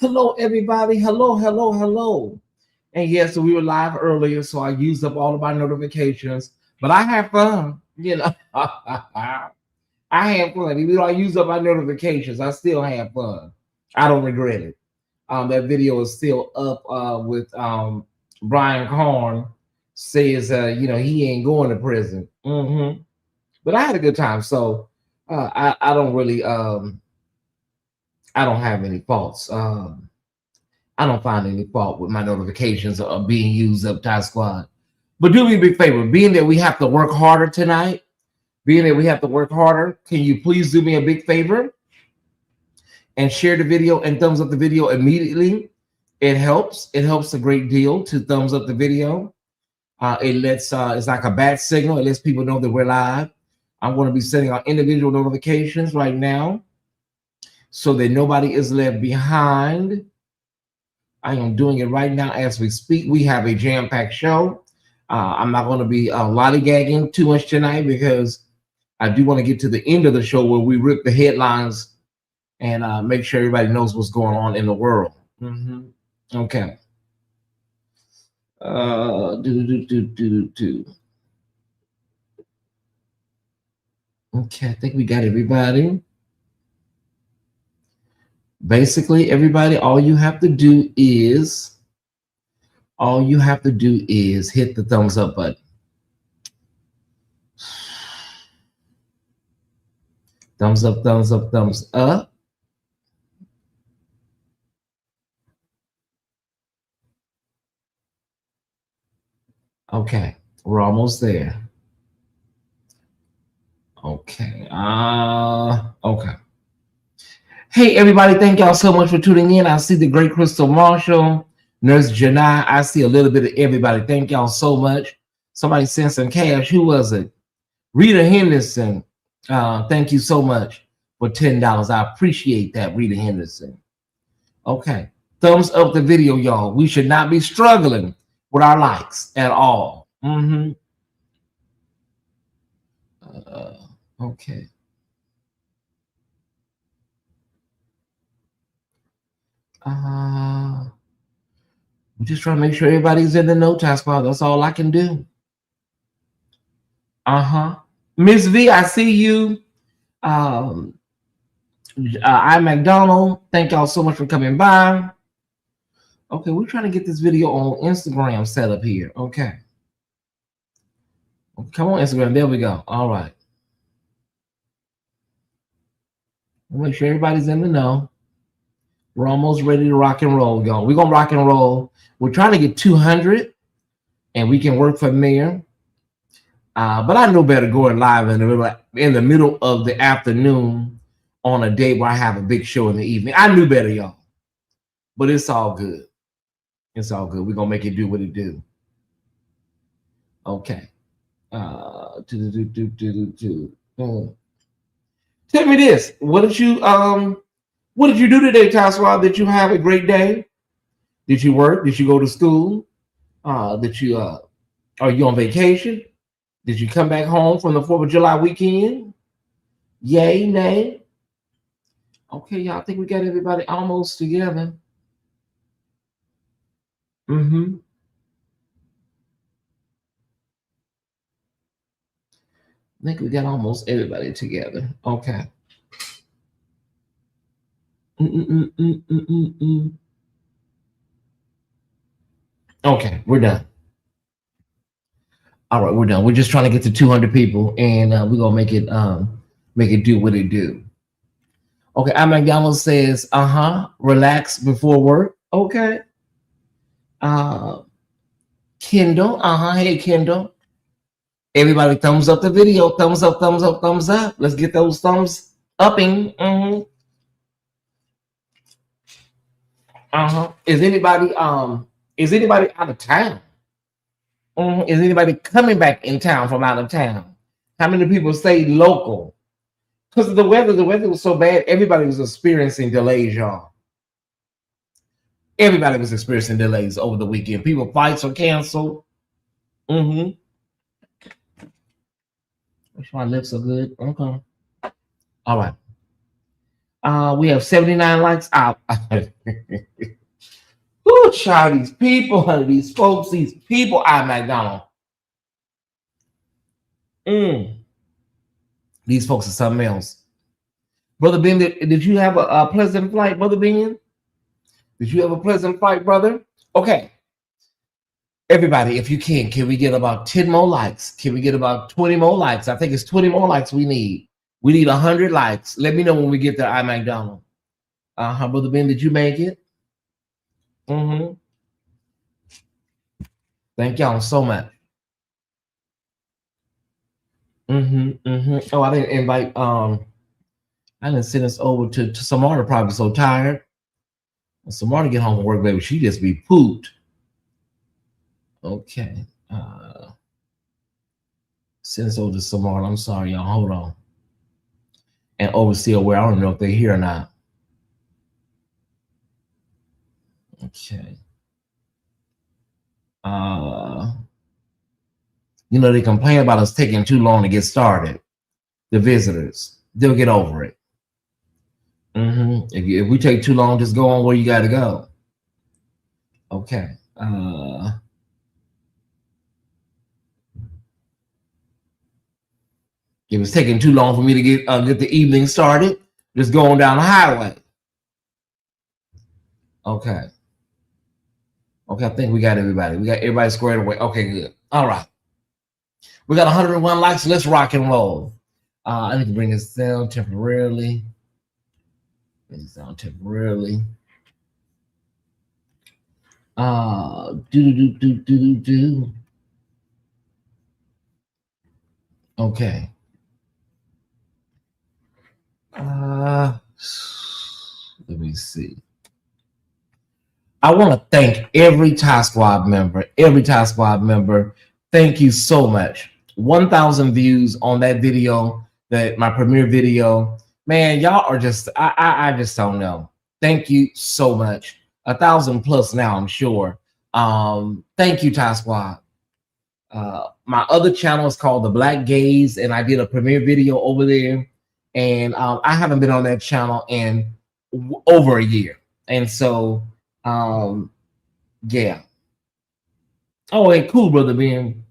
Hello, everybody. Hello, hello, hello. And yes, so we were live earlier, so I used up all of my notifications, but I had fun. I had fun. Even though I used up my notifications, I still had fun. I don't regret it. That video is still up with Brian Korn says, he ain't going to prison. But I had a good time, so I don't really, I don't have any faults. I don't find any fault with my notifications of being used up, Ty Squad. But do me a big favor, being that we have to work harder tonight, can you please do me a big favor and share the video and thumbs up the video immediately? It helps. It helps a great deal to thumbs up the video. It lets, it's like a bat signal. It lets people know that we're live. I'm going to be sending out individual notifications right now so that nobody is left behind. I am doing it right now as we speak. We have a jam-packed show. I'm not going to be lollygagging too much tonight because I do want to get to the end of the show where we rip the headlines and make sure everybody knows what's going on in the world. Okay. Okay, I think we got everybody. Basically, everybody, all you have to do is hit the thumbs up button. Thumbs up, thumbs up, thumbs up. Okay, we're almost there. Okay. Okay. Hey, everybody, thank y'all so much for tuning in. I see the great Crystal Marshall, Nurse Janai. I see a little bit of everybody. Thank y'all so much. Somebody sent some cash. Who was it? Rita Henderson. Thank you so much for $10. I appreciate that, Rita Henderson. Okay. Thumbs up the video, y'all. We should not be struggling with our likes at all. Okay. We're just trying to make sure everybody's in the know, task bar. That's all I can do. Miss V, I see you. I'm McDonald. Thank y'all so much for coming by. Okay, we're trying to get this video on Instagram set up here. Okay. Come on, Instagram. There we go. All right. We'll make sure everybody's in the know. We're almost ready to rock and roll, y'all. We're going to rock and roll. We're trying to get 200, and we can work from there. But I know better going live in the middle of the afternoon on a day where I have a big show in the evening. I knew better, y'all. But it's all good. It's all good. We're going to make it do what it do. Okay. Tell me this. What did you do today, Taswa? Did you have a great day? Did you work? Did you go to school? Are you on vacation? Did you come back home from the 4th of July weekend? Yay, nay? Okay, y'all, I think we got everybody almost together. I think we got almost everybody together. Okay. Okay, we're done. All right, we're done. We're just trying to get to 200 people, and we're gonna make it do what it do. Okay, I McDonald says, relax before work. Okay. Kendall, hey Kendall. Everybody, thumbs up the video. Thumbs up, thumbs up, thumbs up. Let's get those thumbs upping. Is anybody out of town? Is anybody coming back in town from out of town? How many people stayed local? Because of the weather was so bad, everybody was experiencing delays, y'all. Everybody was experiencing delays over the weekend. People flights are canceled. Wish my lips are good. Okay. All right. We have 79 likes out. Who child, these people, honey, these folks, these people at McDonald's. These folks are something else. Brother Ben, did you have a pleasant flight, Brother Ben? Did you have a pleasant flight, brother? Okay. Everybody, if you can we get about 10 more likes? Can we get about 20 more likes? I think it's 20 more likes we need. We need 100 likes. Let me know when we get there, McDonald. Brother Ben, did you make it? Thank y'all so much. Oh, I didn't invite, I didn't send us over to Samara, probably so tired. When Samara get home from work, baby, she just be pooped. Okay. Send us over to Samara. I'm sorry, y'all. Hold on. And Overseer, where I don't know if they're here or not. Okay. You know, they complain about us taking too long to get started. The visitors, they'll get over it. If we take too long, just go on where you got to go. Okay. If it's taking too long for me to get the evening started, just go on down the highway. Okay. Okay, I think we got everybody. We got everybody squared away. Okay, good. All right. We got 101 likes. Let's rock and roll. I need to bring this down temporarily. Bring this down temporarily. Okay. Let me see. I want to thank every Tyesse Squad member. Thank you so much. 1,000 views on that video, my premiere video. Man, y'all are just, I just don't know. Thank you so much. 1,000 plus now, I'm sure. Thank you, Tyesse Squad. My other channel is called The Black Gaze, and I did a premiere video over there. And I haven't been on that channel in over a year. And so, yeah. Oh, hey, cool, Brother Ben.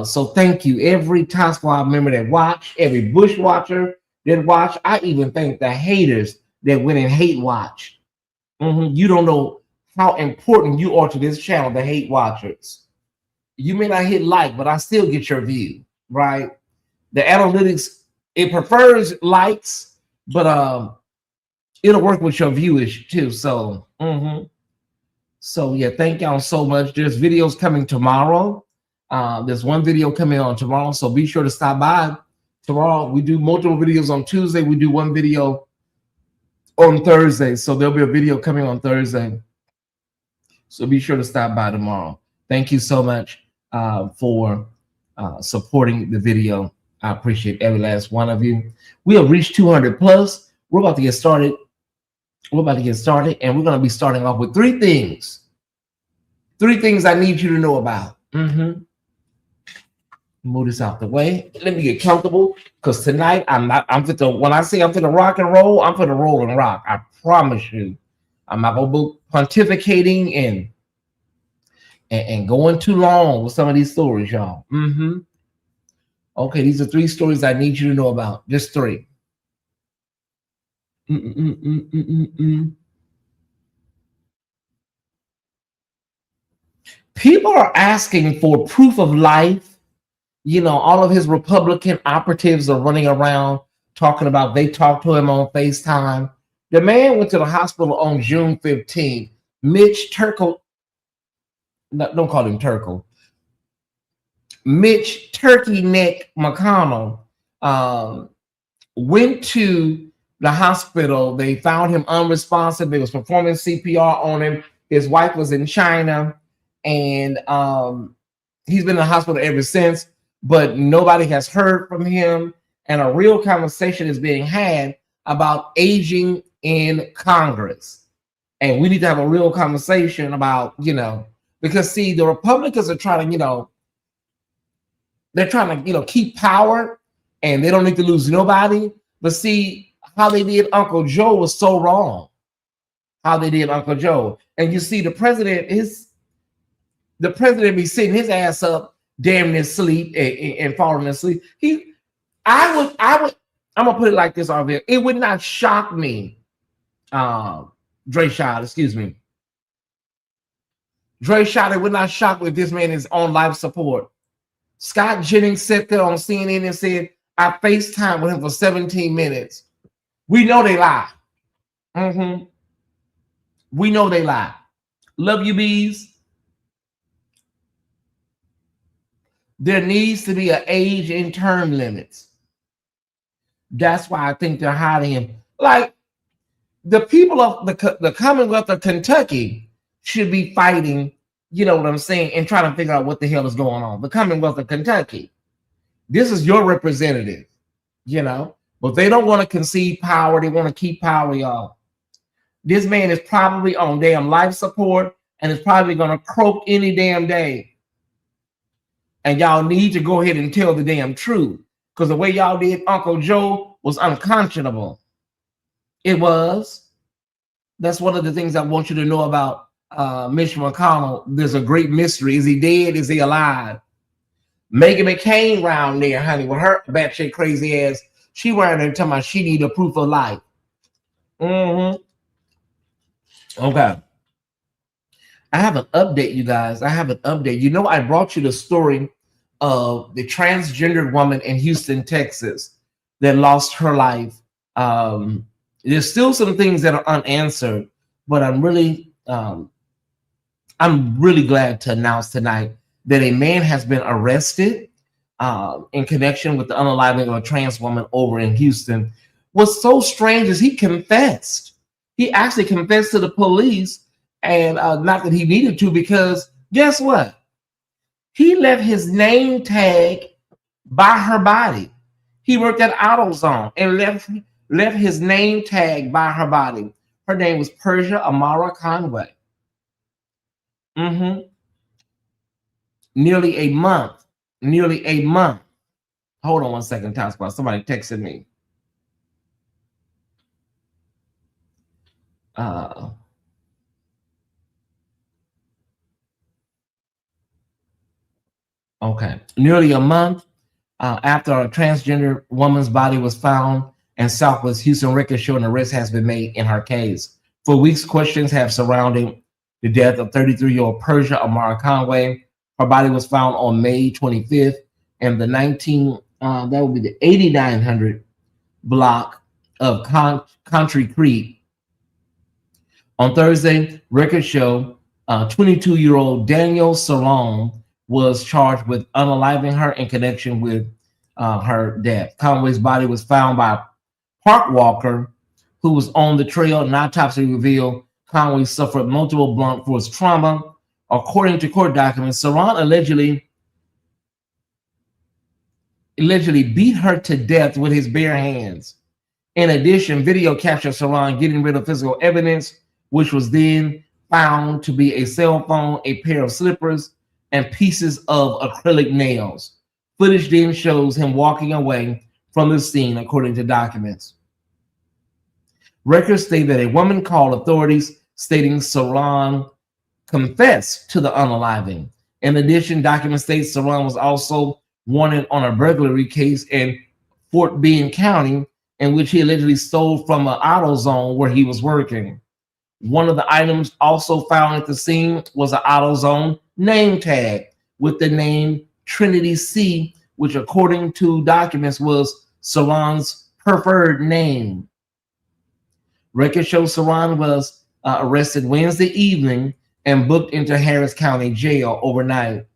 So thank you, every Tyesse Squad member that watched, every Bush watcher that watched. I even thank the haters that went and hate watch. You don't know how important you are to this channel, the hate watchers. You may not hit like, but I still get your view, right? The analytics, it prefers likes, but it'll work with your viewers too. So, so yeah, thank y'all so much. There's videos coming tomorrow. There's one video coming on tomorrow, so be sure to stop by tomorrow. We do multiple videos on Tuesday. We do one video on Thursday, so there'll be a video coming on Thursday. So be sure to stop by tomorrow. Thank you so much for supporting the video. I appreciate every last one of you. We have reached 200 plus. We're about to get started. And we're going to be starting off with 3 things. 3 things I need you to know about. Move this out the way. Let me get comfortable, because tonight when I say I'm finna rock and roll, I'm finna roll and rock. I promise you. I'm not gonna be pontificating and going too long with some of these stories, y'all. Okay, these are 3 stories I need you to know about. Just 3. People are asking for proof of life. You know, all of his Republican operatives are running around talking about they talked to him on FaceTime. The man went to the hospital on June 15th. Mitch Turkle, no, don't call him Turkle. Mitch Turkey Neck McConnell went to the hospital. They found him unresponsive. They was performing CPR on him. His wife was in China, and he's been in the hospital ever since, but nobody has heard from him. And a real conversation is being had about aging in Congress. And we need to have a real conversation about, you know, because see, the Republicans are trying to, you know, they're trying to, you know, keep power, and they don't need to lose nobody. But see, how they did Uncle Joe was so wrong. How they did Uncle Joe. And you see the president be sitting his ass up, damn near sleep and falling asleep. I'm gonna put it like this, Arvin. It would not shock me. Dre Shot, excuse me. Dre Shot, it would not shock me if this man is on life support. Scott Jennings sat there on CNN and said, I FaceTime with him for 17 minutes. We know they lie. We know they lie. Love you, bees. There needs to be an age and term limits. That's why I think they're hiding him. Like the people of the Commonwealth of Kentucky should be fighting, you know what I'm saying, and trying to figure out what the hell is going on. The Commonwealth of Kentucky. This is your representative, you know, but they don't want to concede power. They want to keep power, y'all. This man is probably on damn life support and is probably going to croak any damn day. And y'all need to go ahead and tell the damn truth, because the way y'all did Uncle Joe was unconscionable. It was. That's one of the things I want you to know about Mitch McConnell. There's a great mystery. Is he dead? Is he alive? Megan McCain round there, honey, with her batshit crazy ass. She wearing there talking about she need a proof of life. Okay. I have an update, you guys. I have an update. You know, I brought you the story of the transgendered woman in Houston, Texas, that lost her life. There's still some things that are unanswered, but I'm really glad to announce tonight that a man has been arrested in connection with the unaliving of a trans woman over in Houston. What's so strange is he confessed. He actually confessed to the police, and not that he needed to, because guess what? He left his name tag by her body. He worked at AutoZone and left his name tag by her body. Her name was Persia Amara Conway. Nearly a month. Hold on one second, Top Spot. Somebody texted me. Okay. Nearly a month after a transgender woman's body was found in Southwest Houston, records show an arrest has been made in her case. For weeks, questions have surrounded the death of 33-year-old Persia Amara Conway. Her body was found on May 25th in the that would be the 8900 block of Country Creek. On Thursday, records show 22-year-old Daniel Salone was charged with unaliving her in connection with her death. Conway's body was found by a park walker who was on the trail. An autopsy revealed Conway suffered multiple blunt force trauma. According to court documents, Salone allegedly beat her to death with his bare hands. In addition, video captured Salone getting rid of physical evidence, which was then found to be a cell phone, a pair of slippers, and pieces of acrylic nails. Footage then shows him walking away from the scene, according to documents. Records state that a woman called authorities, stating Salone confessed to the unaliving. In addition, documents state Salone was also wanted on a burglary case in Fort Bend County, in which he allegedly stole from an AutoZone where he was working. One of the items also found at the scene was an AutoZone name tag with the name Trinity C, which according to documents was Salone's preferred name. Records show Salone was arrested Wednesday evening and booked into Harris County Jail overnight.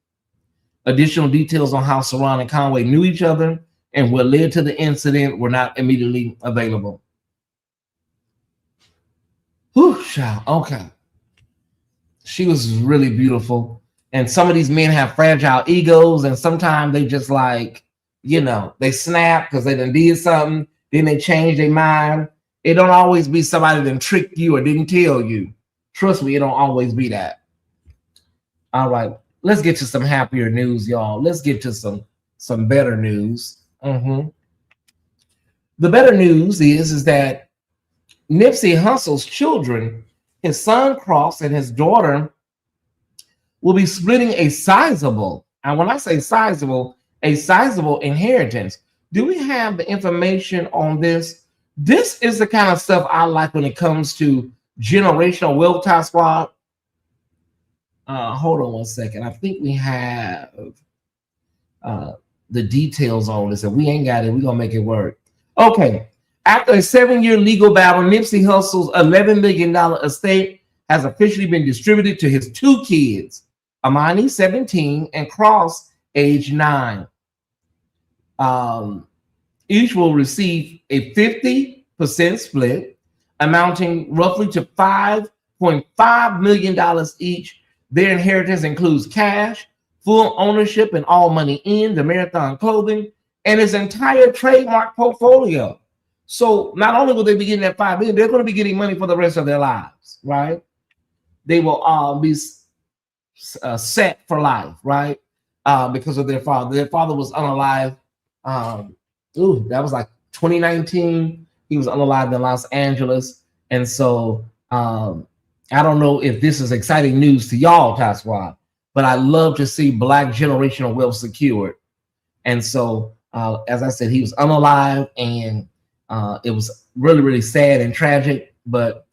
Additional details on how Salone and Conway knew each other and what led to the incident were not immediately available. Whew, child. Okay. She was really beautiful. And some of these men have fragile egos, and sometimes they just like, you know, they snap because they done did something, then they change their mind. It don't always be somebody that tricked you or didn't tell you. Trust me, it don't always be that. All right, let's get to some happier news, y'all. Let's get to some better news. The better news is that Nipsey Hussle's children, his son Cross and his daughter, will be splitting a sizable, and when I say sizable, a sizable inheritance. Do we have the information on this? This is the kind of stuff I like when it comes to generational wealth, Tyesse Squad. Hold on one second. I think we have the details on this. If we ain't got it, we're gonna make it work. Okay. After a 7-year legal battle, Nipsey Hussle's $11 million estate has officially been distributed to his 2 kids, Amani, 17, and Cross, age 9. Each will receive a 50% split, amounting roughly to $5.5 million each. Their inheritance includes cash, full ownership in All Money In, the Marathon Clothing, and his entire trademark portfolio. So not only will they be getting that $5 million, they're going to be getting money for the rest of their lives, right? They will be set for life, right? Because of their father. Their father was unalive. That was like 2019. He was unalive in Los Angeles. And so I don't know if this is exciting news to y'all, Tyesse Squad, but I love to see Black generational wealth secured. And so, as I said, he was unalive, and it was really, really sad and tragic, but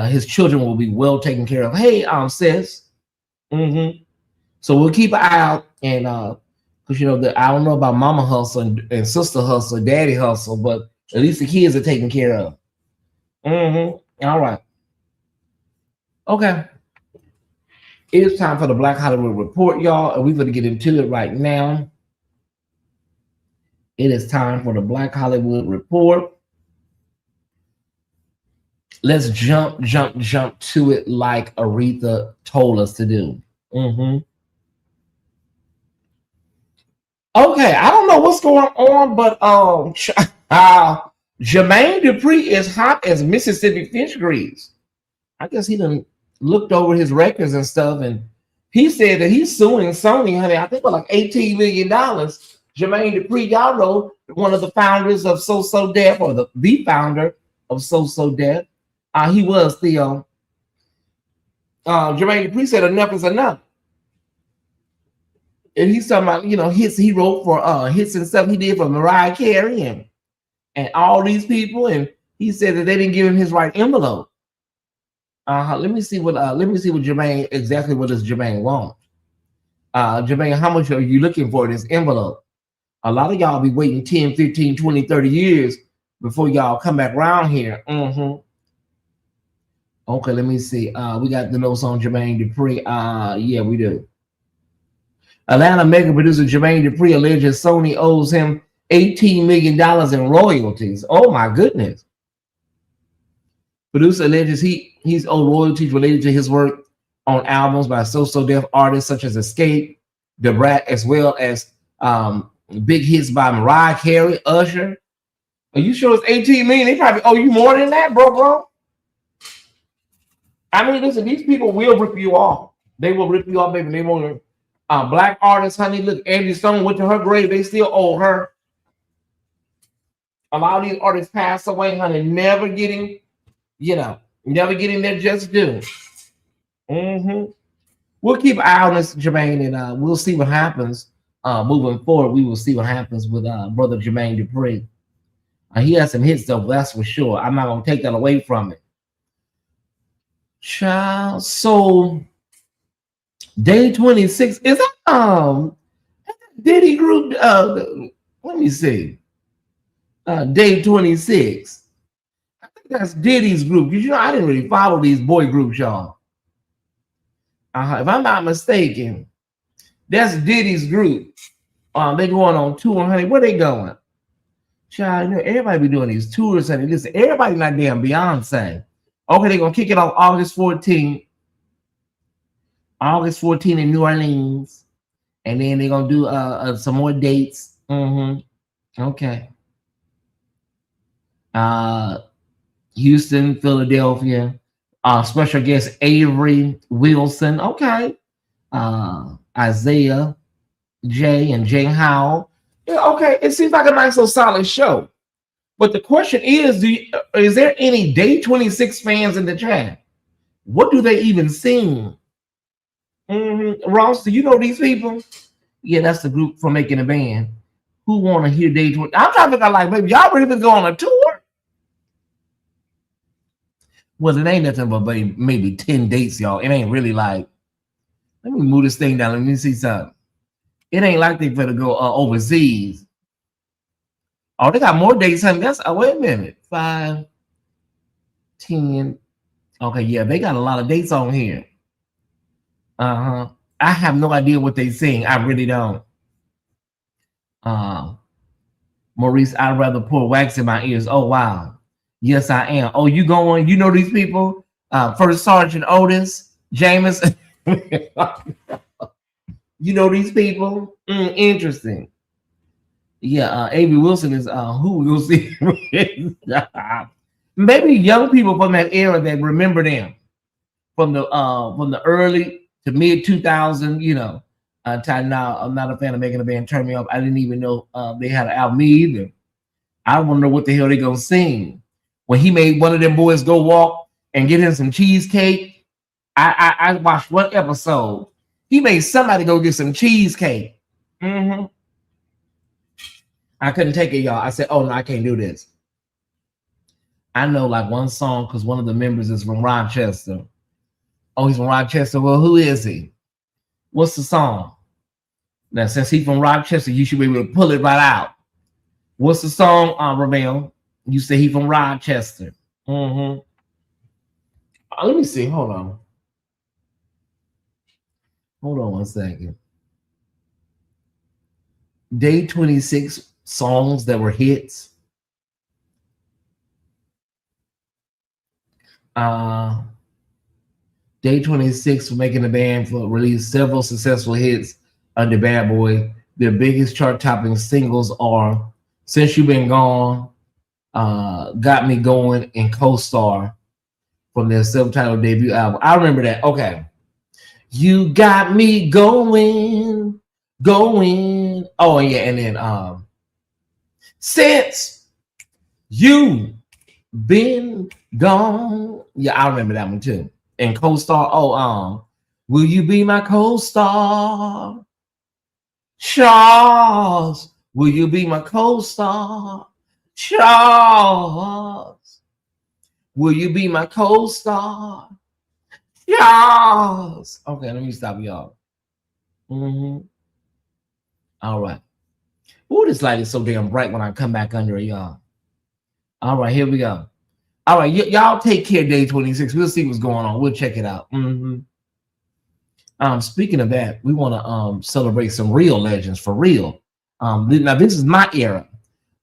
his children will be well taken care of. Hey, sis. So we'll keep an eye out, and because I don't know about Mama Hustle and Sister Hustle, Daddy Hustle, but at least the kids are taken care of. All right. Okay. It is time for the Black Hollywood Report, y'all, and we're going to get into it right now. It is time for the Black Hollywood Report. Let's jump to it like Aretha told us to do. Okay, I don't know what's going on, but Jermaine Dupri is hot as Mississippi fish grease. I guess he done looked over his records and stuff, and he said that he's suing Sony, honey, I think for like $18 million. Jermaine Dupri, y'all know, one of the founders of So Def, or the founder of So Def. He was Theo. Jermaine Dupri said enough is enough. And he's talking about, hits he wrote for hits and stuff he did for Mariah Carey and all these people, and he said that they didn't give him his right envelope. Let me see what Jermaine, exactly what does Jermaine want. Jermaine, how much are you looking for in this envelope? A lot of y'all be waiting 10, 15, 20, 30 years before y'all come back around here. Okay, let me see. We got the notes on Jermaine Dupri. Yeah, we do. Atlanta mega producer Jermaine Dupri alleges Sony owes him $18 million in royalties. Oh my goodness. Producer alleges he's owed royalties related to his work on albums by So Def artists such as Escape, Da Brat, as well as big hits by Mariah Carey, Usher. Are you sure it's 18 million? They probably owe you more than that, bro. I mean, listen, these people will rip you off. They will rip you off, baby. They won't. Black artists, honey, look, Angie Stone went to her grave. They still owe her. A lot of these artists pass away, honey, never getting their just due. We'll keep an eye on this, Jermaine, and we'll see what happens moving forward. We will see what happens with brother Jermaine Dupri. He has some hits, though, that's for sure. I'm not going to take that away from it. Child, so day 26, is that Diddy group? Let me see. Day 26. I think that's Diddy's group. I didn't really follow these boy groups, y'all. If I'm not mistaken, that's Diddy's group. They going on tour, honey. Where they going? Child, everybody be doing these tours, honey. Listen, everybody not damn Beyonce. Okay, they're gonna kick it off August 14th. August 14th in New Orleans. And then they're gonna do some more dates. Okay. Houston, Philadelphia. Special guest Avery Wilson. Okay. Isaiah J and Jay Howell. Yeah, okay. It seems like a nice little solid show. But the question is, is there any Day 26 fans in the chat? What do they even sing? Ross, do you know these people? Yeah, that's the group for making a band. Who want to hear Day 20? I'm trying to figure out, like, maybe y'all ready to go on a tour? Well, it ain't nothing but maybe 10 dates, y'all. It ain't really like, let me move this thing down. Let me see something. It ain't like they better go overseas. Oh, they got more dates, honey. That's, wait a minute. 5, 10. Okay, yeah, they got a lot of dates on here. I have no idea what they sing. I really don't. Maurice, I'd rather pour wax in my ears. Oh, wow. Yes, I am. Oh, you going? You know these people? First Sergeant Otis, James. You know these people? Interesting. Yeah, A.B. Wilson is who we'll see. Maybe young people from that era that remember them from the early to mid 2000. You know, now I'm not a fan of making a band. Turn me off. I didn't even know they had an album either. I wonder what the hell they gonna sing. When he made one of them boys go walk and get him some cheesecake, I watched one episode. He made somebody go get some cheesecake. I couldn't take it, y'all. I said, oh no, I can't do this. I know like one song because one of the members is from Rochester. Oh, he's from Rochester. Well, who is he? What's the song? Now, since he's from Rochester, you should be able to pull it right out. What's the song, Ramel? You say he's from Rochester. Let me see. Hold on. Hold on one second. Day 26 songs that were hits. Day 26 for making the band for released several successful hits under Bad Boy. Their biggest chart-topping singles are Since You've Been Gone, Got Me Going, and Co-Star from their self-titled debut album. I remember that. Okay. You got me going. Oh, yeah, and then Since You Been Gone. Yeah, I remember that one too. And Co-Star, Will You Be My Co-Star? Charles, will you be my co-star? Charles, will you be my co-star? Charles. Okay, let me stop y'all. All right. Ooh, this light is so damn bright when I come back under it, y'all. All right, here we go. All right, y'all take care, Day 26. We'll see what's going on. We'll check it out. Speaking of that, we want to celebrate some real legends for real. Now, this is my era.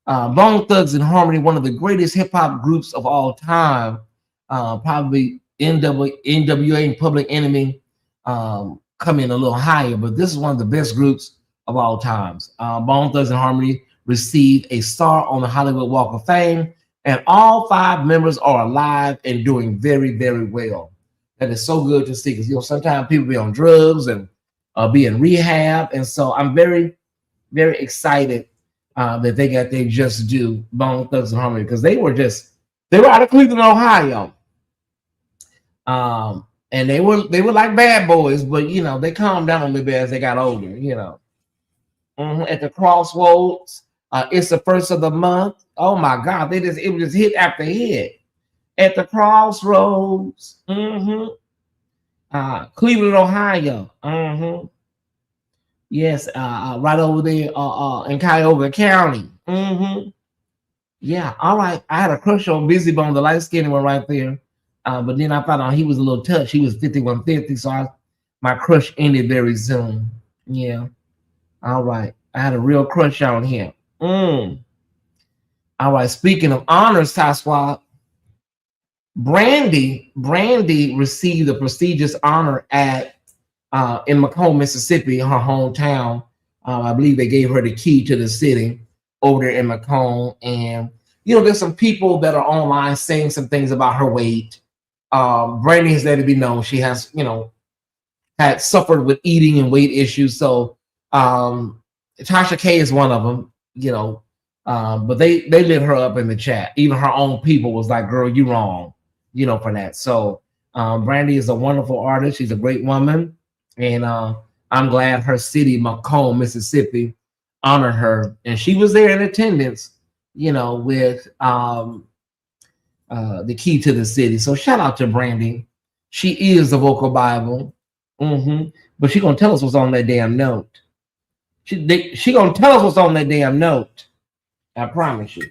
Bone Thugs and Harmony, one of the greatest hip-hop groups of all time. Probably NWA and Public Enemy come in a little higher, but this is one of the best groups of all times. Bone Thugs and Harmony received a star on the Hollywood Walk of Fame, and all 5 members are alive and doing very, very well. That is so good to see, because sometimes people be on drugs and be in rehab, and so I'm very, very excited that they got their just due, Bone Thugs and Harmony, because they were out of Cleveland, Ohio, and they were like bad boys, but they calmed down a little bit as they got older. At the Crossroads, it's the first of the month. Oh my God, it was just hit after hit. At the Crossroads, Cleveland, Ohio. Yes, right over there in Cuyahoga County. Yeah, all right. I had a crush on Busy Bone, the light skinned one right there. But then I found out he was a little touch. He was 5150, so my crush ended very soon. Yeah. All right. I had a real crush on him. All right. Speaking of honors, Tyesse, Brandy received a prestigious honor in Macomb, Mississippi, her hometown. I believe they gave her the key to the city over there in Macomb. And there's some people that are online saying some things about her weight. Brandy has let it be known she has, had suffered with eating and weight issues. So Tasha K is one of them. But they lit her up in the chat. Even her own people was like, girl, you wrong, you know, for that. So Brandy is a wonderful artist. She's a great woman. And I'm glad her city, Macomb, Mississippi, honored her. And she was there in attendance, you know, with the key to the city. So shout out to Brandy. She is the vocal Bible. But she gonna tell us what's on that damn note. She gonna tell us what's on that damn note. I promise you.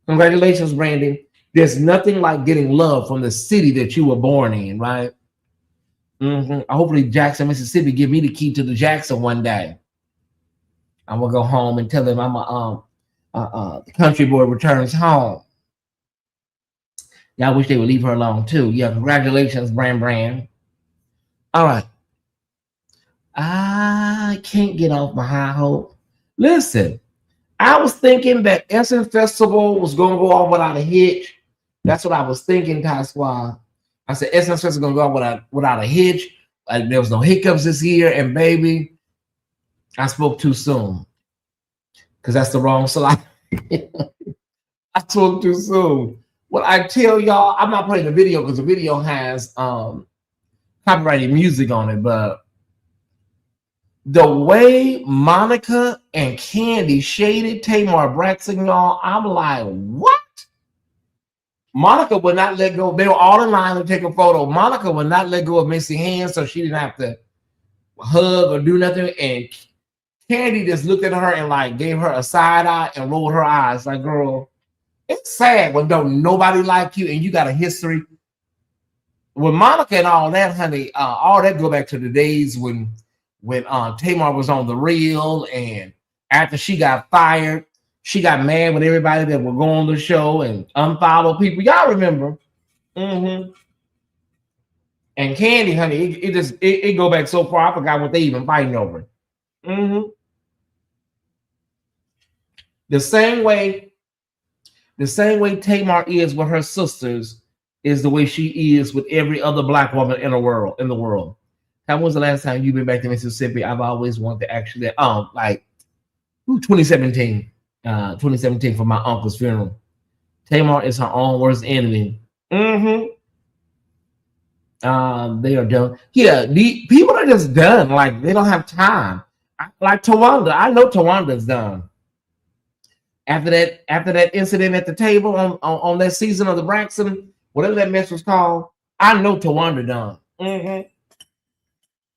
Congratulations, Brandy. There's nothing like getting love from the city that you were born in, right? Hopefully Jackson, Mississippi give me the key to the Jackson one day. I'm gonna go home and tell them I'm the country boy returns home. Yeah, I wish they would leave her alone too. Yeah, congratulations, Brand. All right. I can't get off my high hope. Listen, I was thinking that Essence Festival was going to go off without a hitch. That's what I was thinking, Tyesse. I said Essence Festival going to go off without a hitch. There was no hiccups this year. And baby, I spoke too soon. Because that's the wrong slide. I spoke too soon. Well, I tell y'all, I'm not playing the video because the video has copyrighted music on it, but the way Monica and Candy shaded Tamar Braxton, y'all, I'm like, what? Monica would not let go. They were all in line to take a photo. Monica would not let go of Missy's hand, so she didn't have to hug or do nothing. And Candy just looked at her and like gave her a side eye and rolled her eyes. Like, girl, it's sad when don't nobody like you and you got a history. With Monica and all that, honey, all that go back to the days when Tamar was on The Real, and after she got fired, she got mad with everybody that would go on the show and unfollow people. Y'all remember? And Candy, honey, it go back so far. I forgot what they even fighting over. The same way Tamar is with her sisters is the way she is with every other Black woman in the world. When was the last time you've been back to Mississippi? I've always wanted to actually, 2017. 2017 for my uncle's funeral. Tamar is her own worst enemy. They are done. Yeah, the people are just done. Like, they don't have time. Like Tawanda, I know Tawanda's done. After that incident at the table on that season of the Braxton, whatever that mess was called, I know Tawanda done.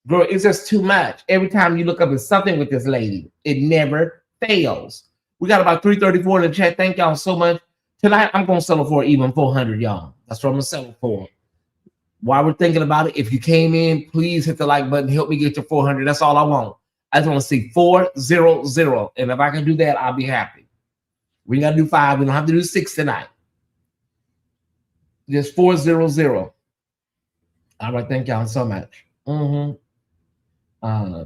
Girl, it's just too much. Every time you look up at something with this lady, it never fails. We got about 334 in the chat. Thank y'all so much. Tonight, I'm going to sell it for even 400, y'all. That's what I'm going to sell it for. While we're thinking about it, if you came in, please hit the like button. Help me get your 400. That's all I want. I just want to see 400. And if I can do that, I'll be happy. We got to do 5. We don't have to do 6 tonight. Just 400. All right. Thank y'all so much.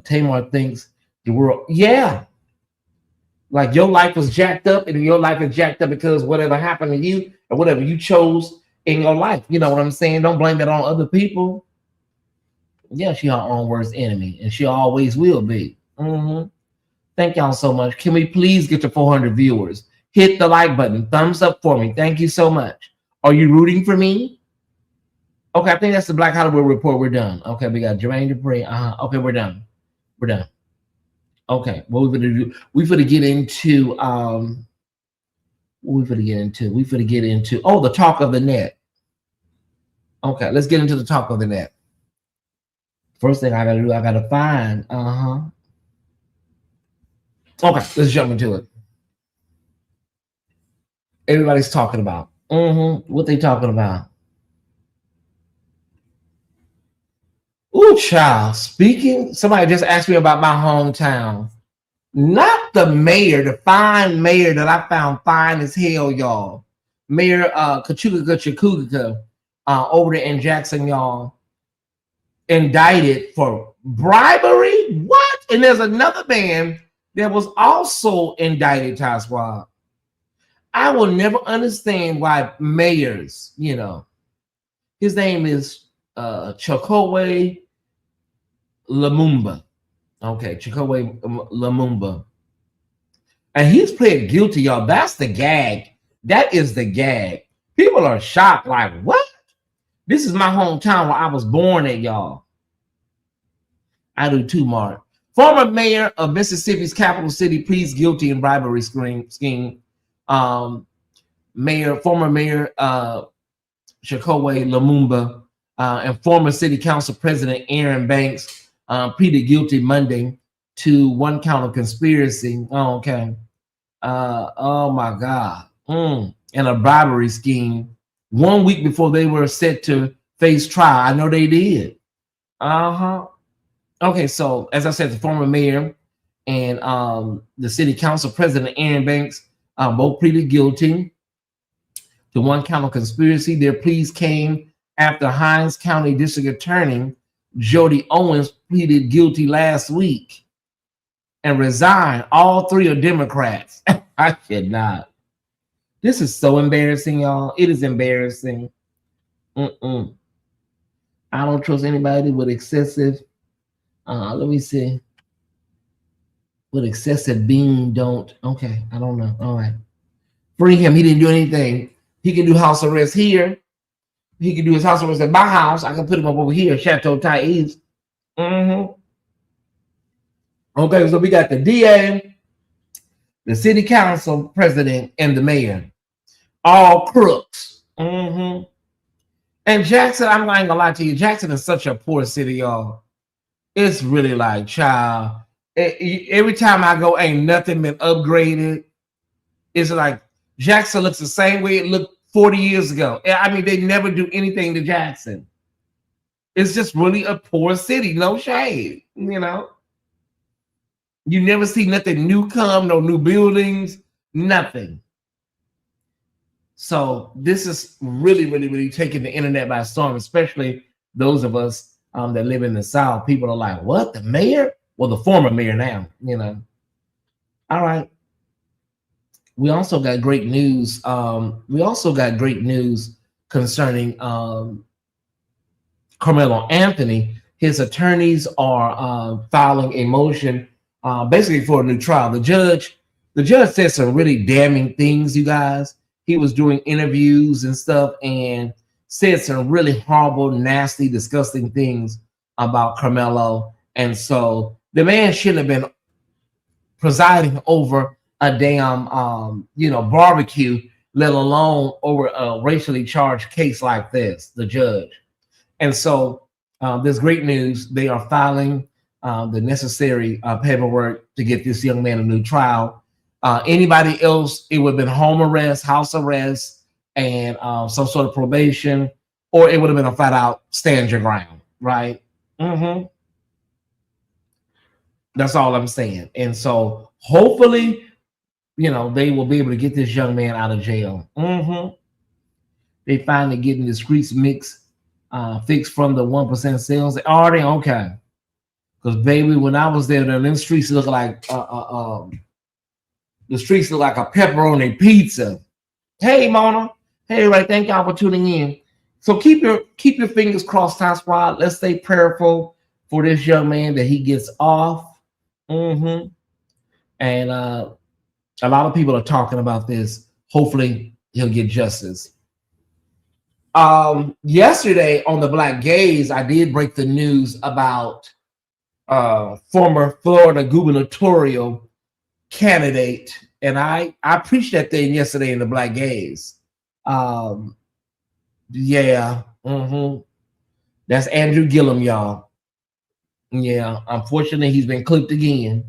Tamar thinks the world, yeah, like your life was jacked up, and your life is jacked up because whatever happened to you or whatever you chose in your life. You know what I'm saying? Don't blame it on other people. Yeah, she her own worst enemy, and she always will be. Thank y'all so much. Can we please get to 400 viewers? Hit the like button, thumbs up for me. Thank you so much. Are you rooting for me? Okay, I think that's the Black Hollywood report. We're done. Okay, we got Jermaine Dupri. Okay, we're done. We're done. Okay, what we're gonna do? We're gonna get into we're gonna get into the talk of the net. Okay, let's get into the talk of the net. First thing I gotta do, I gotta find. Okay, let's jump into it. Everybody's talking about. What they talking about? Ooh, child. Speaking, somebody just asked me about my hometown. Not the mayor, the fine mayor that I found fine as hell, y'all. Mayor Kachuka over there in Jackson, y'all. Indicted for bribery? What? And there's another man that was also indicted, Tyesse. I will never understand why mayors, you know, his name is Chokwe Lumumba. Okay, Chokwe Lumumba. And he's pled guilty, y'all. That's the gag. That is the gag. People are shocked, like, what? This is my hometown where I was born at, y'all. I do too, Mark. Former mayor of Mississippi's capital city pleads guilty in bribery scheme. Former mayor Shakoway Lumumba and former city council president Aaron Banks pleaded guilty Monday to one count of conspiracy. Oh, okay. Oh my God. And a bribery scheme 1 week before they were set to face trial. I know they did. Okay, so as I said, the former mayor and the city council president Aaron Banks both pleaded guilty to one count of conspiracy. Their pleas came after Hinds County District Attorney Jody Owens pleaded guilty last week and resigned. All three are Democrats. I should not. This is so embarrassing, y'all. It is embarrassing. I don't trust anybody with excessive. Let me see. With excessive being, don't. Okay, I don't know. All right. Free him. He didn't do anything. He can do house arrest here. He can do his house arrest at my house. I can put him up over here, Chateau Tyesse. Okay, so we got the DA, the city council president, and the mayor. All crooks. And Jackson, I'm not gonna lie to you, Jackson is such a poor city, y'all. It's really like, child. Every time I go, ain't nothing been upgraded. It's like Jackson looks the same way it looked 40 years ago. I mean, they never do anything to Jackson. It's just really a poor city, no shade, you know. You never see nothing new come, no new buildings, nothing. So this is really, really, really taking the internet by storm, especially those of us that live in the South. People are like, what, the mayor? Well, the former mayor now, you know. All right. We also got great news. Concerning Carmelo Anthony. His attorneys are filing a motion basically for a new trial. The judge said some really damning things, you guys. He was doing interviews and stuff and said some really horrible, nasty, disgusting things about Carmelo. And so the man shouldn't have been presiding over a damn, barbecue, let alone over a racially charged case like this, the judge. And so there's great news. They are filing the necessary paperwork to get this young man a new trial. Anybody else, it would have been home arrest, house arrest, and some sort of probation, or it would have been a flat out stand your ground, right? That's all I'm saying. And so hopefully, they will be able to get this young man out of jail. They finally getting the streets mix fixed from the 1% sales. They already okay. Because baby, when I was there, them streets look like the streets look like a pepperoni pizza. Hey Mona, hey Ray, thank y'all for tuning in. So keep your fingers crossed, Time Squad. Let's stay prayerful for this young man that he gets off. And a lot of people are talking about this. Hopefully he'll get justice. Yesterday on the Black Gaze, I did break the news about former Florida gubernatorial candidate, and I preached that thing yesterday in the Black Gaze. That's Andrew Gillum, y'all. Yeah, unfortunately, he's been clipped again.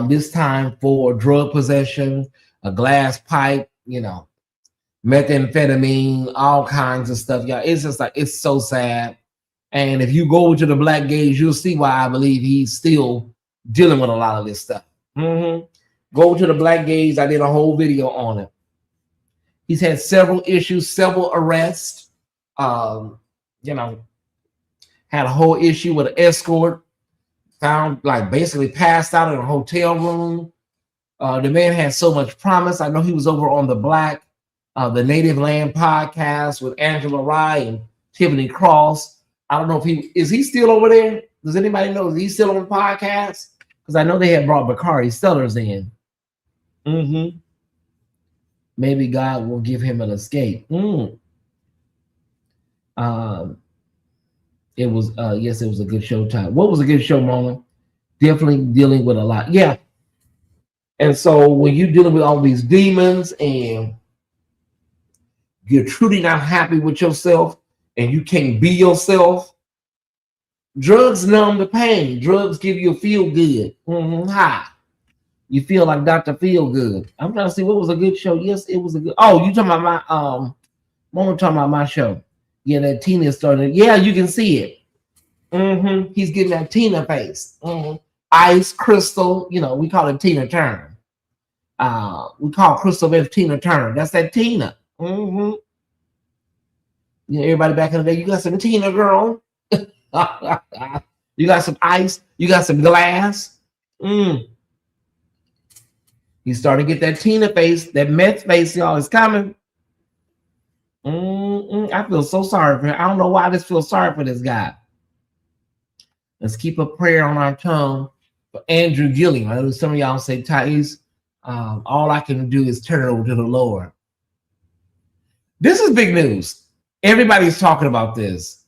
This time for drug possession, a glass pipe, methamphetamine, all kinds of stuff. Y'all, it's just like, it's so sad. And if you go to the Black Gaze, you'll see why I believe he's still dealing with a lot of this stuff. Go to the Black Gaze. I did a whole video on it. He's had several issues, several arrests. Had a whole issue with an escort, found like basically passed out in a hotel room. The man had so much promise. I know he was over on the Native Land podcast with Angela Rye and Tiffany Cross. I don't know if is he still over there? Does anybody know? Is he still on the podcast? Because I know they had brought Bakari Sellers in. Maybe God will give him an escape. It was yes, it was a good show time. What was a good show, Mona? Definitely dealing with a lot. Yeah. And so when you're dealing with all these demons and you're truly not happy with yourself and you can't be yourself, drugs numb the pain. Drugs give you a feel good high. You feel like Dr. Feel Good. I'm trying to see what was a good show. Yes, it was a good. Oh, you talking about my Mona talking about my show. Yeah, that Tina started. Yeah, you can see it. He's getting that Tina face. Ice Crystal, you know, we call it Tina Turner. We call Crystal F Tina Turner. That's that Tina. You know, everybody back in the day, you got some Tina, girl. You got some ice. You got some glass. He's starting to get that Tina face, that meth face, y'all, is coming. I feel so sorry for him. I don't know why I just feel sorry for this guy. Let's keep a prayer on our tongue for Andrew Gilliam. I know some of y'all say, Tyesse, all I can do is turn it over to the Lord. This is big news. Everybody's talking about this.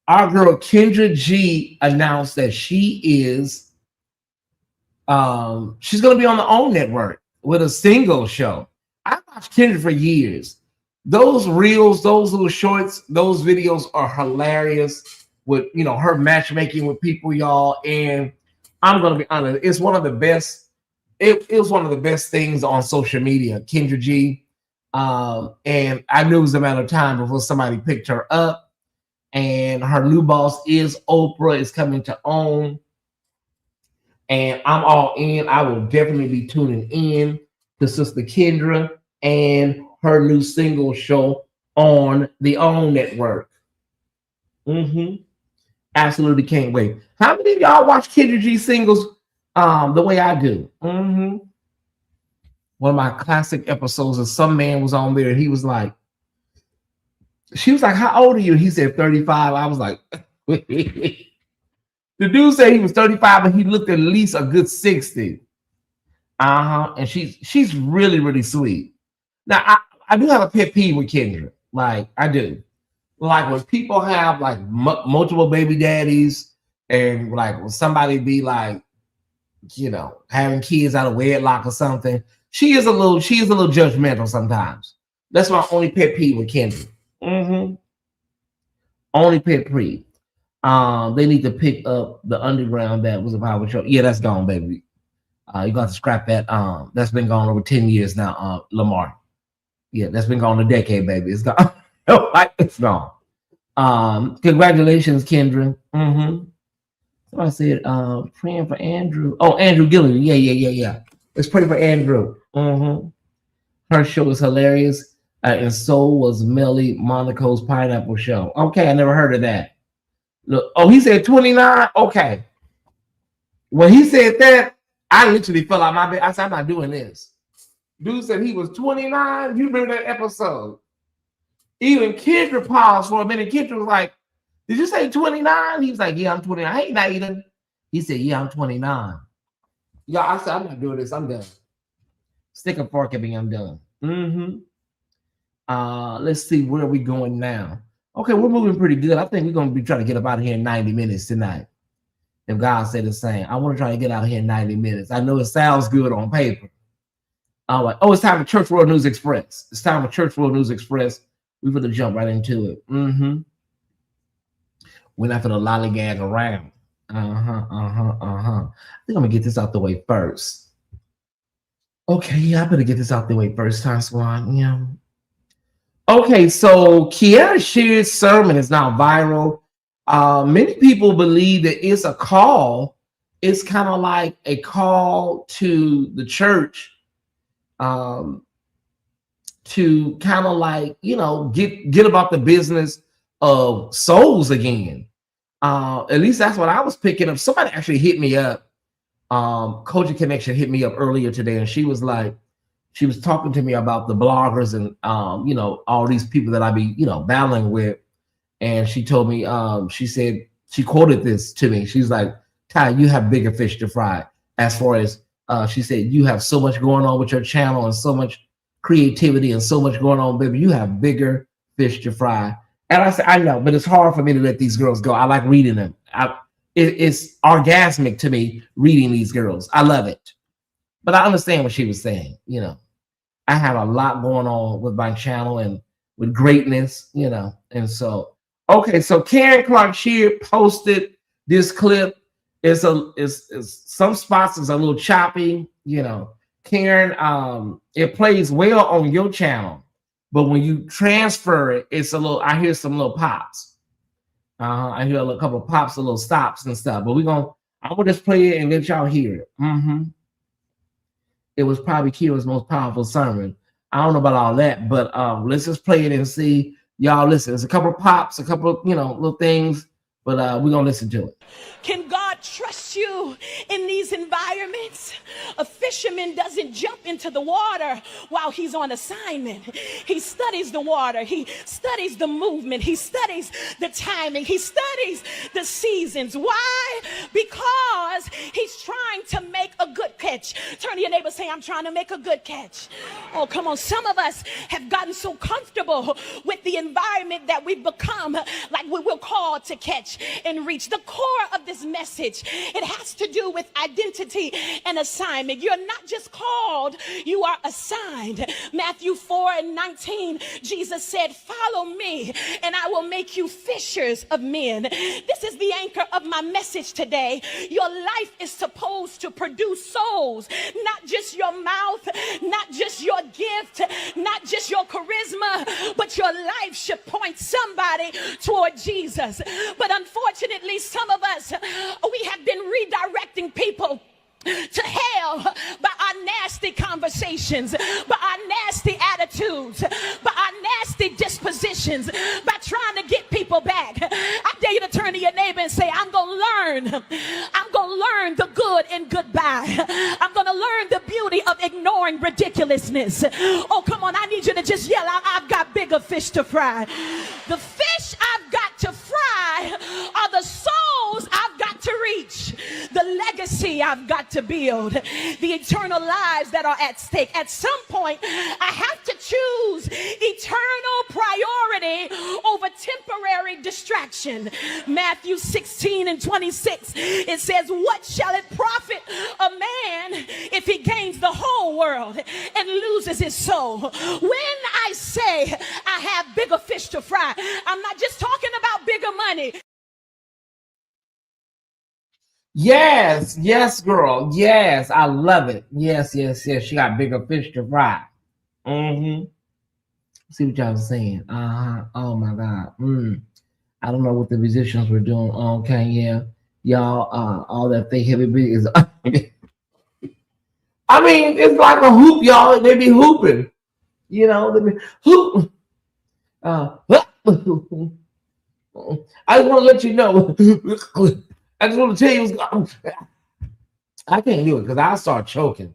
Our girl Kendra G announced that she is she's going to be on the OWN network with a single show. I watched Kendra for years. Those reels, those little shorts, those videos are hilarious with, you know, her matchmaking with people, y'all. And I'm going to be honest, it's one of the best. It was one of the best things on social media, Kendra G. And I knew it was a matter of time before somebody picked her up. And her new boss is Oprah, is coming to OWN. And I'm all in. I will definitely be tuning in to Sister Kendra and her new single show on the OWN network. Absolutely can't wait. How many of y'all watch Kendra G singles the way I do? One of my classic episodes of some man was on there and he was like, she was like, how old are you? He said 35. I was like, the dude said he was 35, but he looked at least a good 60. And she's really, really sweet. Now, I do have a pet peeve with Kendra. Like, I do. Like, when people have, like, multiple baby daddies and, like, when somebody be, like, you know, having kids out of wedlock or something, she is a little judgmental sometimes. That's my only pet peeve with Kendra. Only pet peeve. They need to pick up the Underground that was a power show. Yeah, that's gone, baby. You got to scrap that. That's been gone over 10 years now, Lamar. Yeah, that's been gone a decade, baby. It's gone. It's gone. Congratulations, Kendra. I said, praying for Andrew. Oh, Andrew Gilliam. Yeah. Let's pray for Andrew. Her show is hilarious. And so was Melly Monaco's Pineapple Show. Okay, I never heard of that. Look, oh, he said 29. Okay. When he said that, I literally fell out my bed. I said, I'm not doing this. Dude said he was 29. You remember that episode? Even Kendra paused for a minute. Kendra was like, did you say 29? He was like, yeah, I'm 29. Hey, Nathan. He said, yeah, I'm 29. Yeah, I said, I'm not doing this. I'm done. Stick a fork at me. I'm done. Let's see where are we going now. Okay, we're moving pretty good. I think we're going to be trying to get up out of here in 90 minutes tonight. If God said the same. I want to try to get out of here in 90 minutes. I know it sounds good on paper. All right. Oh, it's time for Church World News Express. It's time for Church World News Express. We're going to jump right into it. We're not going to lollygag around. I think I'm going to get this out the way first. Okay, yeah, I better get this out the way first, Time Squad. Yeah. Okay, so Kiara Shear's sermon is now viral. Many people believe that it's a call. It's kind of like a call to the church to kind of like, you know, get about the business of souls again. At least that's what I was picking up. Somebody actually hit me up. Coaching Connection hit me up earlier today, and she was like, she was talking to me about the bloggers and you know, all these people that I be, you know, battling with. And she told me, she said, she quoted this to me. She's like, Ty, you have bigger fish to fry as far as She said, you have so much going on with your channel and so much creativity and so much going on, baby. You have bigger fish to fry. And I said, I know, but it's hard for me to let these girls go. I like reading them. It's orgasmic to me reading these girls. I love it. But I understand what she was saying. You know, I have a lot going on with my channel and with greatness, you know. And so, okay, so Karen Clark Shear posted this clip. It's some spots is a little choppy, you know. Karen, it plays well on your channel, but when you transfer it, it's a little, I hear some little pops. I hear a couple of pops, a little stops and stuff, but I'm gonna just play it and let y'all hear it. It was probably Kira's most powerful sermon. I don't know about all that, but let's just play it and see. Y'all listen. There's a couple of pops, a couple of, you know, little things, but we're gonna listen to it. Can God trust you in these environments? A fisherman doesn't jump into the water while he's on assignment. He studies the water. He studies the movement. He studies the timing. He studies the seasons. Why? Because he's trying to make a good catch. Turn to your neighbor, say, I'm trying to make a good catch. Oh, come on. Some of us have gotten so comfortable with the environment that we've become like we were called to catch and reach. The core of this message, it has to do with identity and assignment. You're not just called, you are assigned. Matthew 4:19, Jesus said, follow me and I will make you fishers of men. This is the anchor of my message today. Your life is supposed to produce souls, not just your mouth, not just your gift, not just your charisma, but your life should point somebody toward Jesus. But unfortunately, some of us, we have been redirecting people to hell by our nasty conversations, by our nasty attitudes, by our nasty dispositions, by trying to get people back. I dare you to turn to your neighbor and say, I'm going to learn the good in goodbye. I'm going to learn the beauty of ignoring ridiculousness. Oh, come on, I need you to just yell out, I've got bigger fish to fry. The fish I've got to fry are the souls I've got to reach, the legacy I've got to build, the eternal lives that are at stake. At some point, I have to choose eternal priority over temporary distraction. Matthew 16:26, it says, what shall it profit a man if he gains the whole world and loses his soul? When I say I have bigger fish to fry, I'm not just talking about bigger money. Yes, yes, girl. Yes, I love it. Yes, yes, yes. She got bigger fish to fry. See what y'all was saying. Oh my God. I don't know what the musicians were doing. Okay, yeah. Y'all, all that fake heavy beat is I mean, it's like a hoop, y'all. They be hooping. You know, they be hoop. I just want to let you know. I just want to tell you, I can't do it because I'll start choking.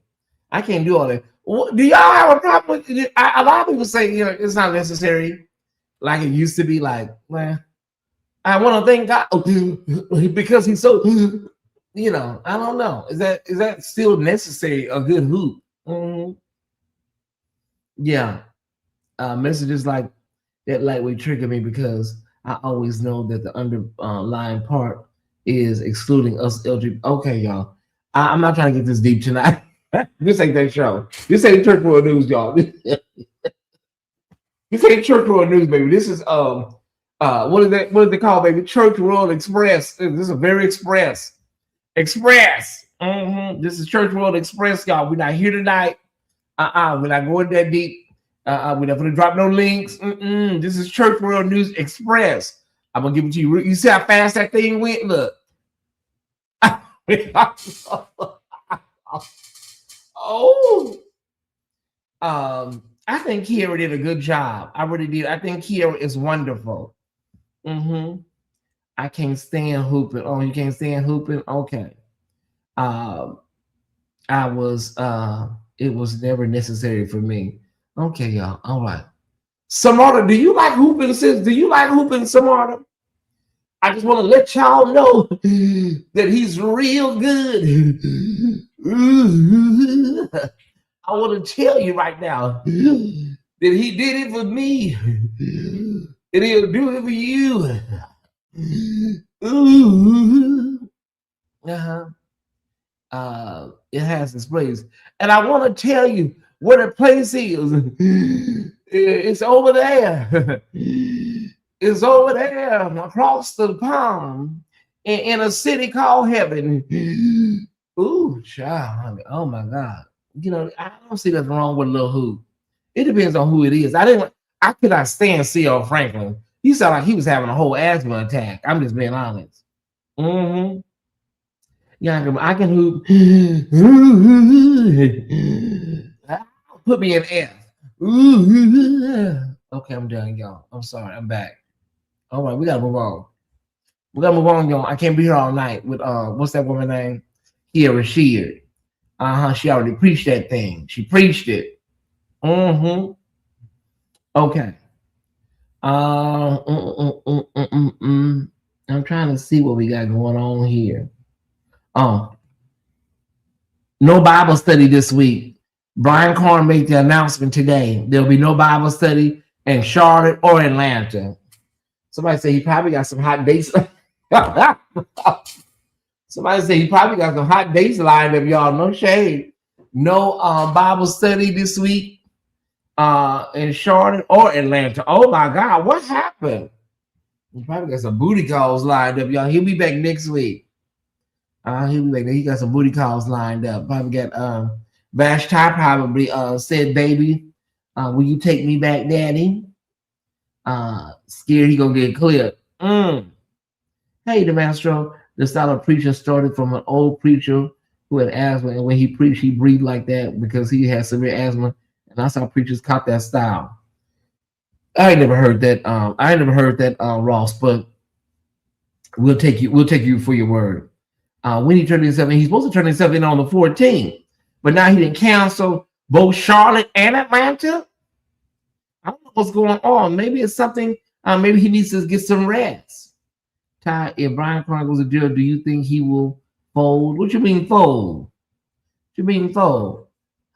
I can't do all that. Do y'all have a problem with it? A lot of people say, you know, it's not necessary like it used to be. Like, well, I want to thank God because he's so, you know, I don't know. Is that still necessary? A good hoop? Yeah. Messages like that lightweight trigger me because I always know that the underlying part is excluding us LGBT. Okay, y'all. I'm not trying to get this deep tonight. This ain't that show. This ain't Church World News, y'all. This ain't Church World News, baby. This is what is that? What is they call, baby? Church World Express. This is a very express. This is Church World Express, y'all. We're not here tonight. We're not going that deep. We're not gonna drop no links. This is Church World News Express. I'm gonna give it to you. You see how fast that thing went? Look. I think Kiara did a good job. I really did. I think Kiara is wonderful. I can't stand hooping. Oh, you can't stand hooping? Okay. It was never necessary for me. Okay, y'all. All right. Samarta, do you like hooping, sis? Do you like hooping, Samarta? I just want to let y'all know that he's real good. I want to tell you right now that he did it for me, and he'll do it for you. It has this place, and I want to tell you where the place is. It's over there. It's over there across the pond in a city called heaven. Ooh, child. Oh my God. You know, I don't see nothing wrong with a little hoop. It depends on who it is. I could not stand C.L. Franklin. He sounded like he was having a whole asthma attack. I'm just being honest. Yeah, I can hoop. Put me in F. Okay, I'm done, y'all. I'm sorry. I'm back. All right, we gotta move on. We gotta move on, y'all. I can't be here all night with what's that woman's name? Here, Rashid. She already preached that thing. She preached it. Okay. I'm trying to see what we got going on here. No Bible study this week. Brian Corn made the announcement today. There'll be no Bible study in Charlotte or Atlanta. Somebody say he probably got some hot dates. Somebody say he probably got some hot dates lined up, y'all. No shade. No Bible study this week in Charlotte or Atlanta. Oh my God, what happened? He probably got some booty calls lined up, y'all. He'll be back next week. He'll be back there. He got some booty calls lined up. Probably got Vash Ty probably said, baby, will you take me back, daddy? Scared he gonna get cleared. Hey, the maestro, the style of preacher started from an old preacher who had asthma, and when he preached, he breathed like that because he had severe asthma, and that's how preachers caught that style. I ain't never heard that. Ross, but we'll take you for your word. When he turned himself in, he's supposed to turn himself in on the 14th, but now he didn't cancel both Charlotte and Atlanta. I don't know what's going on. Maybe it's something. Maybe he needs to get some rest. Ty, if Brian Corn goes to jail, do you think he will fold? What you mean fold? What you mean fold?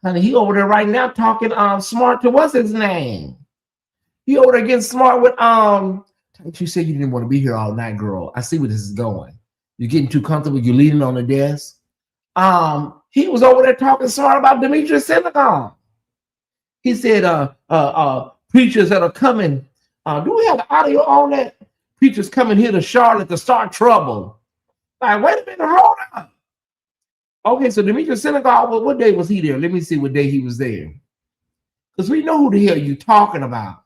Honey, he over there right now talking smart to what's his name? He over there getting smart with you said you didn't want to be here all night, girl. I see where this is going. You're getting too comfortable. You're leaning on the desk. He was over there talking smart about Demetrius Synagogue. He said, preachers that are coming. Do we have the audio on that? Preachers coming here to Charlotte to start trouble. Like, wait a minute, hold on. Okay, so Demetrius Synagogue, what day was he there? Let me see what day he was there. Because we know who the hell you talking about.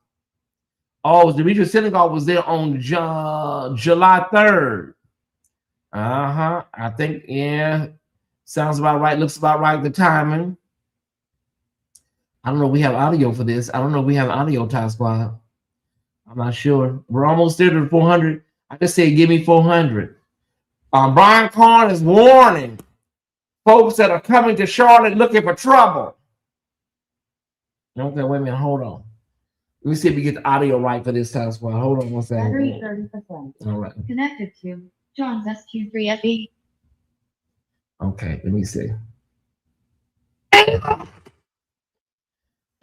Oh, Demetrius Synagogue was there on July 3rd. I think, yeah. Sounds about right. Looks about right, the timing. I don't know if we have audio for this. I don't know if we have audio, Ty Squad. I'm not sure. We're almost there to 400. I just said, give me 400. Brian Corn is warning folks that are coming to Charlotte looking for trouble. Okay, wait a minute. Hold on. Let me see if we get the audio right for this Ty Squad. Hold on one second. Battery 30%. All right. Connected to John's SQ3FE. Okay, let me see.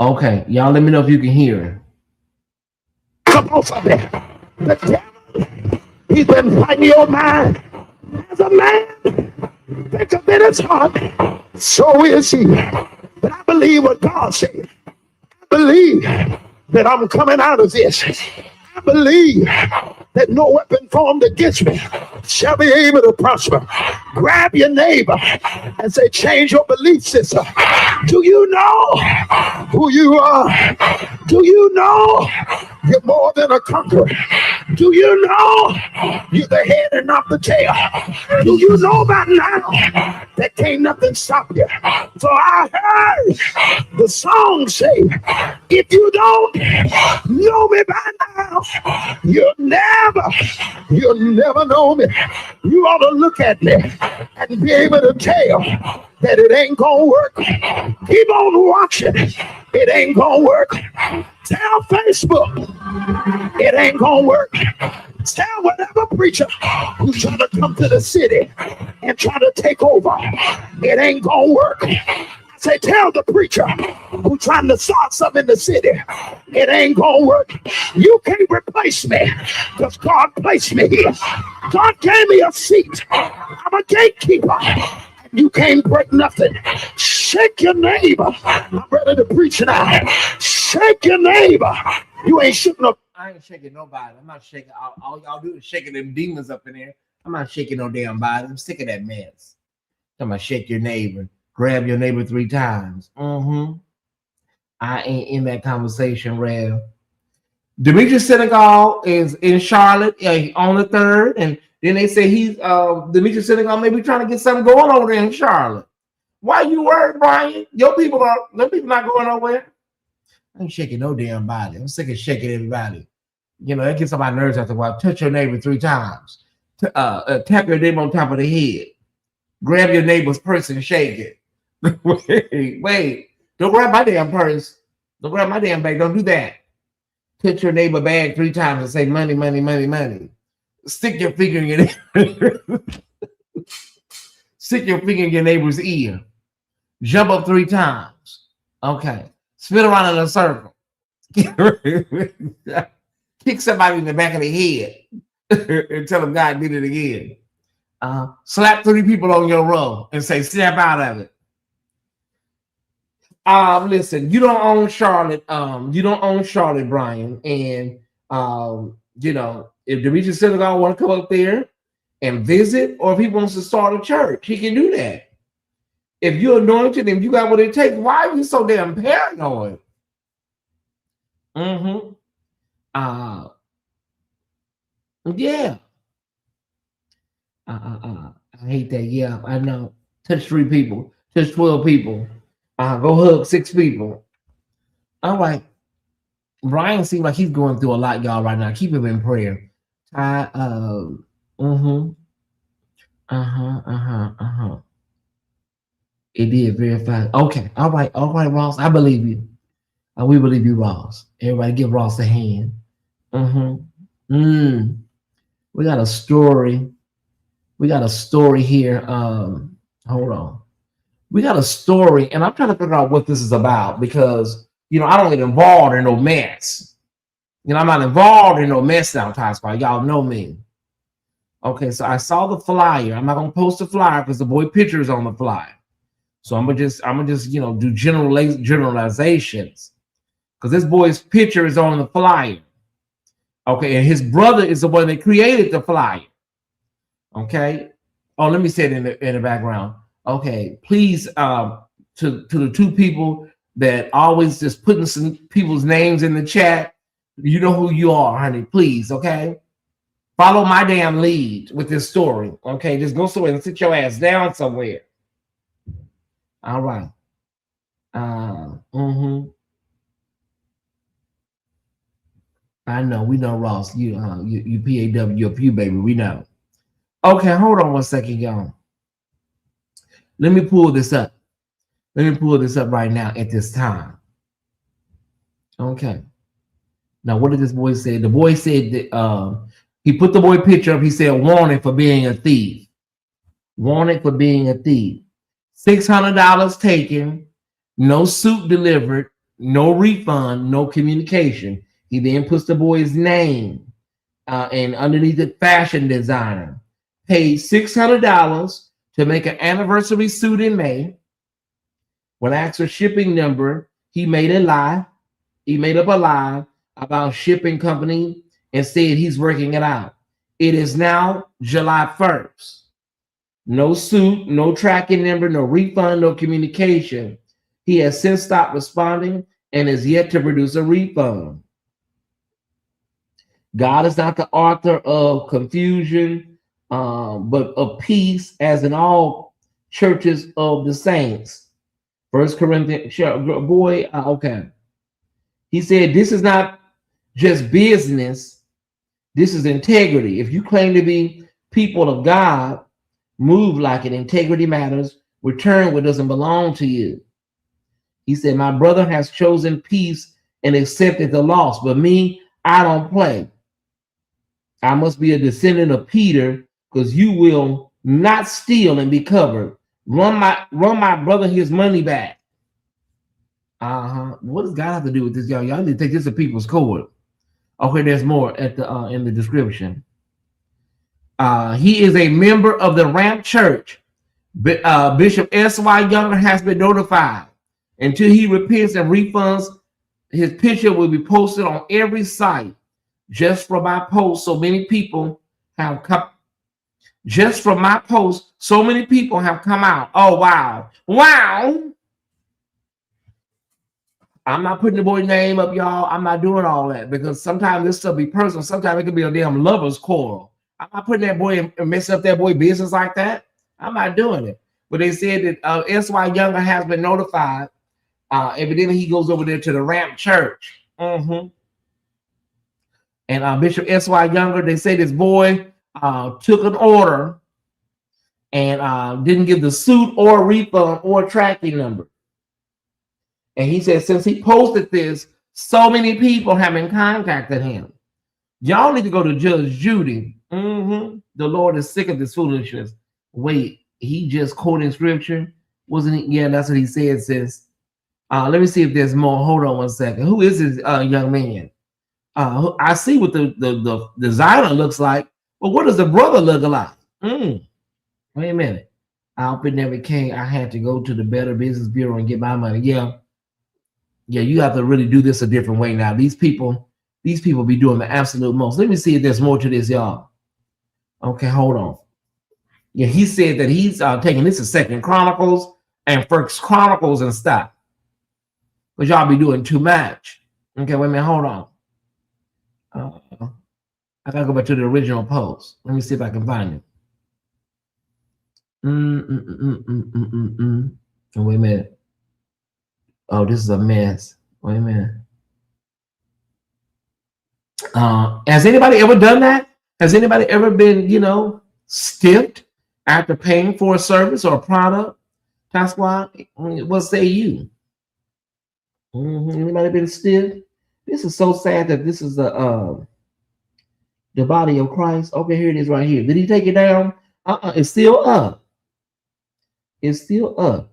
Okay, y'all let me know if you can hear. Come on, somebody. The devil, he's been fighting your mind. As a man, think of it as heart. So is he. But I believe what God said. I believe that I'm coming out of this. I believe that no weapon formed against me shall be able to prosper. Grab your neighbor and say, change your belief system. Do you know who you are? Do you know you're more than a conqueror? Do you know you're the head and not the tail? Do you know by now that can't nothing stop you? So I heard the song say, if you don't know me by now, you'll never know me. You ought to look at me and be able to tell that it ain't gonna work. Keep on watching. It ain't gonna work. Tell Facebook it ain't gonna work. Tell whatever preacher who's trying to come to the city and try to take over, it ain't gonna work. I say, tell the preacher who's trying to start something in the city, it ain't gonna work. You can't replace me because God placed me here. God gave me a seat. I'm a gatekeeper. You can't break nothing. Shake your neighbor. I'm ready to preach now. Shake your neighbor. You ain't shaking no. I ain't shaking nobody. I'm not shaking. All y'all do is shaking them demons up in there. I'm not shaking no damn body. I'm sick of that mess. I'm gonna shake your neighbor. Grab your neighbor 3 times. I ain't in that conversation, Rev. Demetrius Senegal is in Charlotte on the 3rd, and then they say he's Demetrius Senegal may be trying to get something going over there in Charlotte. Why you worried, Brian? Them people not going nowhere. I ain't shaking no damn body. I'm sick of shaking everybody. You know, that gets on my nerves after a while. Touch your neighbor 3 times. Tap your neighbor on top of the head. Grab your neighbor's purse and shake it. wait. Don't grab my damn purse. Don't grab my damn bag. Don't do that. Touch your neighbor bag 3 times and say money, money, money, money. Stick your finger in your stick your finger in your neighbor's ear. Jump up 3 times. Okay. Spin around in a circle. Kick somebody in the back of the head and tell them God did it again. Slap 3 people on your row and say, snap out of it. Listen, you don't own Charlotte. You don't own Charlotte, Brian. And you know, if Demetrius Senegal want to come up there and visit, or if he wants to start a church, he can do that. If you're anointed and you got what it takes, why are you so damn paranoid? Yeah. I hate that. Yeah, I know. Touch 3 people. Touch 12 people. Go hug 6 people. All right. Brian seems like he's going through a lot, y'all, right now. Keep him in prayer. It did very fast. Okay. All right, Ross. I believe you. We believe you, Ross. Everybody give Ross a hand. We got a story. We got a story here. Hold on. We got a story, and I'm trying to figure out what this is about because, you know, I don't get involved in no mess. You know, I'm not involved in no mess now, Tyesse. Y'all know me. Okay, so I saw the flyer. I'm not gonna post the flyer because the boy picture is on the flyer. So I'm gonna just you know, do generalizations because this boy's picture is on the flyer. Okay, and his brother is the one that created the flyer. Okay. Oh, let me say it in the background. Okay, please, to the 2 people that always just putting some people's names in the chat, you know who you are, honey. Please, okay. Follow my damn lead with this story. Okay, just go somewhere and sit your ass down somewhere. All right. I know, we know, Ross. You PAW, you're Pew baby. We know. Okay, hold on 1 second, y'all. Let me pull this up. Let me pull this up right now at this time. Okay. Now, what did this boy say? The boy said that he put the boy picture up. He said, "Warning for being a thief. Warning for being a thief. $600 taken. No suit delivered. No refund. No communication." He then puts the boy's name and underneath it, fashion designer. Paid $600 to make an anniversary suit in May. When asked for shipping number, he made a lie. He made up a lie about shipping company and said he's working it out. It is now July 1st. No suit, no tracking number, no refund, no communication. He has since stopped responding and is yet to produce a refund. God is not the author of confusion, but of peace, as in all churches of the saints. 1 Corinthians, boy, okay. He said, this is not just business. This is integrity. If you claim to be people of God, move like it. Integrity matters. Return what doesn't belong to you. He said, my brother has chosen peace and accepted the loss, but me, I don't play. I must be a descendant of Peter, because you will not steal and be covered. Run my brother his money back. What does God have to do with this, y'all? Y'all need to take this to people's court. Okay, there's more at the in the description. He is a member of the Ramp Church. Bishop S.Y. Younger has been notified. Until he repents and refunds, his picture will be posted on every site. Just from my post, so many people have come. Just from my post, so many people have come out. Oh, wow. Wow. I'm not putting the boy's name up, y'all. I'm not doing all that, because sometimes this stuff be personal. Sometimes it could be a damn lover's quarrel. I'm not putting that boy and messing up that boy business like that. I'm not doing it. But they said that S.Y. Younger has been notified. Evidently, he goes over there to the Ramp Church. And Bishop S.Y. Younger, they say this boy took an order and didn't give the suit or refund or tracking number. And he said since he posted this, so many people have been contacted him. Y'all need to go to Judge Judy. The Lord is sick of this foolishness. Wait, he just quoting scripture? Wasn't he? Yeah, that's what he said, sis. Let me see if there's more. Hold on one second. Who is this young man? I see what the designer looks like, but what does the brother look like? Wait a minute. Outfit never came. I had to go to the Better Business Bureau and get my money. Yeah, you have to really do this a different way now. These people be doing the absolute most. Let me see if there's more to this, y'all. Okay, hold on. Yeah, he said that he's taking this to Second Chronicles and First Chronicles and stuff. But y'all be doing too much. Okay, wait a minute, hold on. I gotta go back to the original post. Let me see if I can find it. Oh, wait a minute. Oh, this is a mess. Wait a minute. Has anybody ever done that? Has anybody ever been, stiffed after paying for a service or a product? That's why. What say you? Anybody been stiffed? This is so sad that this is the body of Christ. Okay, here it is right here. Did he take it down? It's still up. It's still up.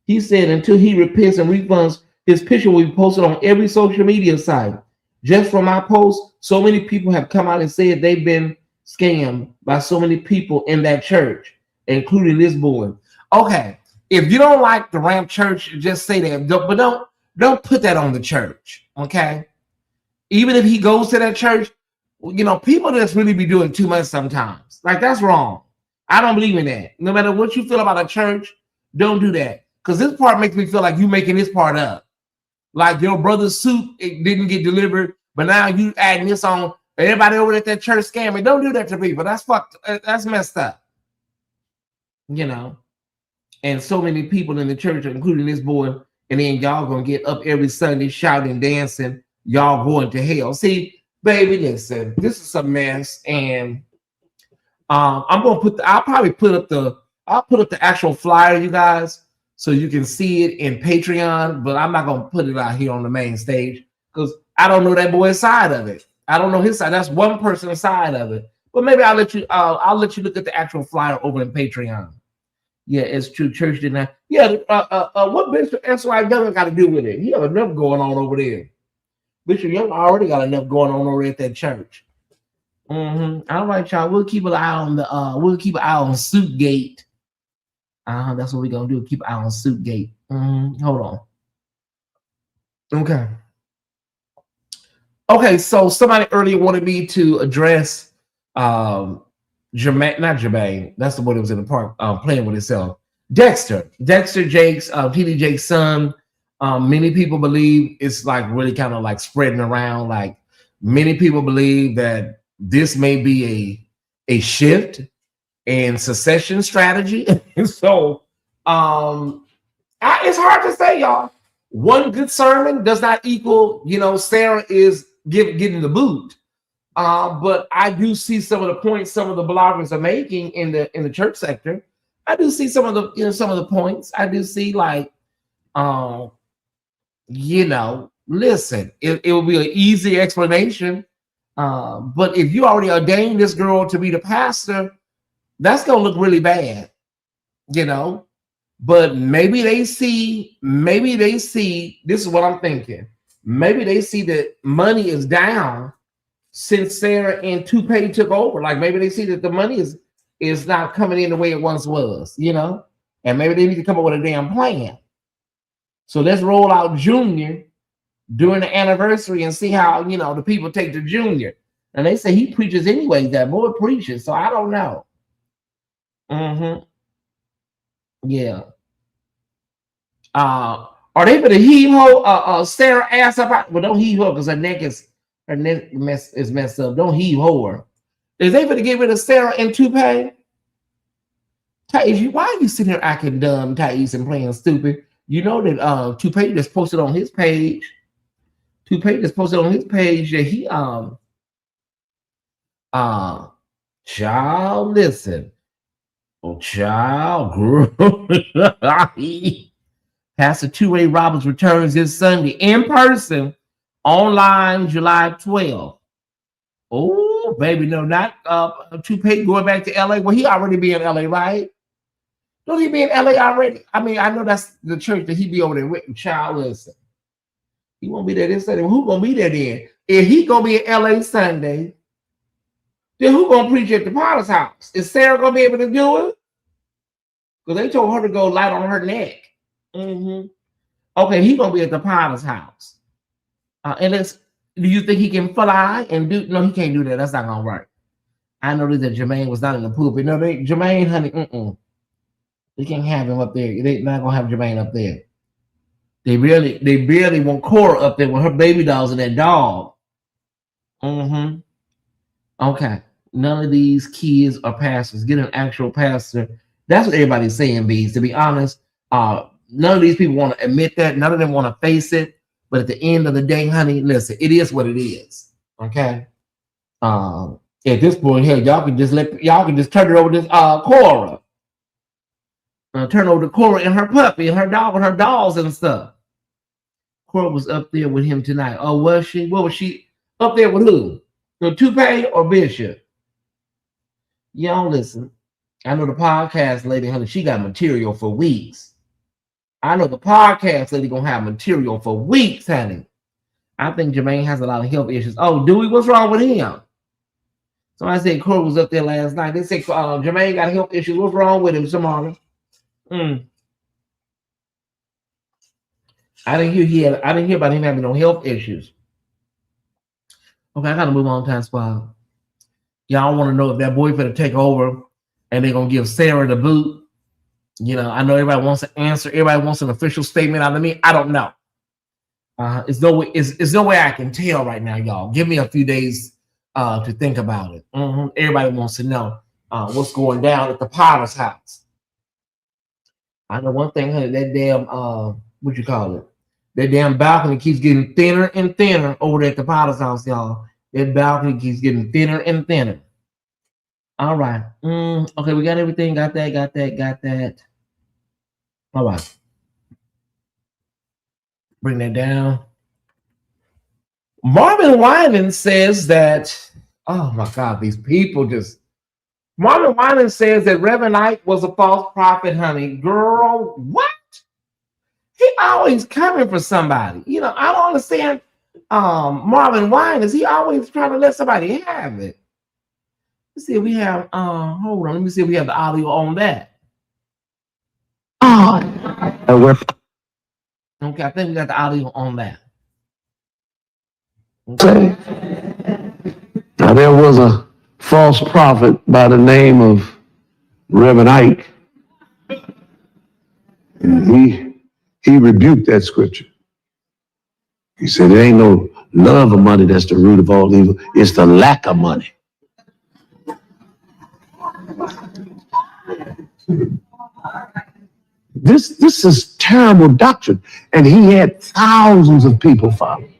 He said until he repents and refunds, his picture will be posted on every social media site. Just from my post, so many people have come out and said they've been scammed by so many people in that church, including this boy. Okay, if you don't like the Ramp Church, just say that. But don't put that on the church, okay? Even if he goes to that church, people just really be doing too much sometimes. Like, that's wrong. I don't believe in that. No matter what you feel about a church, don't do that. Because this part makes me feel like you making this part up. Like your brother's suit, it didn't get delivered, but now you adding this on. Everybody over at that church scamming. Don't do that to people. That's fucked. That's messed up. And so many people in the church, including this boy, and then y'all gonna get up every Sunday shouting, dancing. Y'all going to hell. See, baby, listen, this is a mess, and I'm gonna I'll put up the actual flyer, you guys, so you can see it in Patreon, but I'm not gonna put it out here on the main stage because I don't know that boy's side of it. I don't know his side. That's one person's side of it. But maybe I'll let you look at the actual flyer over in Patreon. Yeah, it's true. Church did not. Yeah, what Bishop S.Y. Younger got to do with it? He got enough going on over there. Bishop Young already got enough going on over at that church. All right, y'all. We'll keep an eye on Suitgate. That's what we're gonna do. Keep an eye on Suitgate. Hold on. Okay, so somebody earlier wanted me to address Jermaine, that's the one that was in the park playing with himself. Dexter Jake's TD Jake's son. Many people believe it's like really kind of like spreading around. Like many people believe that this may be a shift in succession strategy. And so it's hard to say, y'all. One good sermon does not equal, Sarah is getting the boot. But I do see some of the points some of the bloggers are making in the church sector. I do see some of the points. I do see listen, it will be an easy explanation But if you already ordained this girl to be the pastor, that's gonna look really bad, you know. But maybe they see, this is what I'm thinking. Maybe they see that money is down since Sarah and Toupee took over. Like maybe they see that the money is not coming in the way it once was, you know, and maybe they need to come up with a damn plan. So let's roll out Junior during the anniversary and see how, you know, the people take to Junior. And they say he preaches anyway. That boy preaches, so I don't know. Yeah. Are they gonna heave ho Sarah ass up? Well, don't heave ho because her neck is messed up. Don't heave ho her. Is they gonna get rid of Sarah and Toupee? Tyesse, why are you sitting here acting dumb, Tyesse, and playing stupid? You know that Toupee just posted on his page. That he child, listen. Oh, child, girl. Pastor 2A Roberts returns this Sunday in person, online July 12th. Oh, baby, no, not Toupee going back to LA. Well, he already be in LA, right? Don't he be in LA already? I mean, I know that's the church that he be over there with. Child, listen. He won't be there this Sunday. Who gonna be there then? If he gonna be in LA Sunday, then who gonna preach at the Potter's house? Is Sarah gonna be able to do it? Because they told her to go light on her neck. Okay, he gonna be at the Potter's house. And do you think he can fly and do? No, he can't do that. That's not gonna work. I know that Jermaine was not in the pulpit. No, Jermaine, honey, they can't have him up there. They're not gonna have Jermaine up there. They barely want Cora up there with her baby dolls and that dog. Okay. None of these kids are pastors. Get an actual pastor. That's what everybody's saying, Bees. To be honest, none of these people want to admit that. None of them want to face it. But at the end of the day, honey, listen, it is what it is. Okay. At this point here, y'all can just turn it over to Cora. Turn over to Cora and her puppy and her dog and her dolls and stuff. Cora was up there with him tonight. Oh, was she? What was she up there with? Who? The Toupee or Bishop? Y'all listen. I know the podcast lady, honey, she got material for weeks. I know the podcast lady gonna have material for weeks, honey. I think Jermaine has a lot of health issues. Oh, Dewey, what's wrong with him? So I said Cora was up there last night. They said Jermaine got health issues. What's wrong with him, Samara? I didn't hear about him having no health issues. Okay, I gotta move on, Time Squad. Y'all want to know if that boy finna take over and they're gonna give Sarah the boot. You know, I know everybody wants an answer. Everybody wants an official statement out of me. I don't know. It's no way I can tell right now, y'all. Give me a few days to think about it. Everybody wants to know what's going down at the Potter's house. I know one thing, honey, that damn what you call it? That damn balcony keeps getting thinner and thinner over there at the Potter's house, y'all. That balcony keeps getting thinner and thinner. All right. Okay, we got everything. Got that. All right. Bring that down. Marvin Winans says that, oh my God, these people just. Marvin Winans says that Reverend Ike was a false prophet, honey. Girl, what? He always coming for somebody. You know, I don't understand Marvin Winans. He always trying to let somebody have it. Let's see if we have, hold on. Let me see if we have the audio on that. Okay, I think we got the audio on that. Okay. Now, there was a false prophet by the name of Reverend Ike. And he rebuked that scripture. He said, there ain't no love of money that's the root of all evil. It's the lack of money. This is terrible doctrine. And he had thousands of people following.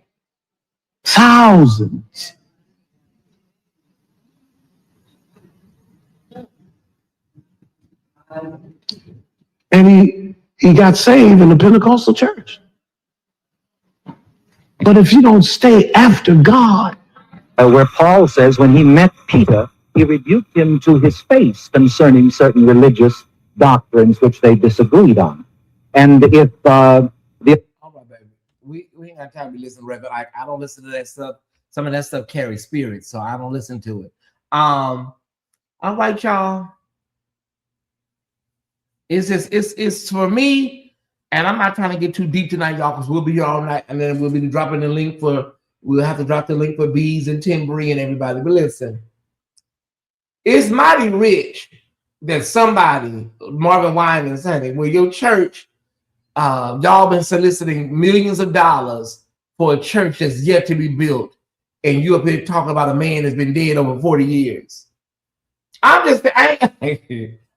Thousands. And he got saved in the Pentecostal church. But if you don't stay after God, where Paul says when he met Peter, he rebuked him to his face concerning certain religious doctrines which they disagreed on. And if All right, baby. We ain't got time to listen to Reverend Ike. I don't listen to that stuff. Some of that stuff carries spirits, so I don't listen to it. All right, y'all. It's for me, and I'm not trying to get too deep tonight, y'all, because we'll be here all night, and then we'll be dropping the link for. We'll have to drop the link for Bees and Tim Bree and everybody. But listen, it's mighty rich that somebody, Marvin Winans, honey, where your church, y'all been soliciting millions of dollars for a church that's yet to be built, and you up here talking about a man that's been dead over 40 years. I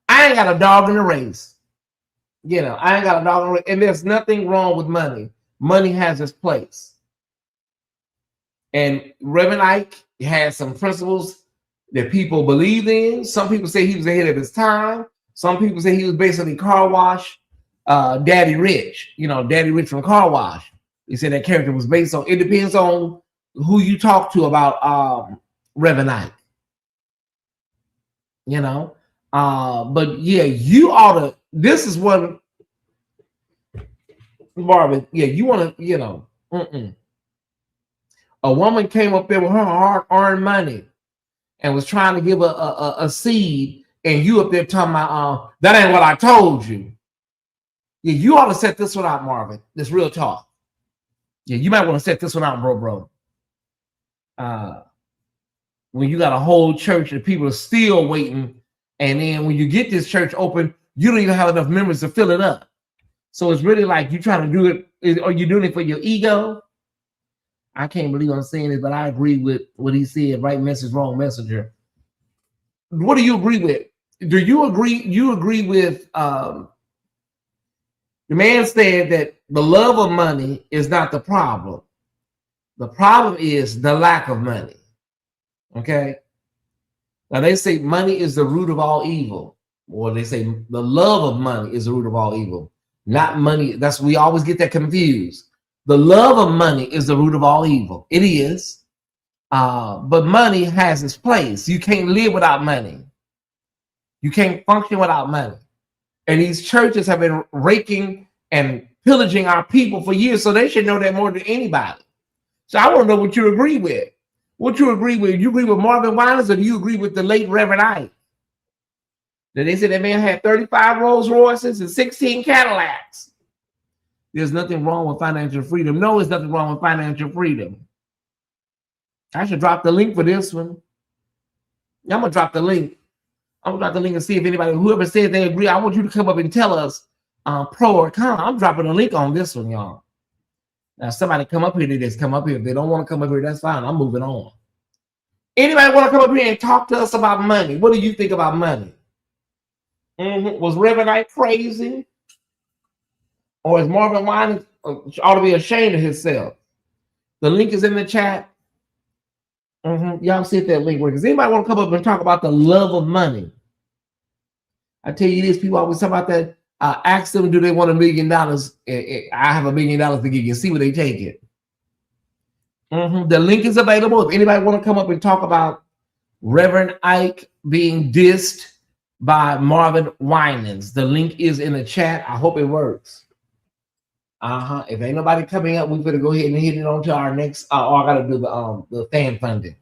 ain't got a dog in the race. You know, I ain't got a dog in the race. And there's nothing wrong with money. Money has its place. And Reverend Ike has some principles that people believe in. Some people say he was ahead of his time. Some people say he was basically Car Wash, Daddy Rich. You know, Daddy Rich from Car Wash. He said that character was based on. It depends on who you talk to about Reverend Ike. You know, but yeah, you ought to. This is what Marvin. Yeah, you want to. You know, a woman came up there with her hard-earned money and was trying to give a seed, and you up there talking about that ain't what I told you. Yeah, you ought to set this one out, Marvin. This real talk. Yeah, you might want to set this one out, bro. When you got a whole church and people are still waiting, and then when you get this church open, you don't even have enough members to fill it up. So it's really like you trying to do it, are you doing it for your ego? I can't believe I'm saying this, but I agree with what he said. Right message, wrong messenger. What do you agree with? Do you agree? You agree with the man said that the love of money is not the problem. The problem is the lack of money. Okay. Now they say money is the root of all evil, or they say the love of money is the root of all evil. Not money. That's we always get that confused. The love of money is the root of all evil. It is. But money has its place. You can't live without money. You can't function without money. And these churches have been raking and pillaging our people for years, so they should know that more than anybody. So I want to know what you agree with. What you agree with? You agree with Marvin Winans, or do you agree with the late Reverend Ike? That they said that man had 35 Rolls Royces and 16 Cadillacs. There's nothing wrong with financial freedom. No, there's nothing wrong with financial freedom. I should drop the link for this one. I'm gonna drop the link. I'm gonna drop the link and see if anybody, whoever said they agree, I want you to come up and tell us pro or con. I'm dropping a link on this one, y'all. Now, somebody come up here, they just come up here. If they don't want to come up here, that's fine. I'm moving on. Anybody want to come up here and talk to us about money? What do you think about money? Was Reverend Ike crazy? Or is Marvin Winans ought to be ashamed of himself? The link is in the chat. Y'all see if that link works. Does anybody want to come up and talk about the love of money? I tell you this, people always talk about that. Ask them, do they want $1 million? I have $1 million to give you. See where they take it. The link is available. If anybody want to come up and talk about Reverend Ike being dissed by Marvin Winans, the link is in the chat. I hope it works. If ain't nobody coming up, we better go ahead and hit it on to our next. I gotta do the fan funding.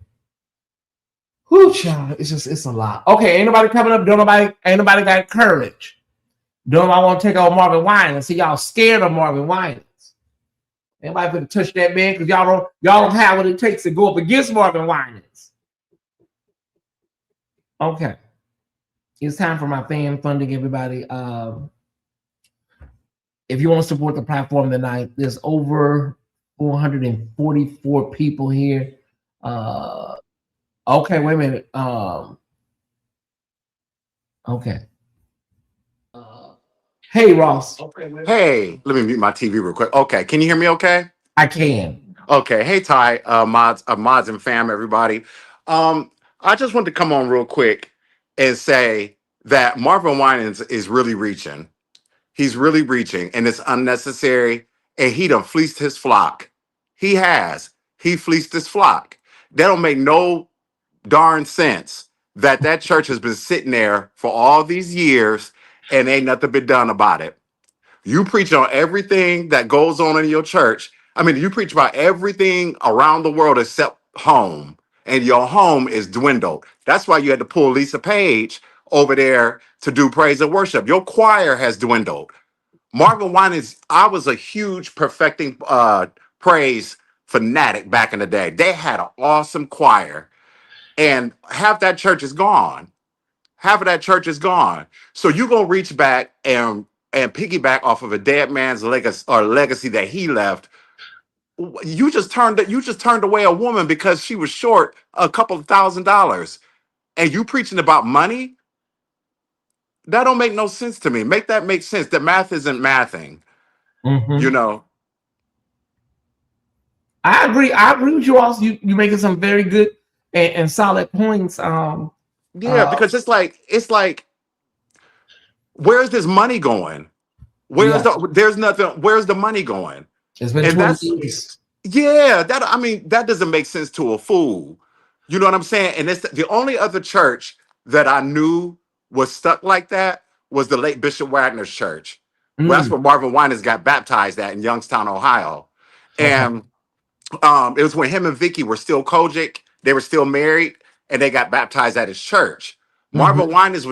Whoo, child, it's a lot. Okay, ain't nobody coming up. Ain't nobody got courage. Don't I want to take on Marvin Winans? See, y'all scared of Marvin Winans. Anybody better touch that man because y'all don't have what it takes to go up against Marvin Winans. Okay, it's time for my fan funding, everybody. If you want to support the platform tonight, there's over 444 people here. Okay, wait a minute. Okay. Hey, Ross. Hey, let me mute my TV real quick. Okay, can you hear me okay? I can. Okay. Hey, Ty, mods and fam, everybody. I just want to come on real quick and say that Marvin Winans is really reaching. He's really reaching, and it's unnecessary, and he done fleeced his flock. He has. He fleeced his flock. That don't make no darn sense that church has been sitting there for all these years and ain't nothing been done about it. You preach on everything that goes on in your church. I mean, you preach about everything around the world except home, and your home is dwindled. That's why you had to pull Lisa Page over there to do praise and worship. Your choir has dwindled. Marvin Winans, I was a huge perfecting praise fanatic back in the day. They had an awesome choir, and half that church is gone. Half of that church is gone. So you're gonna reach back and piggyback off of a dead man's legacy or legacy that he left. You just turned away a woman because she was short a couple of $1,000, and you preaching about money. That don't make no sense to me. Make that make sense. The math isn't mathing. You know. I agree. I agree with you. Also, you making some very good and solid points. Yeah, because it's like, where's this money going? Yeah, There's nothing. Where's the money going? it's been And 20 that's years. Yeah, that doesn't make sense to a fool. You know what I'm saying? And it's the only other church that I knew was stuck like that was the late Bishop Wagner's church. Well, that's Mm, where Marvin Winans got baptized at in Youngstown, Ohio. okay. And it was when him and Vicky were still Kojic. They were still married, and they got baptized at his church. Marvin Winans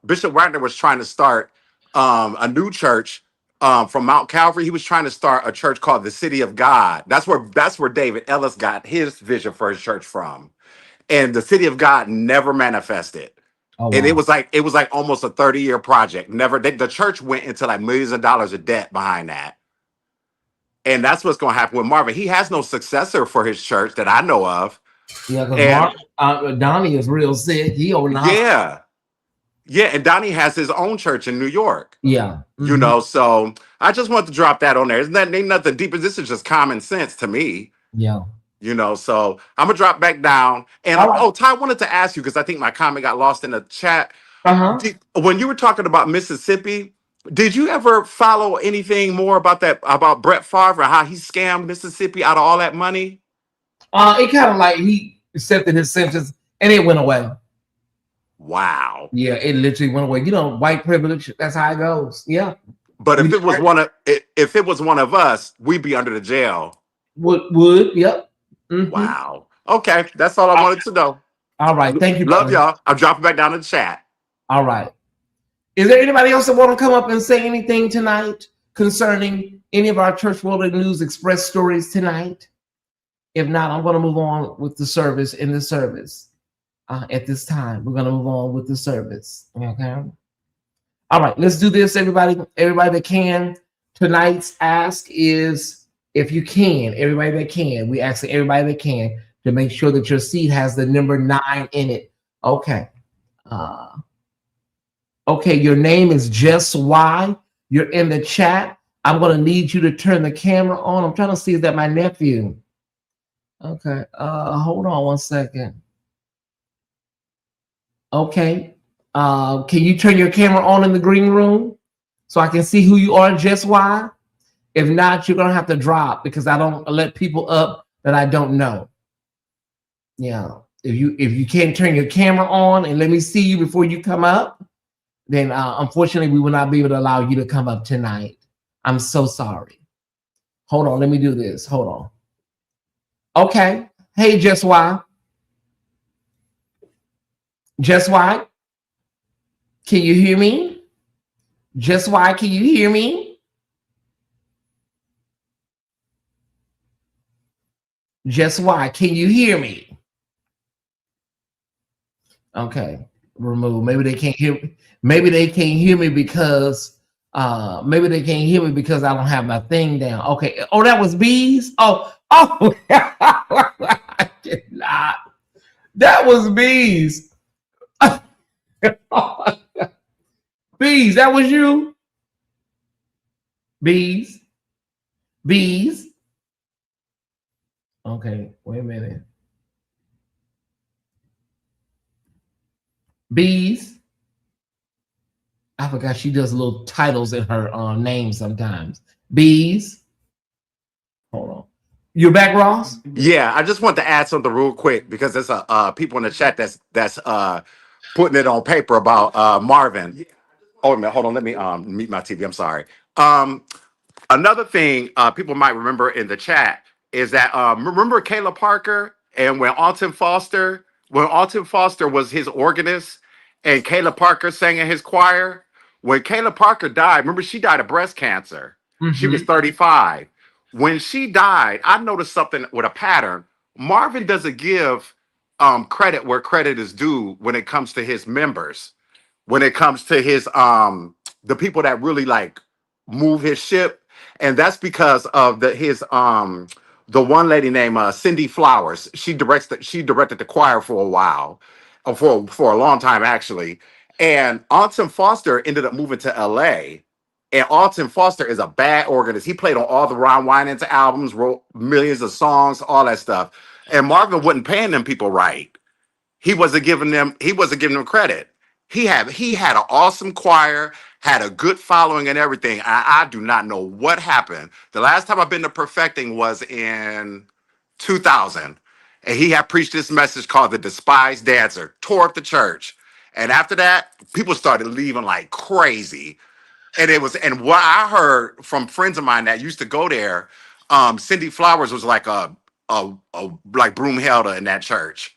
Bishop Wagner was trying to start a new church from Mount Calvary. He was trying to start a church called the City of God. That's where David Ellis got his vision for his church from. And the City of God never manifested. Oh And it wow. was like almost a 30-year project. The church went into like millions of dollars of debt behind that. And that's what's going to happen with Marvin. He has no successor for his church that I know of. Yeah, because And Donnie is real sick. He over in the hospital. yeah, and Donnie has his own church in New York. Yeah. You know, so I just want to drop that on there. Ain't nothing deeper. This is just common sense to me. Yeah. You know, so I'm gonna drop back down. And All right. Ty, wanted to ask you because I think my comment got lost in the chat. Uh-huh. When you were talking about Mississippi, did you ever follow anything more about Brett Favre and how he scammed Mississippi out of all that money? It kind of like he accepted his sentence and it went away. Wow. Yeah, it literally went away. You know, white privilege, that's how it goes. Yeah. But if it was one of us, we'd be under the jail. Would, yep. Wow. Okay, that's all I wanted to know. All right, thank you, Love brother. y'all. I'm dropping back down in the chat. All right. Is there anybody else that want to come up and say anything tonight concerning any of our Church World News Express stories tonight? If not, I'm going to move on with the service at this time. We're going to move on with the service. Okay. All right, let's do this, everybody. Everybody that can. Tonight's ask is, if you can, everybody that can. We ask everybody that can to make sure that your seat has the number 9 in it. Okay. Okay, your name is Just Y. You're in the chat. I'm going to need you to turn the camera on. I'm trying to see if that's my nephew. Okay, hold on one second. Okay, can you turn your camera on in the green room so I can see who you are, Just Y? If not, you're gonna have to drop because I don't let people up that I don't know. Yeah, if you can't turn your camera on and let me see you before you come up, then unfortunately we will not be able to allow you to come up tonight. I'm so sorry. Hold on, let me do this. Hold on. Okay. Hey, Just Y. Just Y. Can you hear me? Just Y, can you hear me? Just Y, can you hear me? Okay. Remove. Maybe they can't hear me. Maybe they can't hear me because I don't have my thing down. Okay. Oh, that was Bees. Oh. I cannot. That was Bees. Bees, that was you? Bees. Okay, wait a minute. Bees. I forgot she does little titles in her name sometimes. Bees. Hold on. You back, Ross? Yeah, I just want to add something real quick because there's people in the chat that's putting it on paper about Marvin. Oh, wait a minute, hold on. Let me mute my TV. I'm sorry. Um, Another thing people might remember in the chat is that remember Kayla Parker and when Alton Foster was his organist and Kayla Parker sang in his choir. When Kayla Parker died, remember she died of breast cancer. She was Mm-hmm. 35. When she died, I noticed something with a pattern. Marvin doesn't give credit where credit is due when it comes to his members, when it comes to his the people that really like move his ship, and that's because of the one lady named Cindy Flowers. She directed the choir for a while, for a long time actually. And Alton Foster ended up moving to LA, and Alton Foster is a bad organist. He played on all the Ron Winans albums, wrote millions of songs, all that stuff, and Marvin wasn't paying them people right. He wasn't giving them credit. He had an awesome choir, had a good following and everything. I do not know what happened. The last time I've been to perfecting was in 2000. And he had preached this message called The Despised Dancer, tore up the church. And after that, people started leaving like crazy. And what I heard from friends of mine that used to go there, Cindy Flowers was like a like Broomhilda in that church,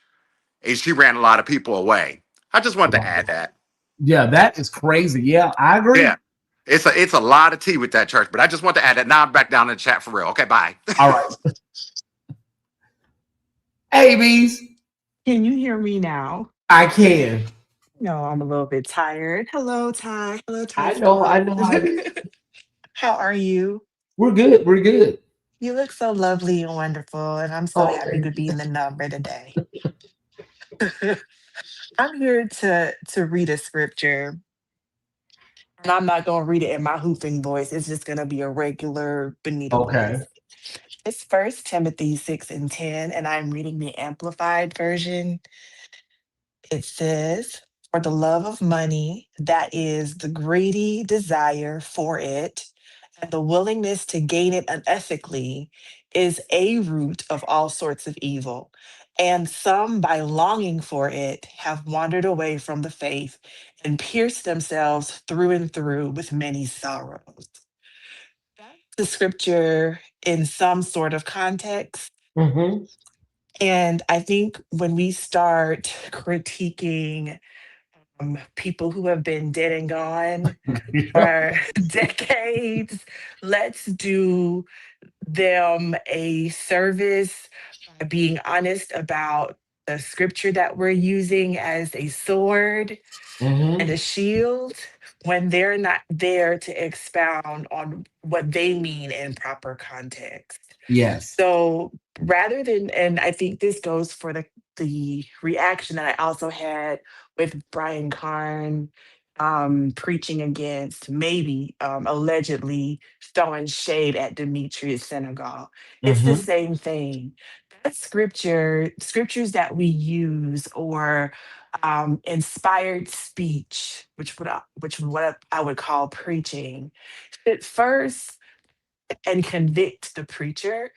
and she ran a lot of people away. I just wanted to Wow. add that. Yeah, that is crazy. Yeah, I agree. Yeah, it's a lot of tea with that church, but I just want to add that. Now I'm back down in the chat for real. Okay, bye. All right. Hey, bees. Can you hear me now? I can. No, I'm a little bit tired. Hello, Ty. Hello, I Tyesse know. I Report. know how it is. How are you? We're good. We're good. You look so lovely and wonderful, and I'm so Oh, happy to thank be you. in the number today. I'm here to read a scripture, and I'm not gonna read it in my hooping voice. It's just gonna be a regular Benita Okay. voice. It's First Timothy 6:10, and I'm reading the Amplified version. It says, for the love of money, that is the greedy desire for it, and the willingness to gain it unethically, is a root of all sorts of evil. And some, by longing for it, have wandered away from the faith and pierced themselves through and through with many sorrows. That's the scripture in some sort of context. Mm-hmm. And I think when we start critiquing people who have been dead and gone for decades, let's do them a service by being honest about the scripture that we're using as a sword and Mm-hmm. a shield when they're not there to expound on what they mean in proper context. Yes. So rather than, and I think this goes for the reaction that I also had with Brian Karn preaching against maybe allegedly throwing shade at Demetrius Senegal. It's the Mm-hmm. same thing. That scriptures that we use, or inspired speech, which what I would call preaching, should first and convict the preacher,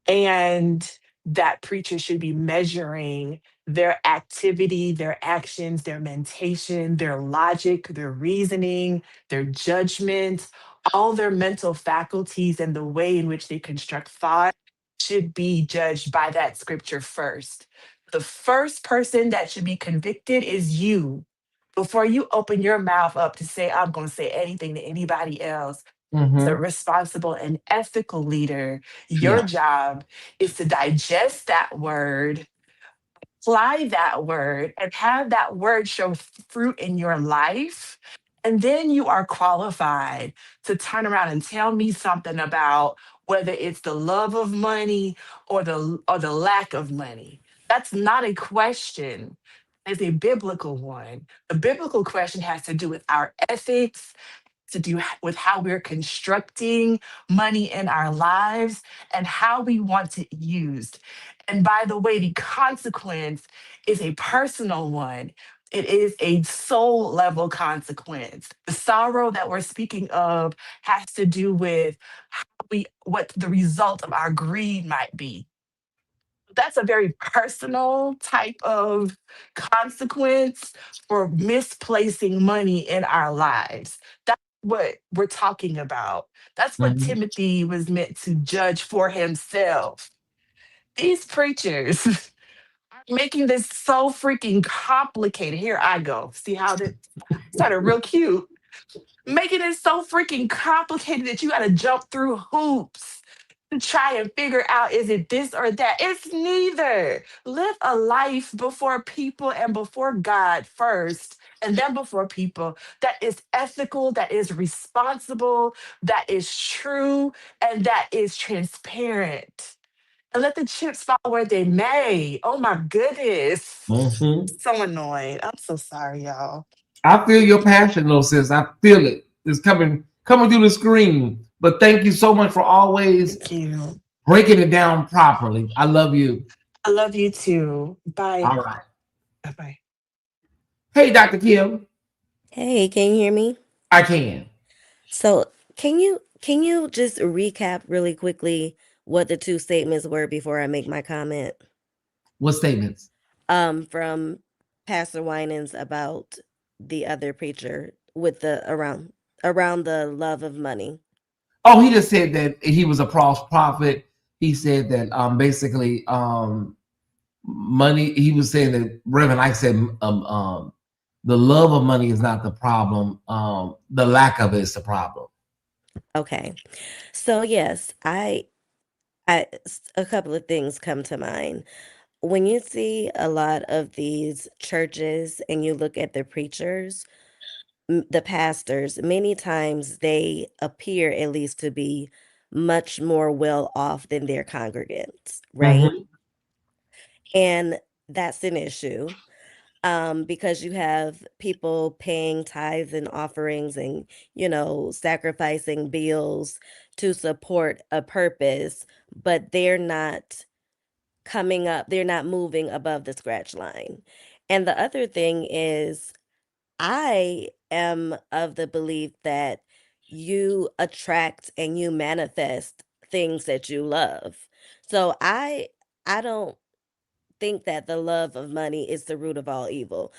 and that preacher should be measuring their activity, their actions, their mentation, their logic, their reasoning, their judgment, all their mental faculties, and the way in which they construct thought should be judged by that scripture first. The first person that should be convicted is you. Before you open your mouth up to say, I'm going to say anything to anybody else, as a Mm-hmm. responsible and ethical leader, your Yeah. job is to digest that word, apply that word, and have that word show fruit in your life. And then you are qualified to turn around and tell me something about whether it's the love of money or the lack of money. That's not a question. It's a biblical one. The biblical question has to do with our ethics, to do with how we're constructing money in our lives and how we want it used. And by the way, the consequence is a personal one. It is a soul level consequence. The sorrow that we're speaking of has to do with what the result of our greed might be. That's a very personal type of consequence for misplacing money in our lives. That's what we're talking about. That's what Mhm. Timothy was meant to judge for himself. These preachers are making this so freaking complicated. Here I go. See how that started real cute. Making it so freaking complicated that you got to jump through hoops to try and figure out, is it this or that? It's neither. Live a life before people and before God first, and then before people, that is ethical, that is responsible, that is true, and that is transparent. And let the chips fall where they may. Oh my goodness. Mhm. So annoyed. I'm so sorry, y'all. I feel your passion, though, sis. I feel it. It's coming through the screen. But thank you so much for always Thank you. breaking it down properly. I love you. I love you too. Bye. All right. Bye bye. Hey, Dr. Kim. Hey, can you hear me? I can. So, can you just recap really quickly what the two statements were before I make my comment? What statements? From Pastor Winans about the other preacher with the around the love of money. Oh, he just said that he was a false prophet. He said that basically money. He was saying that Reverend Ike said the love of money is not the problem. The lack of it is the problem. Okay. So yes, a couple of things come to mind. When you see a lot of these churches and you look at the preachers, the pastors, many times they appear at least to be much more well off than their congregants, right? Mhm. And that's an issue, because you have people paying tithes and offerings and, sacrificing bills to support a purpose, but they're not moving above the scratch line. And the other thing is, I am of the belief that you attract and you manifest things that you love. So I don't think that the love of money is the root of all evil.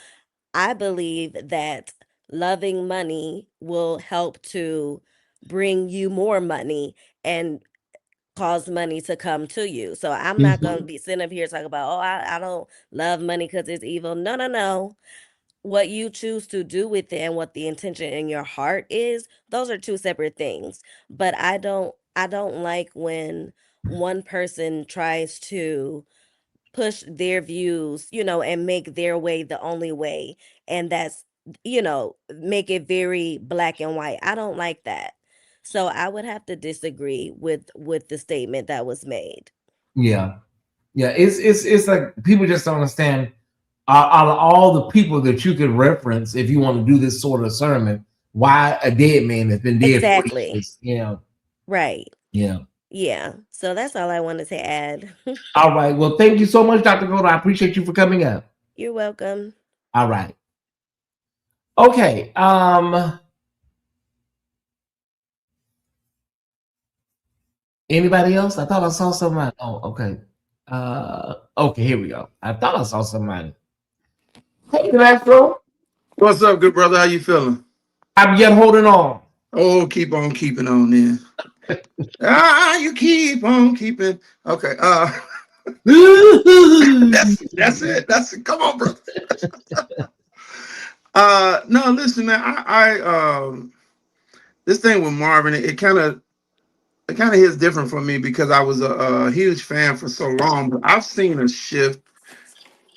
I believe that loving money will help to bring you more money and cause money to come to you. So I'm not going to Mhm. be sitting up here talking about, oh, I don't love money because it's evil. No, no, no. What you choose to do with it and what the intention in your heart is, those are two separate things. But I don't like when one person tries to push their views, and make their way the only way, and that's, make it very black and white. I don't like that. So I would have to disagree with the statement that was made. Yeah, yeah. It's like people just don't understand. Out of all the people that you could reference, if you want to do this sort of sermon, why a dead man that's been dead 40 Exactly. years? Yeah, Right. yeah. Yeah. So that's all I wanted to add. All right. Well, thank you so much, Dr. Gold. I appreciate you for coming up. You're welcome. All right. Okay. Anybody else? I thought I saw somebody. Oh, okay. Okay, here we go. I thought I saw somebody. Hey, Astro. What's up, good brother? How you feeling? I'm yet holding on. Oh, keep on keeping on then. You keep on keeping. Okay. That's it. That's it. Come on, brother. No, listen, man. This thing with Marvin, it kind of hits different for me because I was a huge fan for so long, but I've seen a shift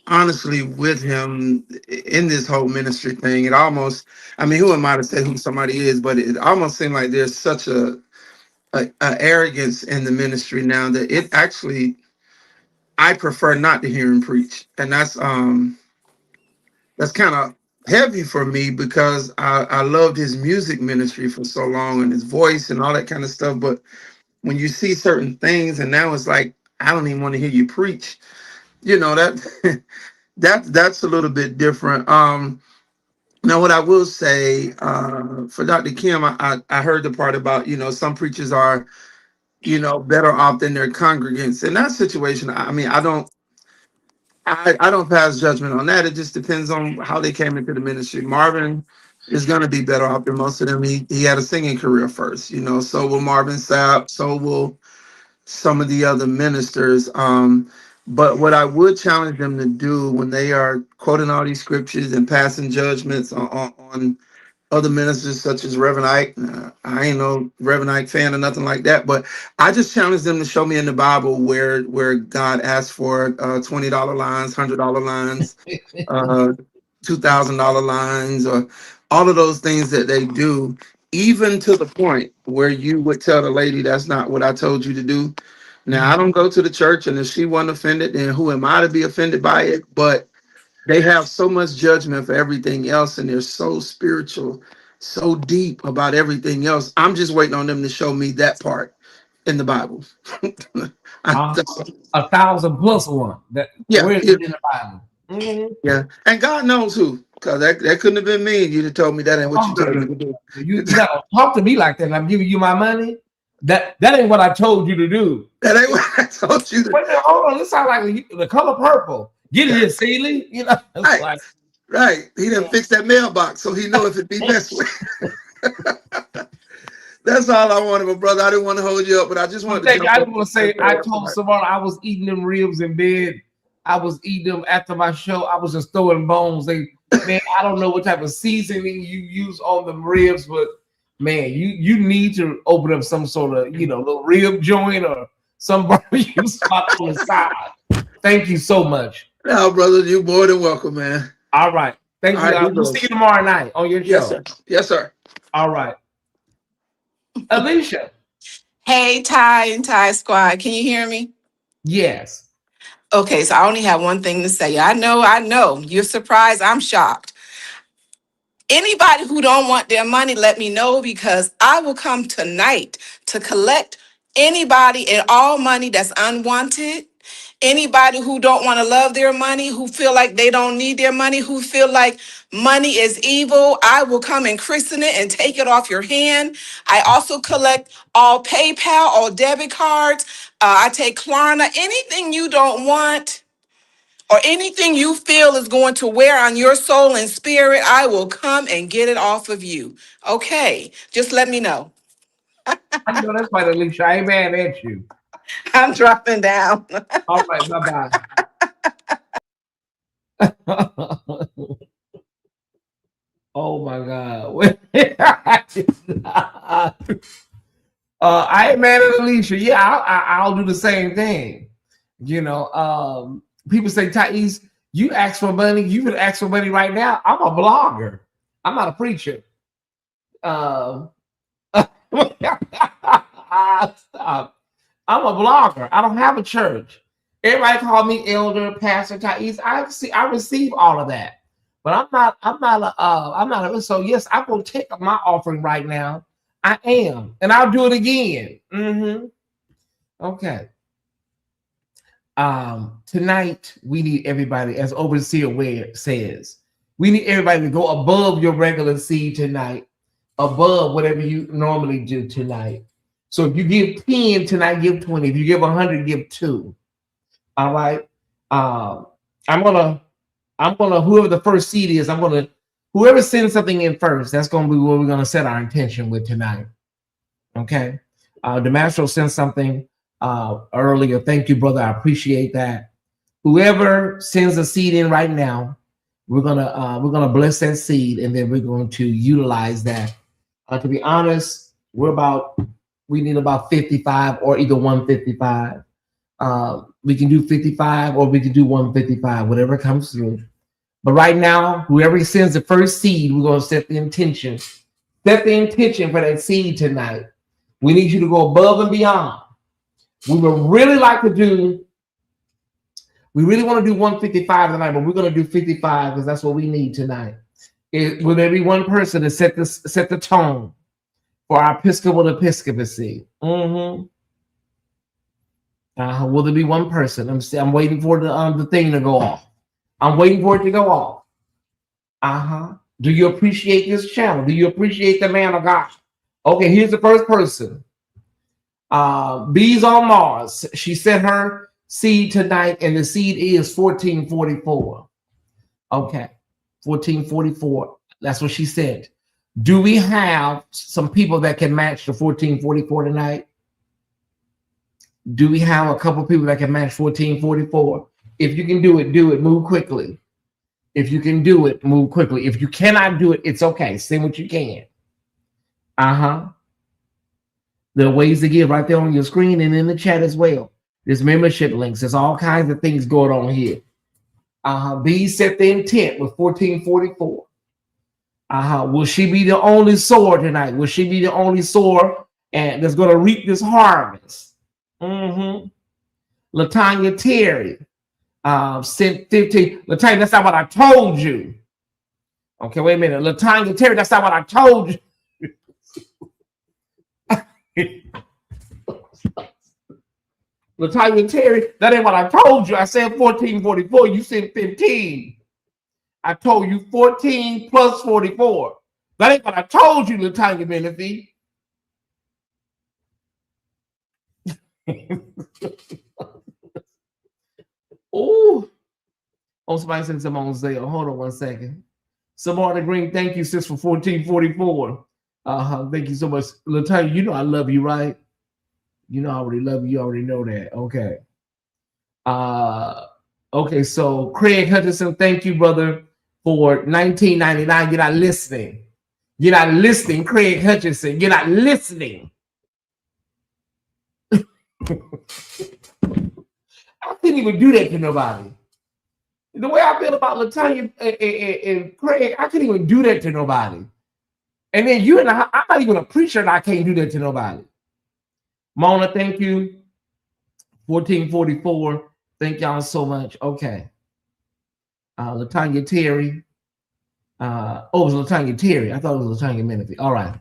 honestly with him in this whole ministry thing. It almost, I mean, who am I to say who somebody is, but it almost seemed like there's such a arrogance in the ministry now that it actually, I prefer not to hear him preach. And that's kind of heavy for me because I loved his music ministry for so long and his voice and all that kind of stuff. But when you see certain things and now it's like, I don't even want to hear you preach, that that's a little bit different. Now what I will say, for Dr. Kim, I heard the part about, some preachers are, better off than their congregants. In that situation, I mean, I don't pass judgment on that. It just depends on how they came into the ministry. Marvin is going to be better off than most of them. He had a singing career first, so will Marvin Sapp, so will some of the other ministers. But what I would challenge them to do when they are quoting all these scriptures and passing judgments on other ministers such as Reverend Ike. I ain't no Reverend Ike fan or nothing like that, but I just challenge them to show me in the Bible where God asked for $20 lines, $100 lines, $2,000 lines, or all of those things that they do, even to the point where you would tell the lady, that's not what I told you to do. Now, I don't go to the church, and if she wasn't offended, then who am I to be offended by it? But they have so much judgment for everything else, and they're so spiritual, so deep about everything else. I'm just waiting on them to show me that part in the Bible. I- 1,000 plus one. yeah, Where is yeah, it in the Bible? Mhm. yeah. And God knows who, because that couldn't have been me. You'd have told me that ain't what you told me to do. You gotta talk to me like that. And I'm giving you my money. That ain't what I told you to do. That ain't what I told you to do. Wait a minute, hold on. This sounds like the color purple. Get it in, Sealy. It's Right. like, Right. He didn't fix that mailbox, so he know if it be messed with. That's all I wanted, my brother. I didn't want to hold you up, but I just wanted to. I just want to say, I told someone I was eating them ribs in bed. I was eating them after my show. I was just throwing bones. Man, I don't know what type of seasoning you use on the ribs, but man, you need to open up some sort of little rib joint or some barbecue spot on the side. Thank you so much. No, brother, you're more than welcome, man. All right. Thank you. Right, We'll see you tomorrow night on your show. Yes, sir. Yes, sir. All right. Alicia. Hey, Ty and Ty Squad. Can you hear me? Yes. Okay, so I only have one thing to say. I know. You're surprised. I'm shocked. Anybody who don't want their money, let me know, because I will come tonight to collect anybody and all money that's unwanted. Anybody who don't want to love their money, who feel like they don't need their money, who feel like money is evil, I will come and christen it and take it off your hand. I also collect all PayPal, all debit cards. I take Klarna, anything you don't want or anything you feel is going to wear on your soul and spirit, I will come and get it off of you. Okay, just let me know. I know that's right, Alicia. I ain't mad at you. I'm dropping down. All right, bye-bye. Oh my God. I ain't mad at Alicia. Yeah, I'll do the same thing. People say, Tyesse, you ask for money. You could ask for money right now. I'm a blogger. I'm not a preacher. Stop. I'm a blogger. I don't have a church. Everybody call me elder, pastor, Tyesse. I receive all of that, but I'm not a. So yes, I'm gonna take my offering right now. I am, and I'll do it again. Okay. Tonight we need everybody, as Overseer Ware says, we need everybody to go above your regular seed tonight, above whatever you normally do tonight. So if you give 10 tonight, give 20. If you give 100, give 2. All right. I'm gonna whoever the first seed is, whoever sends something in first, that's gonna be what we're gonna set our intention with tonight. Okay. Damasio sent something earlier. Thank you, brother. I appreciate that. Whoever sends a seed in right now, we're gonna bless that seed, and then we're going to utilize that. To be honest, we need about 55 or either 155. We can do 55 or we can do 155, whatever comes through. But right now, whoever sends the first seed, we're going to set the intention. Set the intention for that seed tonight. We need you to go above and beyond. We would really like to do, we really want to do 155 tonight, but we're going to do 55 because that's what we need tonight. Will there be one person to set the tone for our Episcopal episcopacy? Will there be one person? I'm waiting for the thing to go off. I'm waiting for it to go off. Do you appreciate this channel? Do you appreciate the man of God? Okay, here's the first person. Bees on Mars. She sent her seed tonight, and the seed is 1444. Okay, 1444. That's what she said. Do we have some people that can match the 1444 tonight? Do we have a couple people that can match 1444? If you can do it, do it. Move quickly. If you can do it, move quickly. If you cannot do it, it's okay. Send what you can. There are ways to give right there on your screen and in the chat as well. There's membership links. There's all kinds of things going on here. These set the intent with 1444. Will she be the only sower tonight? Will she be the only sower and that's going to reap this harvest? Latanya Terry sent 15. Latanya, that's not what I told you. Okay, wait a minute. Latanya Terry, that's not what I told you. Latanya Terry, that ain't what I told you. I said 1444. You said 15. I told you 14 plus 44. That ain't what I told you, Latanya Menifee. Oh, somebody sent some on sale. Hold on one second. Samara Green, thank you, sis, for 1444. Thank you so much. Latanya, you know I love you, right? You know I already love you. You already know that. Okay. Okay, so Craig Hutchinson, thank you, brother, for $19.99. You're not listening. You're not listening, Craig Hutchinson. You're not listening. I couldn't even do that to nobody. The way I feel about Latanya and Craig, I couldn't even do that to nobody. And then you and I'm not even a preacher and I can't do that to nobody. Mona, thank you. 1444. Thank y'all so much. Okay. Latanya Terry. It was Latanya Terry. I thought it was Latanya Menifee. All right.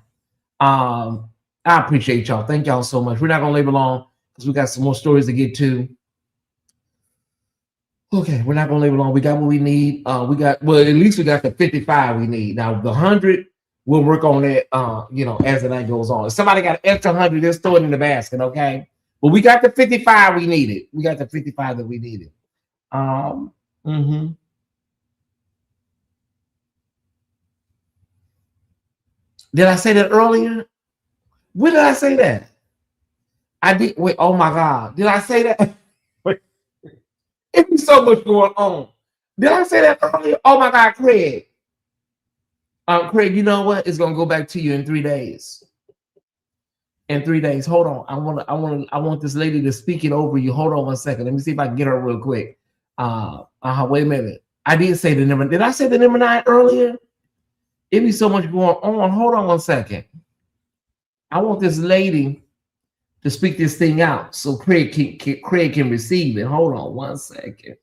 I appreciate y'all. Thank y'all so much. We're not gonna labor long because we got some more stories to get to. Okay, we're not gonna labor long. We got what we need. At least we got the 55 we need. Now the 100, we'll work on that as the night goes on. If somebody got an extra 100, just throw it in the basket, okay? But we got the 55 we needed. We got the 55 that we needed. Did I say that earlier? When did I say that? I did. Wait, oh my God. Did I say that? It's so much going on. Did I say that earlier? Oh my God, Craig. Craig, you know what? It's gonna go back to you in 3 days. In 3 days. Hold on. I want this lady to speak it over you. Hold on one second. Let me see if I can get her real quick. Wait a minute. I did say the number. Did I say the number 9 earlier? It'd be so much going on. Hold on one second. I want this lady to speak this thing out so Craig can receive it. Hold on one second.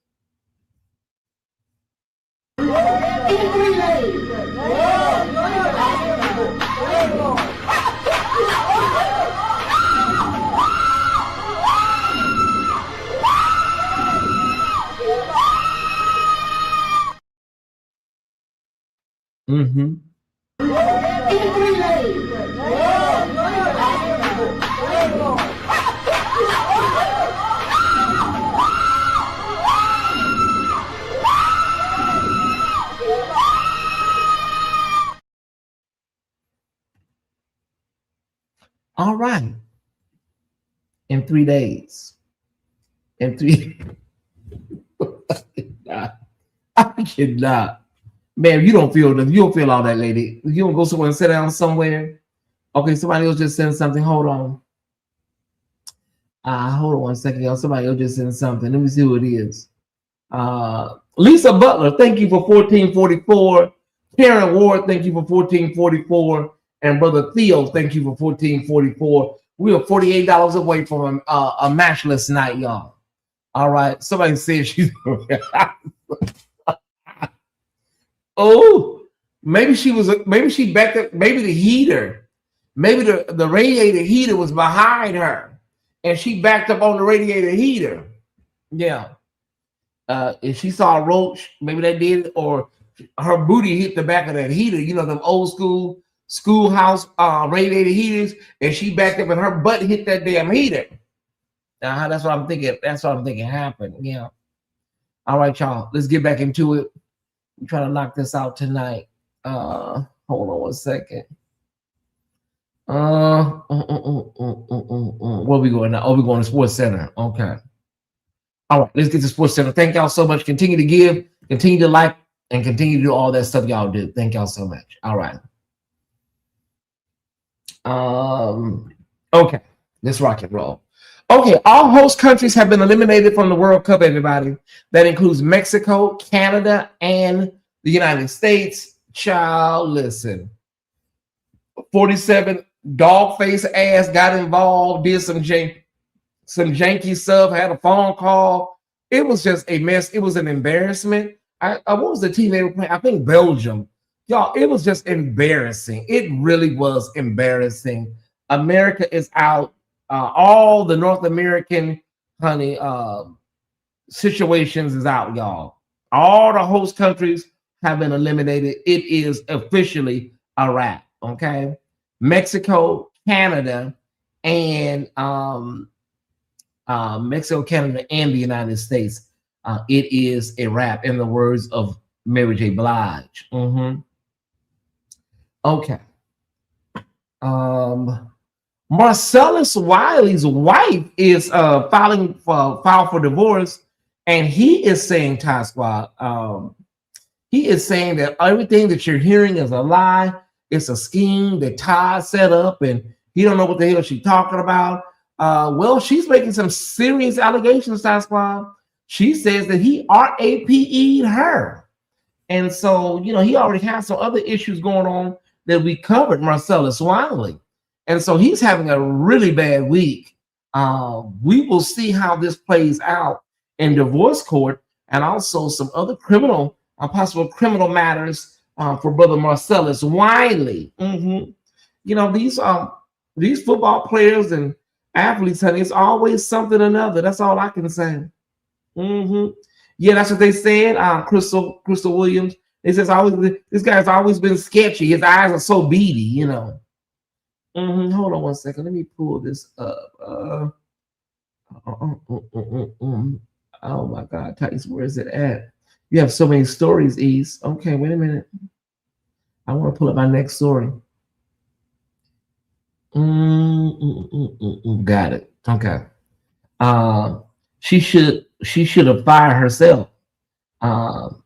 All right. In 3 days. In 3 I cannot. Man, you don't feel all that, lady. You don't go somewhere and sit down somewhere. Okay, somebody else just sent something. Hold on. Hold on one second, y'all. Somebody else just sent something. Let me see who it is. Lisa Butler, thank you for 1444. Karen Ward, thank you for 1444. And Brother Theo, thank you for 1444. We are $48 away from a matchless night, y'all. All right. Somebody said she's oh, maybe she backed up, maybe the heater, maybe the radiator heater was behind her and she backed up on the radiator heater. Yeah. If she saw a roach, maybe they did it, or her booty hit the back of that heater. You know, them old school schoolhouse radiator heaters, and she backed up and her butt hit that damn heater. That's what I'm thinking. That's what I'm thinking happened. Yeah. All right, y'all. Let's get back into it. I'm trying to knock this out tonight. Hold on 1 second. Where we going now? Oh, we're going to Sports Center. Okay. All right, let's get to Sports Center. Thank y'all so much. Continue to give, continue to like, and continue to do all that stuff y'all do. Thank y'all so much. All right. Okay, let's rock and roll. Okay, all host countries have been eliminated from the World Cup, everybody. That includes Mexico, Canada, and the United States. Child, listen. 47 dog face ass got involved, did some janky stuff, had a phone call. It was just a mess. It was an embarrassment. What was the team they were playing? I think Belgium. Y'all, it was just embarrassing. It really was embarrassing. America is out. All the North American, honey, situations is out, y'all. All the host countries have been eliminated. It is officially a wrap, okay? Mexico, Canada, and Mexico, Canada, and the United States. It is a wrap, in the words of Mary J. Blige. Okay. Marcellus Wiley's wife is filed for divorce, and he is saying, Ty Squad, he is saying that everything that you're hearing is a lie. It's a scheme that Ty set up, and he don't know what the hell she's talking about. Well, she's making some serious allegations, Ty Squad. She says that he RAPE'd her. And so, you know, he already has some other issues going on that we covered, Marcellus Wiley. And so he's having a really bad week. We will see how this plays out in divorce court, and also some other possible criminal matters for brother Marcellus Wiley. You know, these football players and athletes, honey, it's always something or another. That's all I can say. Yeah, that's what they said. Crystal Williams. It says this guy's always been sketchy. His eyes are so beady, you know. Hold on 1 second. Let me pull this up. Oh my God, Tyesse, where is it at? You have so many stories, East. Okay, wait a minute. I want to pull up my next story. Got it. Okay. She should have fired herself. All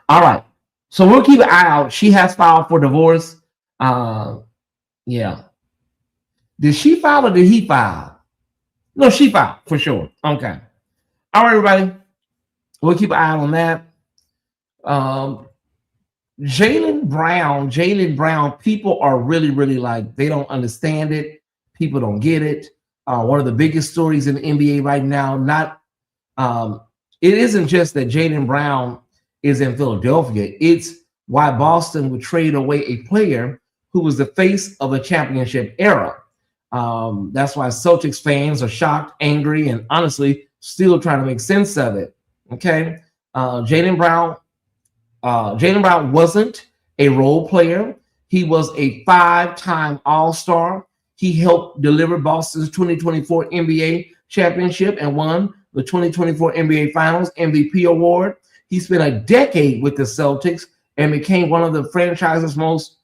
right. So we'll keep an eye out. She has filed for divorce. Yeah. Did she file or did he file? No, she filed for sure. Okay. All right, everybody. We'll keep an eye on that. Jaylen Brown, people are really, really like, they don't understand it. People don't get it. One of the biggest stories in the NBA right now, it isn't just that Jaylen Brown is in Philadelphia. It's why Boston would trade away a player who was the face of a championship era. That's why Celtics fans are shocked, angry, and honestly still trying to make sense of it. Okay, Jaylen Brown wasn't a role player. He was a 5-time All-Star. He helped deliver Boston's 2024 NBA championship and won the 2024 NBA Finals MVP award. He spent a decade with the Celtics and became one of the franchise's most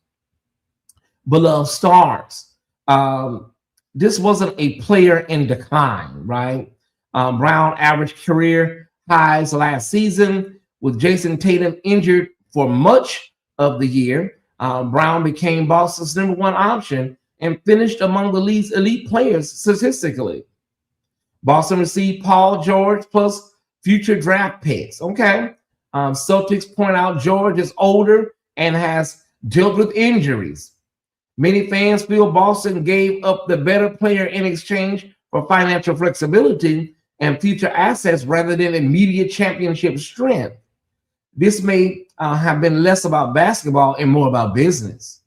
beloved stars. This wasn't a player in decline, right? Brown averaged career highs last season with Jason Tatum injured for much of the year. Brown became Boston's #1 option and finished among the league's elite players statistically. Boston received Paul George plus future draft picks. Okay. Celtics point out George is older and has dealt with injuries. Many fans feel Boston gave up the better player in exchange for financial flexibility and future assets rather than immediate championship strength. This may have been less about basketball and more about business.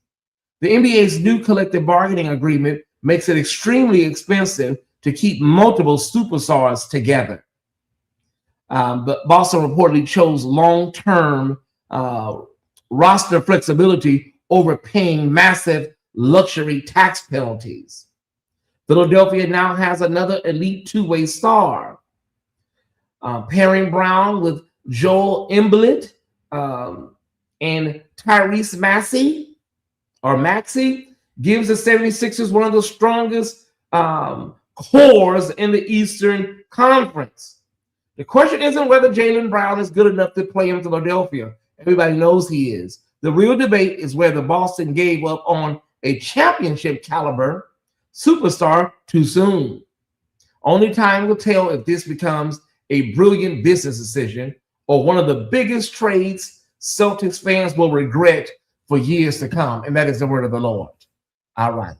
The NBA's new collective bargaining agreement makes it extremely expensive to keep multiple superstars together. But Boston reportedly chose long-term roster flexibility over paying massive luxury tax penalties. Philadelphia now has another elite two-way star, pairing Brown with Joel Embiid and Tyrese Maxey gives the 76ers one of the strongest cores in the Eastern Conference. The question isn't whether Jaylen Brown is good enough to play in Philadelphia. Everybody knows he is. The real debate is whether Boston gave up on a championship caliber superstar too soon. Only time will tell if this becomes a brilliant business decision or one of the biggest trades Celtics fans will regret for years to come. And that is the word of the Lord. All right.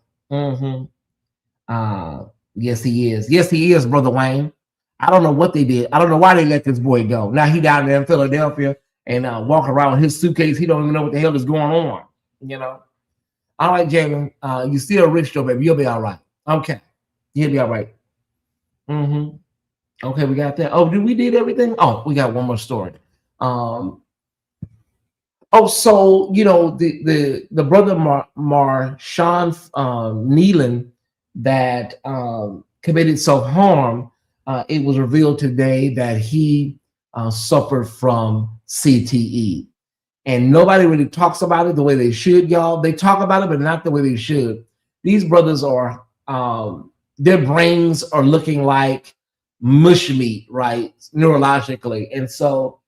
Yes, he is. Yes, he is, Brother Wayne. I don't know what they did. I don't know why they let this boy go. Now he down there in Philadelphia and walk around with his suitcase. He don't even know what the hell is going on. You know. All right, Jalen. You still rich, though, baby. You'll be all right. Okay. You'll be all right. Okay, we got that. Oh, we did everything? Oh, we got one more story. So you know the brother Marshawn Nealon that committed self-harm. It was revealed today that he suffered from CTE, and nobody really talks about it the way they should, y'all. They talk about it, but not the way they should. These brothers are their brains are looking like mush meat, right, neurologically, and so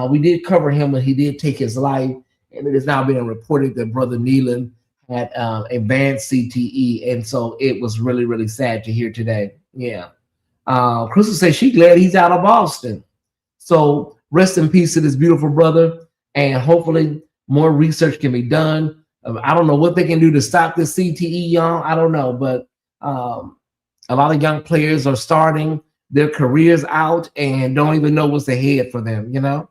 we did cover him when he did take his life, and it is now being reported that Brother Nealon had advanced CTE, and so it was really, really sad to hear today. Yeah. Crystal says she's glad he's out of Boston. So rest in peace to this beautiful brother, and hopefully more research can be done. I don't know what they can do to stop this CTE, y'all. I don't know, but a lot of young players are starting their careers out and don't even know what's ahead for them. You know,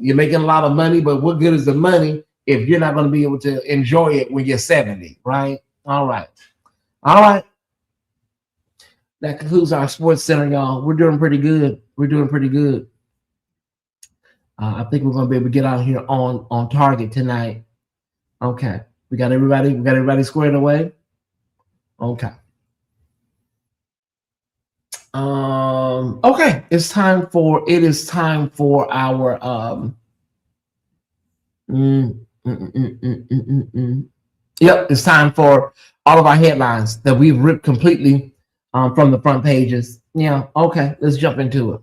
you're making a lot of money, but what good is the money if you're not going to be able to enjoy it when you're 70, right? All right. That concludes our Sports Center, y'all. We're doing pretty good. I think we're going to be able to get out here on target tonight. Okay. We got everybody squared away. Okay. Okay, it is time for our Yep, it's time for all of our headlines that we've ripped completely from the front pages. Yeah, okay, let's jump into it.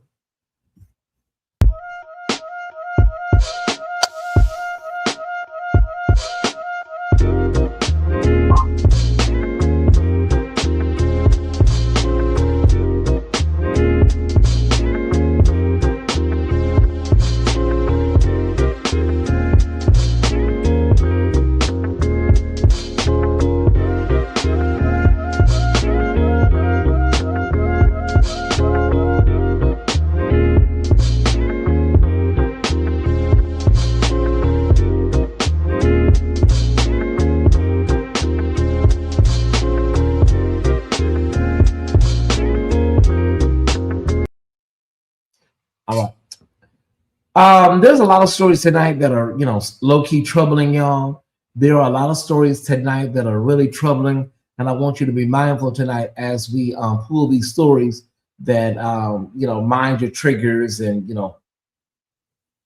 There's a lot of stories tonight that are, low-key troubling, y'all. There are a lot of stories tonight that are really troubling, and I want you to be mindful tonight as we pull these stories that, mind your triggers and,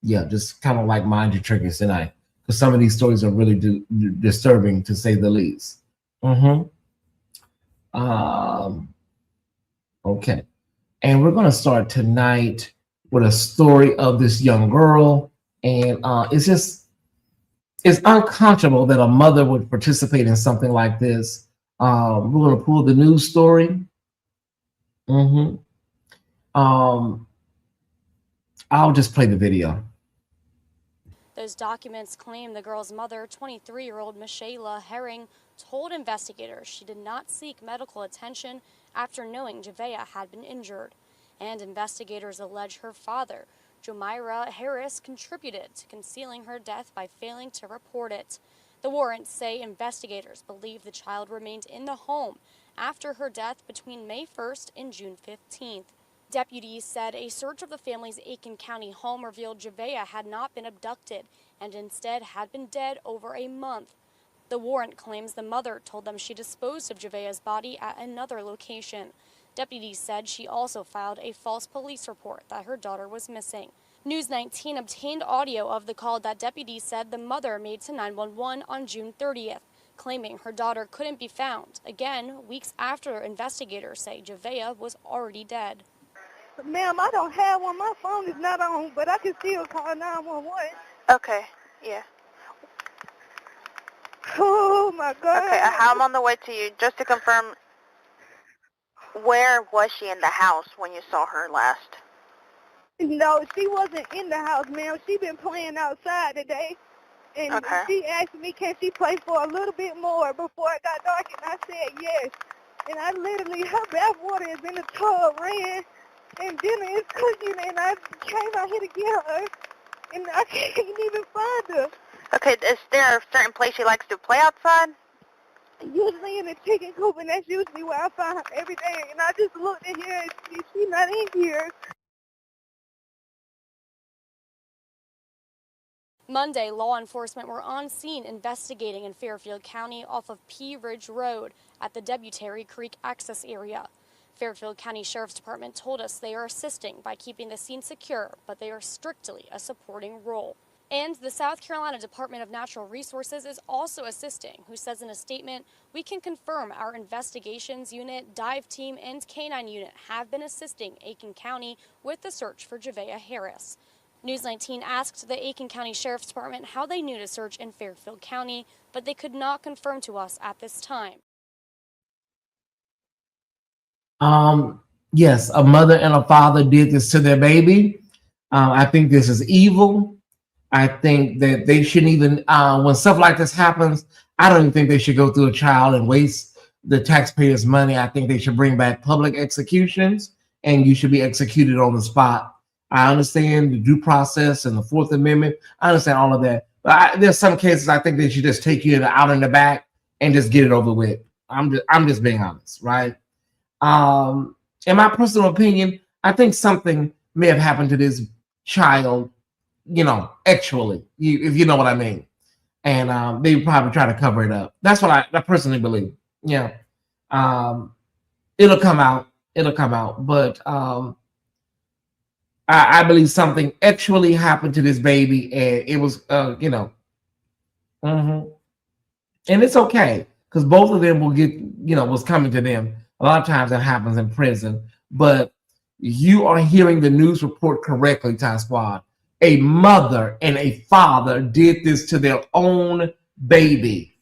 just kind of like mind your triggers tonight, because some of these stories are really disturbing, to say the least. Okay. And we're going to start tonight with a story of this young girl, and it's unconscionable that a mother would participate in something like this. We're going to pull the news story. I'll just play the video. Those documents claim the girl's mother, 23-year-old Michaela Herring, told investigators she did not seek medical attention after knowing Javea had been injured. And investigators allege her father, Jomira Harris, contributed to concealing her death by failing to report it. The warrants say investigators believe the child remained in the home after her death between May 1st and June 15th. Deputies said a search of the family's Aiken County home revealed Javea had not been abducted and instead had been dead over a month. The warrant claims the mother told them she disposed of Javea's body at another location. Deputies said she also filed a false police report that her daughter was missing. News 19 obtained audio of the call that deputies said the mother made to 911 on June 30th, claiming her daughter couldn't be found, again, weeks after investigators say Javea was already dead. Ma'am, I don't have one. My phone is not on, but I can still call 911. Okay, yeah. Oh, my God. Okay, I'm on the way to you. Just to confirm, where was she in the house when you saw her last? No, she wasn't in the house, ma'am. She been playing outside today. And okay. She asked me, can she play for a little bit more before it got dark, and I said yes. And I literally, her bath water is in the tub, ran, and dinner is cooking, and I came out here to get her, and I can't even find her. Okay, is there a certain place she likes to play outside? Usually in the chicken coop, and that's usually where I find her every day. And I just looked in here, and she's not in here. Monday, law enforcement were on scene investigating in Fairfield County off of Pea Ridge Road at the Debutary Creek access area. Fairfield County Sheriff's Department told us they are assisting by keeping the scene secure, but they are strictly a supporting role. And the South Carolina Department of Natural Resources is also assisting, who says in a statement, "We can confirm our investigations unit, dive team, and canine unit have been assisting Aiken County with the search for Javea Harris." News 19 asked the Aiken County Sheriff's Department how they knew to search in Fairfield County, but they could not confirm to us at this time. Yes, a mother and a father did this to their baby. I think this is evil. I think that they shouldn't even, when stuff like this happens, I don't even think they should go through a trial and waste the taxpayers' money. I think they should bring back public executions, and you should be executed on the spot. I understand the due process and the Fourth Amendment. I understand all of that. But there's some cases I think they should just take you out in the back and just get it over with. I'm just being honest, right? In my personal opinion, I think something may have happened to this child, actually, if you know what I mean. And they probably try to cover it up. That's what I personally believe. Yeah. It'll come out. But I believe something actually happened to this baby, and it was, and it's okay, because both of them will get, what's coming to them. A lot of times that happens in prison, but you are hearing the news report correctly, Ty Squad. A mother and a father did this to their own baby.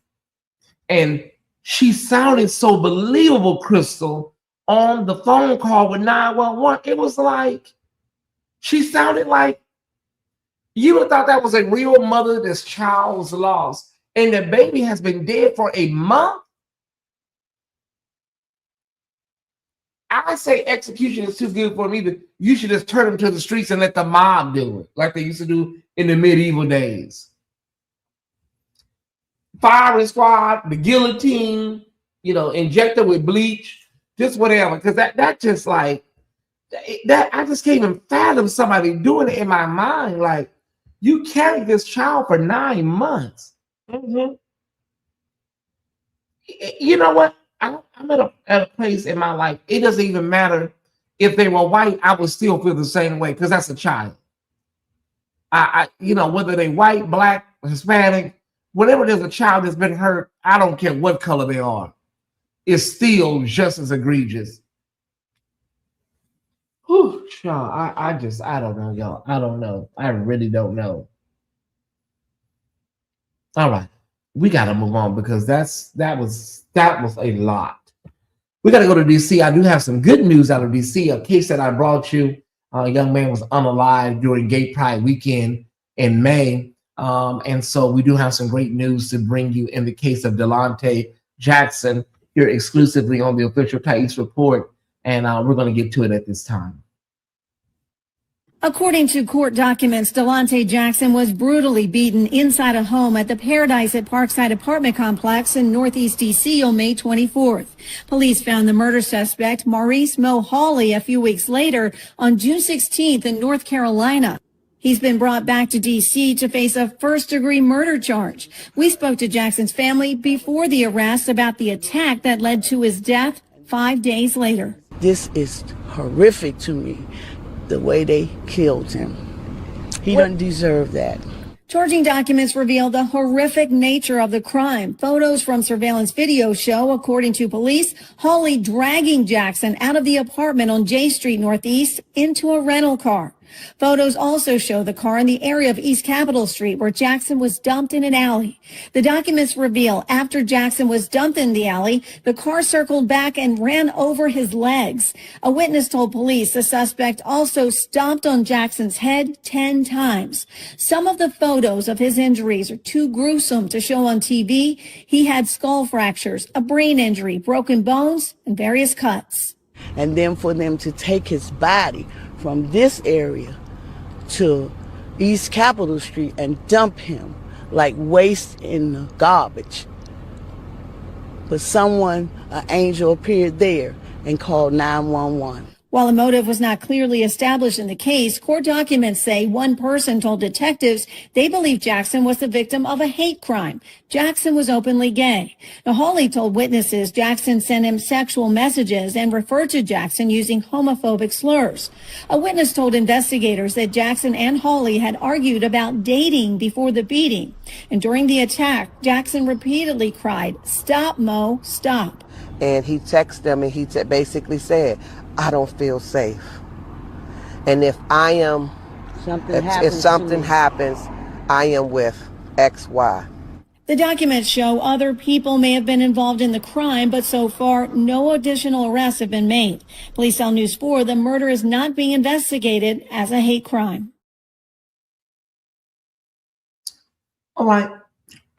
And she sounded so believable, Crystal, on the phone call with 911. It was like, she sounded like you would have thought that was a real mother. This child was lost, and the baby has been dead for a month. I say execution is too good for me, but you should just turn them to the streets and let the mob do it, like they used to do in the medieval days. Firing squad, the guillotine, inject her with bleach, just whatever. Because that just like that, I just can't even fathom somebody doing it in my mind. Like, you carried this child for 9 months. You know what? I'm at a place in my life. It doesn't even matter if they were white. I would still feel the same way, because that's a child. Whether they white, black, Hispanic, whenever there's a child that's been hurt, I don't care what color they are. It's still just as egregious. Whew, child, I don't know, y'all. I don't know. I really don't know. All right. We got to move on, because that was a lot. We got to go to DC. I do have some good news out of DC. A case that I brought you. A young man was unalived during Gay Pride weekend in May. And so we do have some great news to bring you in the case of Delonte Jackson here exclusively on the official Tyesse Report. And we're going to get to it at this time. According to court documents, Delonte Jackson was brutally beaten inside a home at the Paradise at Parkside apartment complex in Northeast D.C. on May 24th. Police found the murder suspect, Maurice Mo Hawley, a few weeks later on June 16th in North Carolina. He's been brought back to D.C. to face a first-degree murder charge. We spoke to Jackson's family before the arrest about the attack that led to his death 5 days later. This is horrific to me, the way they killed him. He doesn't deserve that. Charging documents reveal the horrific nature of the crime. Photos from surveillance video show, according to police, Hawley dragging Jackson out of the apartment on J Street Northeast into a rental car. Photos also show the car in the area of East Capitol Street where Jackson was dumped in an alley. The documents reveal after Jackson was dumped in the alley, the car circled back and ran over his legs. A witness told police the suspect also stomped on Jackson's head 10 times. Some of the photos of his injuries are too gruesome to show on TV. He had skull fractures, a brain injury, broken bones, and various cuts. And then for them to take his body from this area to East Capitol Street and dump him like waste in the garbage. But someone, an angel, appeared there and called 911. While a motive was not clearly established in the case, court documents say one person told detectives they believe Jackson was the victim of a hate crime. Jackson was openly gay. Now, Hawley told witnesses Jackson sent him sexual messages and referred to Jackson using homophobic slurs. A witness told investigators that Jackson and Hawley had argued about dating before the beating. And during the attack, Jackson repeatedly cried, "Stop, Mo, stop." And he texted them and he basically said, "I don't feel safe. And if I am, if something happens, I am with XY." The documents show other people may have been involved in the crime, but so far, no additional arrests have been made. Police tell News 4 the murder is not being investigated as a hate crime. All right.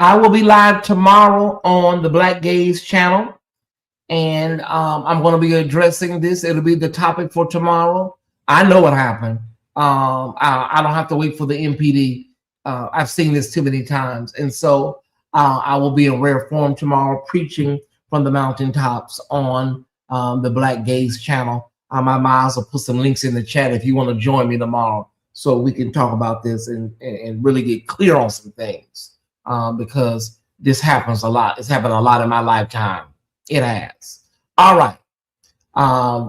I will be live tomorrow on the Black Gaze channel. And I'm going to be addressing this. It'll be the topic for tomorrow. I know what happened. I don't have to wait for the MPD. I've seen this too many times. And so I will be in rare form tomorrow preaching from the mountaintops on the Black Gaze channel. I might also put some links in the chat if you want to join me tomorrow so we can talk about this and really get clear on some things because this happens a lot. It's happened a lot in my lifetime. It has. All right.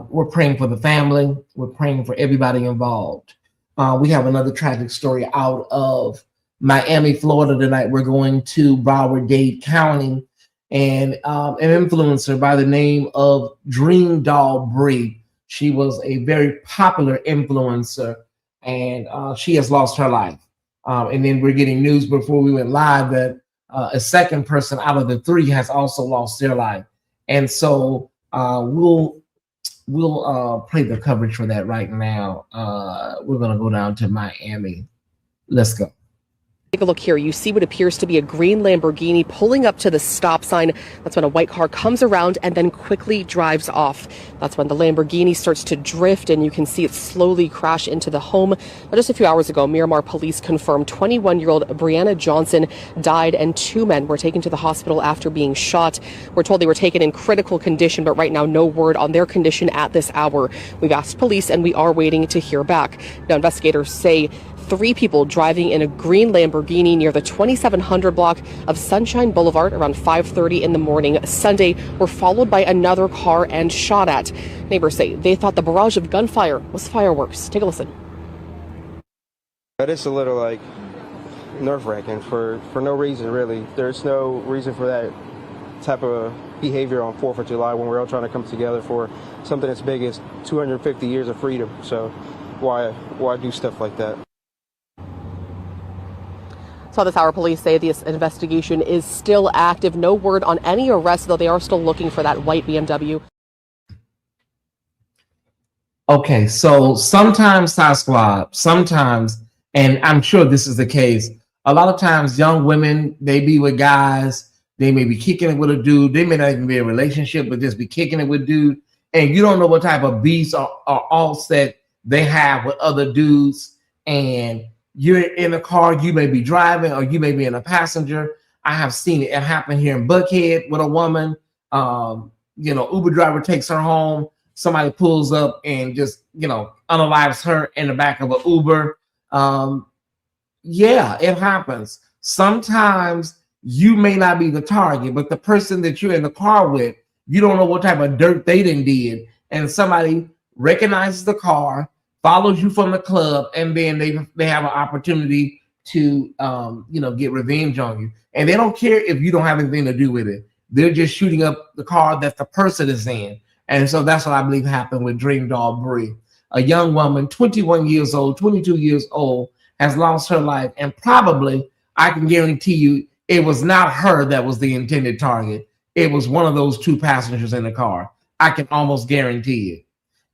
We're praying for the family. We're praying for everybody involved. We have another tragic story out of Miami, Florida tonight. We're going to Broward-Dade County, and an influencer by the name of DREAMDOLL BRI. She was a very popular influencer, and she has lost her life. And then we're getting news before we went live that a second person out of the three has also lost their life. And so we'll play the coverage for that right now. We're going to go down to Miami. Let's go. Take a look here. You see what appears to be a green Lamborghini pulling up to the stop sign. That's when a white car comes around and then quickly drives off. That's when the Lamborghini starts to drift and you can see it slowly crash into the home. Now, just a few hours ago, Miramar police confirmed 21-year-old Brianna Johnson died and 2 men were taken to the hospital after being shot. We're told they were taken in critical condition, but right now no word on their condition at this hour. We've asked police and we are waiting to hear back. Now, investigators say 3 people driving in a green Lamborghini near the 2700 block of Sunshine Boulevard around 5:30 in the morning Sunday were followed by another car and shot at. Neighbors say they thought the barrage of gunfire was fireworks. Take a listen. But it's a little like nerve-wracking for no reason, really. There's no reason for that type of behavior on 4th of July when we're all trying to come together for something as big as 250 years of freedom. So why do stuff like that? So this hour, police say this investigation is still active. No word on any arrests, though they are still looking for that white BMW. Okay, so sometimes, Ty Squad, sometimes, and I'm sure this is the case, a lot of times young women, they be with guys, they may be kicking it with a dude, they may not even be in a relationship, but just be kicking it with dude, and you don't know what type of beast or alts that they have with other dudes, and you're in a car, you may be driving or you may be in a passenger. I have seen it happen here in Buckhead with a woman. Uber driver takes her home. Somebody pulls up and just, unalives her in the back of an Uber. Yeah, it happens. Sometimes you may not be the target, but the person that you're in the car with, you don't know what type of dirt they did. And somebody recognizes the car, follows you from the club, and then they have an opportunity to get revenge on you. And they don't care if you don't have anything to do with it. They're just shooting up the car that the person is in. And so that's what I believe happened with DREAMDOLL BRI. A young woman, 21 years old, 22 years old, has lost her life. And probably, I can guarantee you, it was not her that was the intended target. It was one of those two passengers in the car. I can almost guarantee it.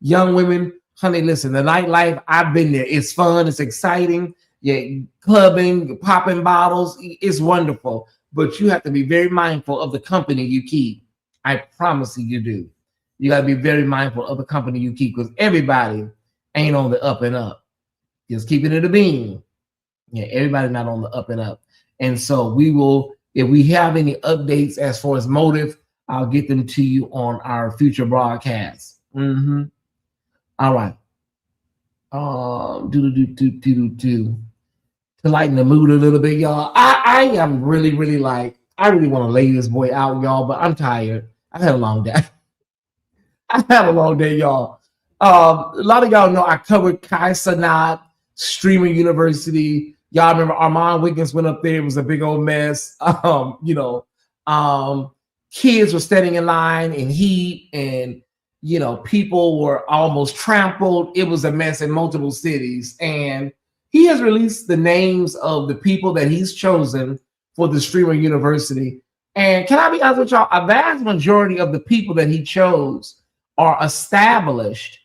Young women, honey, listen, the nightlife, I've been there. It's fun. It's exciting. Yeah, clubbing, popping bottles. It's wonderful. But you have to be very mindful of the company you keep. I promise you do. You got to be very mindful of the company you keep, because everybody ain't on the up and up. Just keeping it a bean. Yeah, everybody not on the up and up. And so we will, if we have any updates as far as motive, I'll get them to you on our future broadcasts. All right. To lighten the mood a little bit, y'all. I am really, really I really want to lay this boy out, y'all, but I'm tired. I've had a long day. I've had a long day, y'all. A lot of y'all know I covered Tyesse Report, Streamer University. Y'all remember Armand Wiggins went up there. It was a big old mess. Kids were standing in line in heat, and people were almost trampled. It was a mess in multiple cities. And he has released the names of the people that he's chosen for the Streamer University. And can I be honest with y'all? A vast majority of the people that he chose are established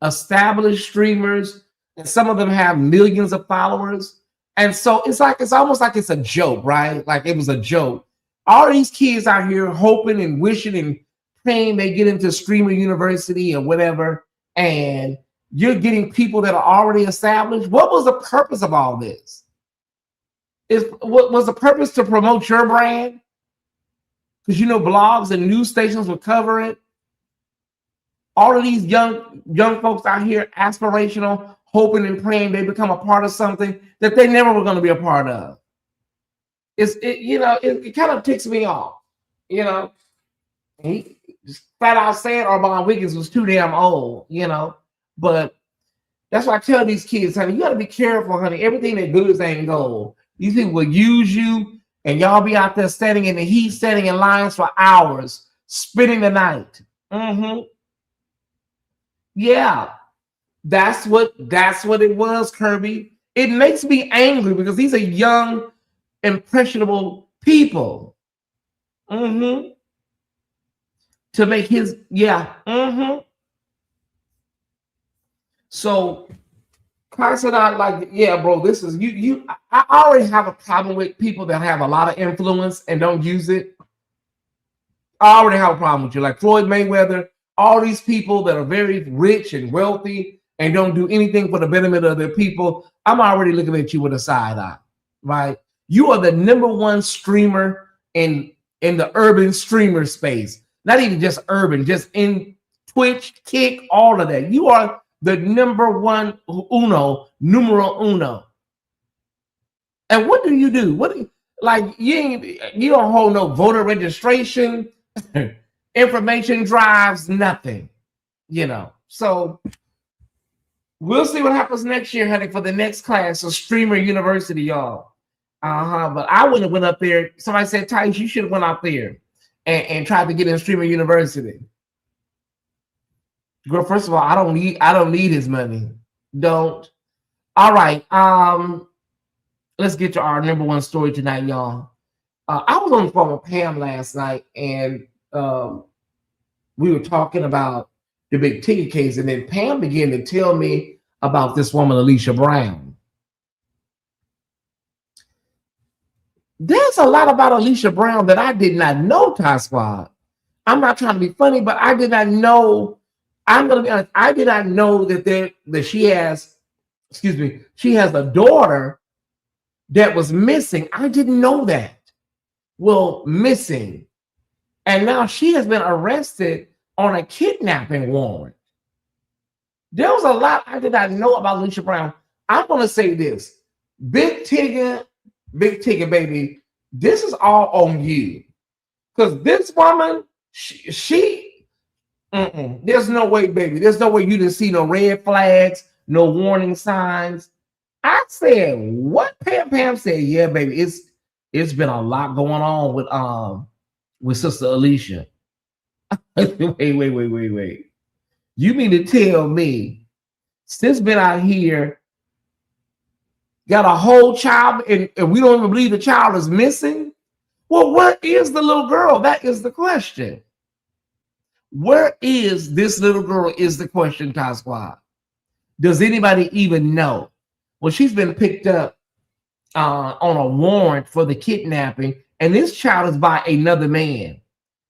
streamers, and some of them have millions of followers. And so it's almost like it's a joke, right? Like it was a joke. All these kids out here hoping and wishing and praying they get into Streamer University or whatever, and you're getting people that are already established. What was the purpose of all this? What was the purpose to promote your brand? Because blogs and news stations will cover it. All of these young folks out here, aspirational, hoping and praying they become a part of something that they never were going to be a part of. It kind of ticks me off. He just flat out said Armand Wiggins was too damn old. But that's why I tell these kids, honey, you got to be careful, honey. Everything that good is ain't gold. These people will use you, and y'all be out there standing in the heat, standing in lines for hours, spending the night. Yeah, that's what it was, Kirby. It makes me angry because these are young, impressionable people. To make his, So Tyesse Report, yeah, bro, this is you. I already have a problem with people that have a lot of influence and don't use it. I already have a problem with you. Like Floyd Mayweather, all these people that are very rich and wealthy and don't do anything for the betterment of their people. I'm already looking at you with a side eye, right? You are the #1 streamer in the urban streamer space. Not even just urban, just in Twitch, Kick, all of that. You are the #1 numero uno. And what do? You don't hold no voter registration, information drives, nothing. So we'll see what happens next year, honey, for the next class of Streamer University, y'all. But I wouldn't have went up there. Somebody said, Tyesse, you should have went out there and tried to get in Streamer University. Girl, first of all, I don't need his money. Don't. All right. Let's get to our #1 story tonight, y'all. I was on the phone with Pam last night, and we were talking about the big ticket case, and then Pam began to tell me about this woman, Alicia Brown. There's a lot about Alicia Brown that I did not know, Tyesse Report. I'm not trying to be funny, but I did not know I'm gonna be honest, I did not know that she has, excuse me, she has a daughter that was missing. I didn't know that. Well, missing. And now she has been arrested on a kidnapping warrant. There was a lot I did not know about Alicia Brown. I'm gonna say this. Big Tigger, baby, this is all on you. Because this woman, there's no way, baby. There's no way you didn't see no red flags, no warning signs. I said, what? Pam said, yeah, baby. It's been a lot going on with Sister Alicia. Wait. You mean to tell me sis been out here, got a whole child, and we don't even believe the child is missing? Well, where is the little girl? That is the question. Where is this little girl is the question, Ty Squad. Does anybody even know? Well, she's been picked up on a warrant for the kidnapping, and this child is by another man.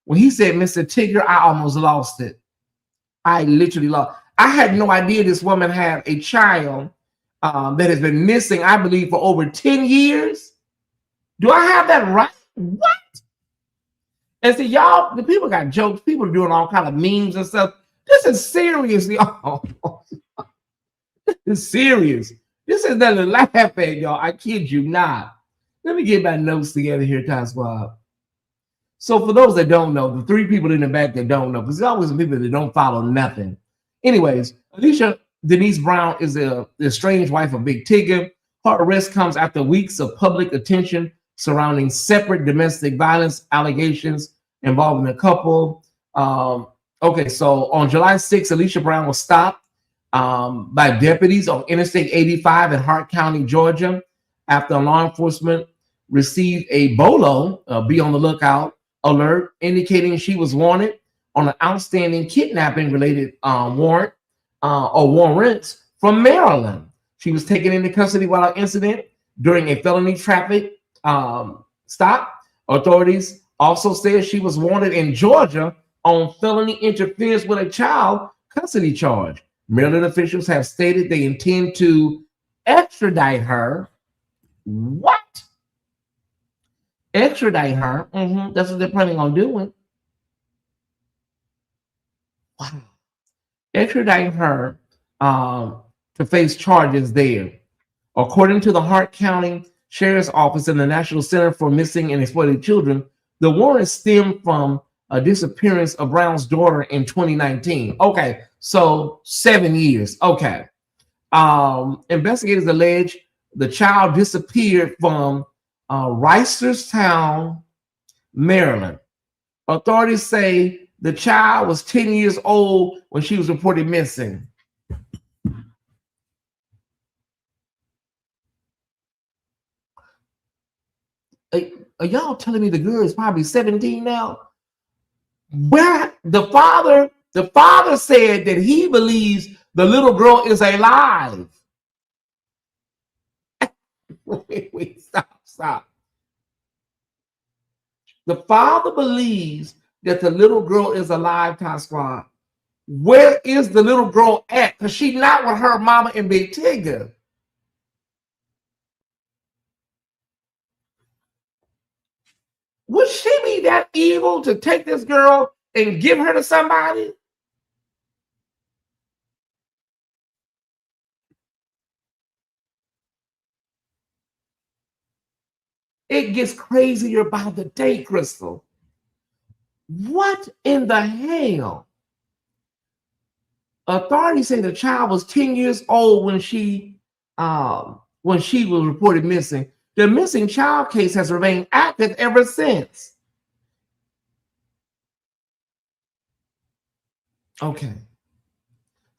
When he said Mr. Tigger, I almost lost it. I literally lost. I had no idea this woman had a child that has been missing, I believe, for over 10 years. Do I have that right? What? And see, y'all, the people got jokes. People are doing all kind of memes and stuff. This is serious, y'all. This is serious. This is nothing to laugh at, y'all. I kid you not. Let me get my notes together here, Ty Squad. So for those that don't know, the three people in the back that don't know, because there's always some people that don't follow nothing. Anyways, Alicia Denise Brown is the estranged wife of Big Tigger. Her arrest comes after weeks of public attention surrounding separate domestic violence allegations involving the couple. Okay, so on July 6th, Alicia Brown was stopped by deputies on Interstate 85 in Hart County, Georgia, after law enforcement received a BOLO, be on the lookout, alert indicating she was wanted on an outstanding kidnapping related warrant or warrants from Maryland. She was taken into custody while an incident during a felony traffic stop. Authorities also said she was wanted in Georgia on felony interference with a child custody charge. Maryland officials have stated they intend to extradite her. What? Extradite her? That's what they're planning on doing. Wow. Extradite her to face charges there. According to the Hart County Sheriff's Office and the National Center for Missing and Exploited Children, the warrant stemmed from a disappearance of Brown's daughter in 2019. Okay, so 7 years. Okay. Investigators allege the child disappeared from Reisterstown, Maryland. Authorities say the child was 10 years old when she was reported missing. Are y'all telling me the girl is probably 17 now? Where the father said that he believes the little girl is alive. Wait, stop. The father believes that the little girl is alive, Ty Squad. Where is the little girl at? Because she's not with her mama and Big Tigger. Would she be that evil to take this girl and give her to somebody? It gets crazier by the day, Crystal. What in the hell? Authorities say the child was 10 years old when she was reported missing. The missing child case has remained active ever since. Okay.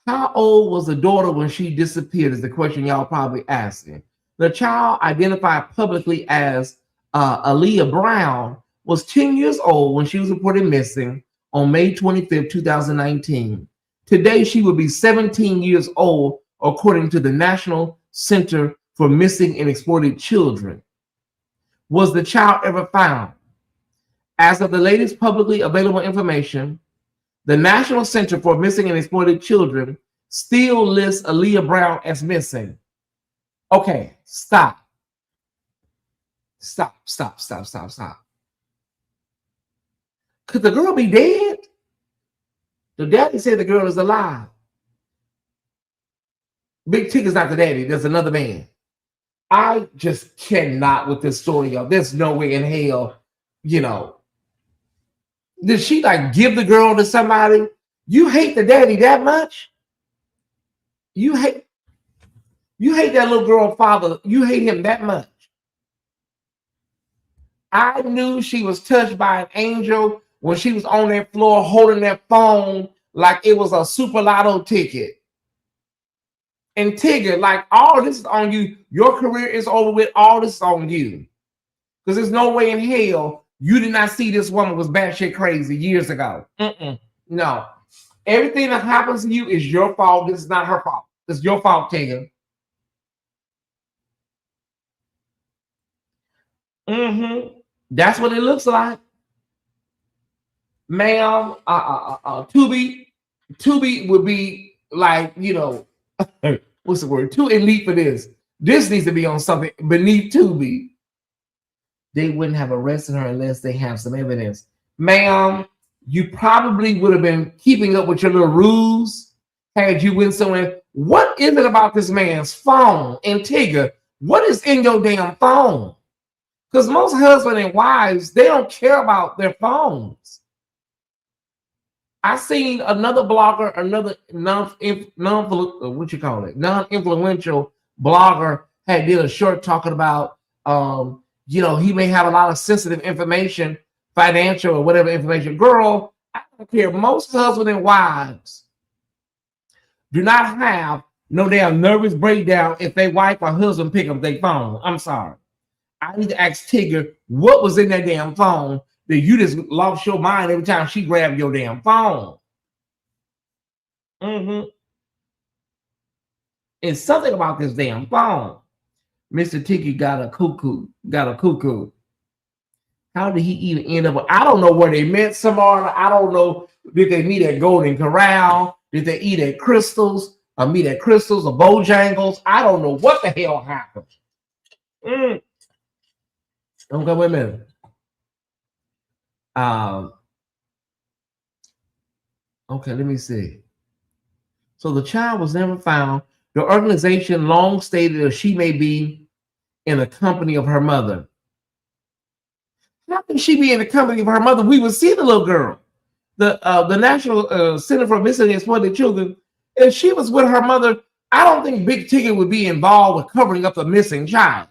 How old was the daughter when she disappeared is the question y'all probably asking. The child, identified publicly as Aaliyah Brown, was 10 years old when she was reported missing on May 25th, 2019. Today, she would be 17 years old, according to the National Center for Missing and Exploited Children. Was the child ever found? As of the latest publicly available information, The National Center for Missing and Exploited Children still lists Aaliyah Brown as missing. Okay, stop. Stop. Could the girl be dead? The daddy said the girl is alive. Big Tig is not the daddy. There's another man. I just cannot with this story, y'all. There's no way in hell, you know. Did she like give the girl to somebody? You hate the daddy that much? You hate that little girl father. You hate him that much. I knew she was touched by an angel when she was on that floor holding that phone like it was a super lotto ticket. And Tigger, like, all this is on you. Your career is over with. All this is on you. Because there's no way in hell you did not see this woman was batshit crazy years ago. No. Everything that happens to you is your fault. This is not her fault. It's your fault, Tigger. That's what it looks like. Ma'am, Tubi would be like, you know, what's the word? Too elite for this. This needs to be on something beneath Tubi. They wouldn't have arrested her unless they have some evidence. Ma'am, you probably would have been keeping up with your little ruse had you went somewhere. What is it about this man's phone? And Tigger, what is in your damn phone? Because most husbands and wives, they don't care about their phones. I seen another blogger, another non-influential blogger had did a short talking about, you know, he may have a lot of sensitive information, financial or whatever information. Girl, I don't care. Most husbands and wives do not have no damn nervous breakdown if their wife or husband pick up their phone. I'm sorry. I need to ask Tigger what was in that damn phone that you just lost your mind every time she grabbed your damn phone. It's something about this damn phone. Mr. Tigger got a cuckoo. How did he even end up? I don't know where they met Samara. I don't know. Did they meet at Golden Corral? Did they eat at Crystals? Or meet at Crystals or Bojangles? I don't know what the hell happened. Okay, wait a minute. Okay, let me see. So the child was never found. The organization long stated that she may be in the company of her mother. How can she be in the company of her mother? We would see the little girl. The National Center for Missing and Exploited Children, if she was with her mother, I don't think Big Tigger would be involved with covering up the missing child.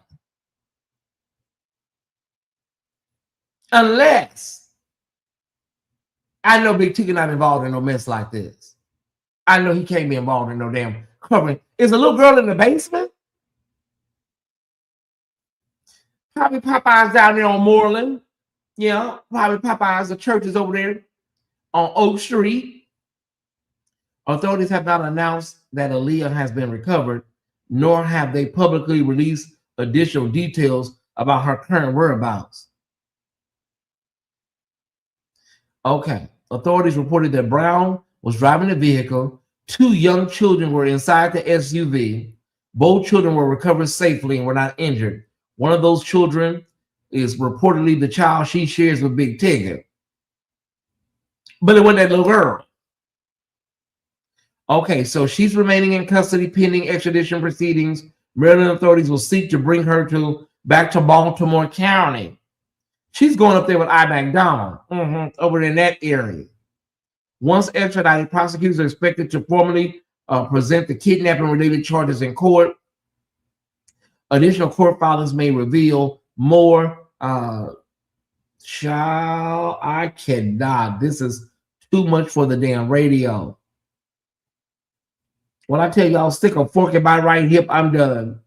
Unless I know Big Tigger not involved in no mess like this. I know he can't be involved in no damn covering. Is a little girl in the basement? Probably Popeyes down there on Moreland. Yeah, probably Popeyes. The church is over there on Oak Street. Authorities have not announced that Aaliyah has been recovered, nor have they publicly released additional details about her current whereabouts. Okay, authorities reported that Brown was driving the vehicle. 2 young children were inside the SUV. Both children were recovered safely and were not injured. One of those children is reportedly the child she shares with Big Tigger. But it wasn't that little girl. Okay, so she's remaining in custody pending extradition proceedings. Maryland authorities will seek to bring her back to Baltimore County. She's going up there with I. McDonald, over in that area. Once extradited, prosecutors are expected to formally present the kidnapping-related charges in court. Additional court filings may reveal more. Child, I cannot. This is too much for the damn radio. When I tell y'all, stick a fork in my right hip, I'm done.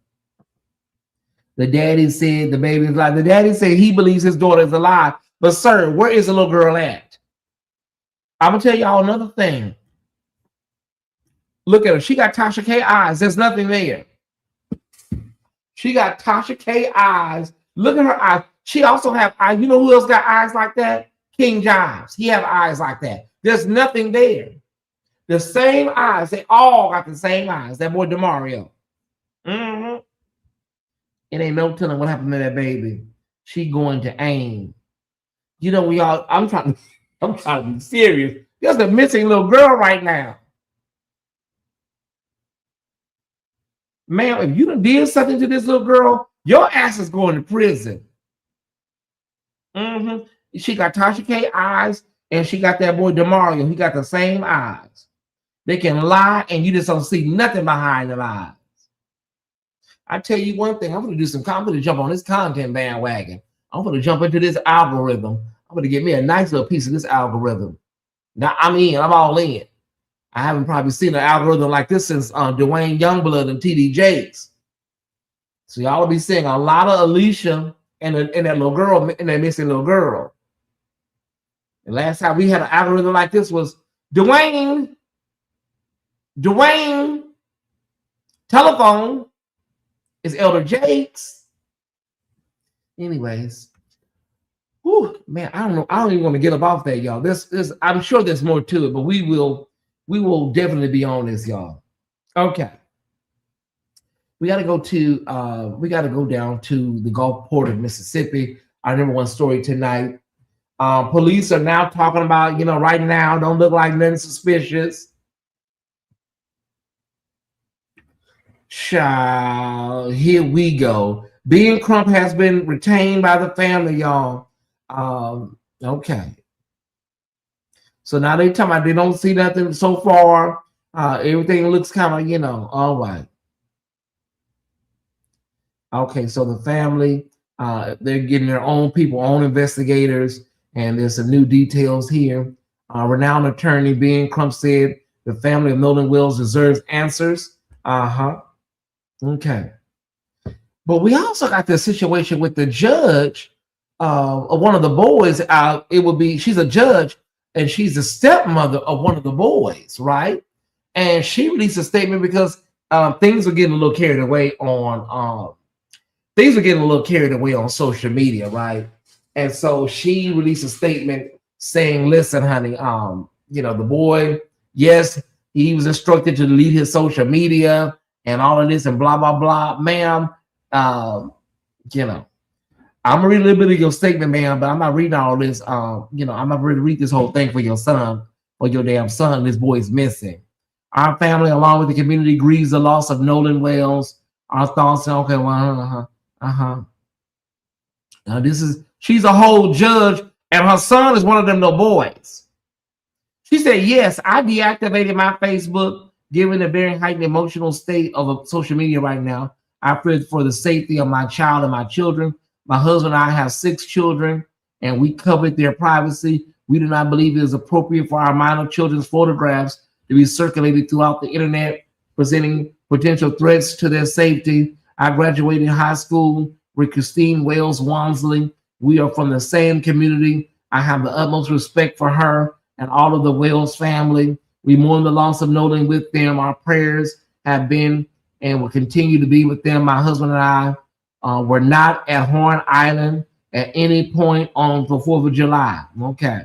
The daddy said the baby is alive. The daddy said he believes his daughter is alive. But sir, where is the little girl at? I'm gonna tell y'all another thing. Look at her. She got Tasha K eyes. There's nothing there. She got Tasha K eyes. Look at her eyes. She also have eyes. You know who else got eyes like that? King Jives. He have eyes like that. There's nothing there. The same eyes. They all got the same eyes. That boy DeMario. Mm-hmm. It ain't no telling what happened to that baby. She going to AIM. You know, I'm trying to be serious. There's a missing little girl right now. Ma'am, if you done did something to this little girl, your ass is going to prison. Mm-hmm. She got Tasha K eyes, and she got that boy DeMario. He got the same eyes. They can lie, and you just don't see nothing behind them eyes. I tell you one thing, I'm going to jump on this content bandwagon. I'm going to jump into this algorithm. I'm going to get me a nice little piece of this algorithm. Now, I'm all in. I haven't probably seen an algorithm like this since Dwayne Youngblood and TD Jakes. So y'all will be seeing a lot of Alicia and that little girl, and that missing little girl. The last time we had an algorithm like this was Dwayne, telephone is Elder Jakes. Anyways, whew, man, I don't know. I don't even want to get up off that, y'all. I'm sure there's more to it, but we will definitely be on this, y'all. Okay. We got to go down to the Gulfport of Mississippi. Our number one story tonight. Police are now talking about, right now, don't look like nothing suspicious. Child, here we go. Being Crump has been retained by the family, y'all. Okay. So now they talking about they don't see nothing so far. Everything looks kind of, all right. Okay, so the family, they're getting their own people, own investigators, and there's some new details here. Renowned attorney Being Crump said the family of Nolan Wills deserves answers. Okay. But we also got this situation with the judge of one of the boys. She's a judge, and she's the stepmother of one of the boys, right? And she released a statement because things were getting a little carried away on social media, right? And so she released a statement saying, listen, honey, the boy, yes, he was instructed to delete his social media and all of this and blah, blah, blah. Ma'am, I'm gonna read a little bit of your statement, ma'am, but I'm not reading all this. I'm not ready to read this whole thing for your son or your damn son. This boy is missing. Our family, along with the community, grieves the loss of Nolan Wells. Our thoughts, okay, well, Now she's a whole judge, and her son is one of them little boys. She said, yes, I deactivated my Facebook, given the very heightened emotional state of social media right now. I fear for the safety of my child and my children. My husband and I have 6 children, and we covered their privacy. We do not believe it is appropriate for our minor children's photographs to be circulated throughout the internet, presenting potential threats to their safety. I graduated high school with Christine Wales Wansley. We are from the same community. I have the utmost respect for her and all of the Wales family. We mourn the loss of Nolan with them. Our prayers have been and will continue to be with them. My husband and I were not at Horn Island at any point on the 4th of July. Okay.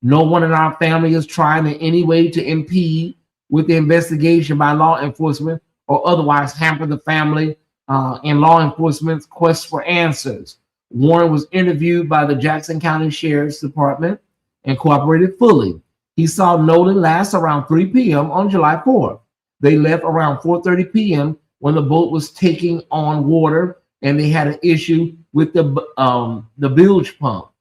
No one in our family is trying in any way to impede with the investigation by law enforcement or otherwise hamper the family in law enforcement's quest for answers. Warren was interviewed by the Jackson County Sheriff's Department and cooperated fully. He saw Nolan last around 3 p.m. on July 4th. They left around 4:30 p.m. when the boat was taking on water and they had an issue with the bilge pump.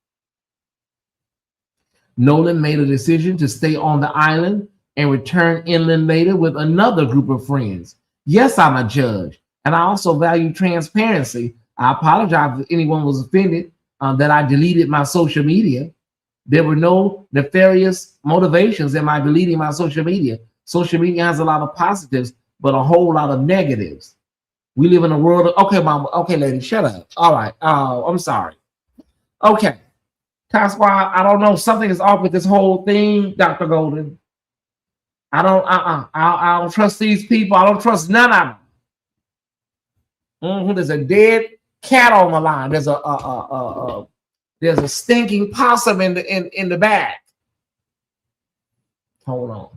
Nolan made a decision to stay on the island and return inland later with another group of friends. Yes, I'm a judge, and I also value transparency. I apologize if anyone was offended that I deleted my social media. There were no nefarious motivations in my deleting my social media. Social media has a lot of positives, but a whole lot of negatives. We live in a world of, okay, mama, okay, lady, shut up. All right, I'm sorry. Okay, that's why I don't know, something is off with this whole thing, Dr. Golden. I don't trust these people. I don't trust none of them. There's a dead cat on the line. There's a stinking possum in the back. Hold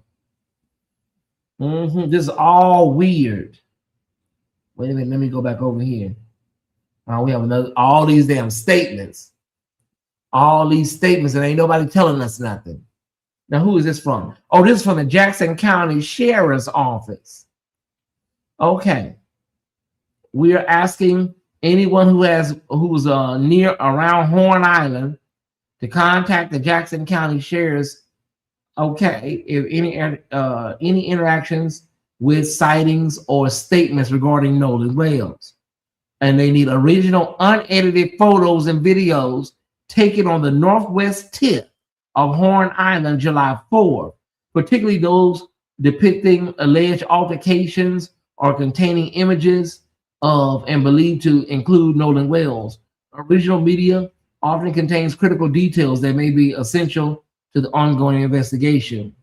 on. This is all weird. Wait a minute. Let me go back over here. We have all these damn statements. All these statements, and ain't nobody telling us nothing. Now, who is this from? Oh, this is from the Jackson County Sheriff's Office. Okay. We are asking anyone who's near around Horn Island to contact the Jackson County Sheriff's. Okay, if any interactions with sightings or statements regarding Nolan whales, and they need original unedited photos and videos taken on the northwest tip of Horn Island, July 4th, particularly those depicting alleged altercations or containing images of and believed to include Nolan whales. Original media often contains critical details that may be essential to the ongoing investigation.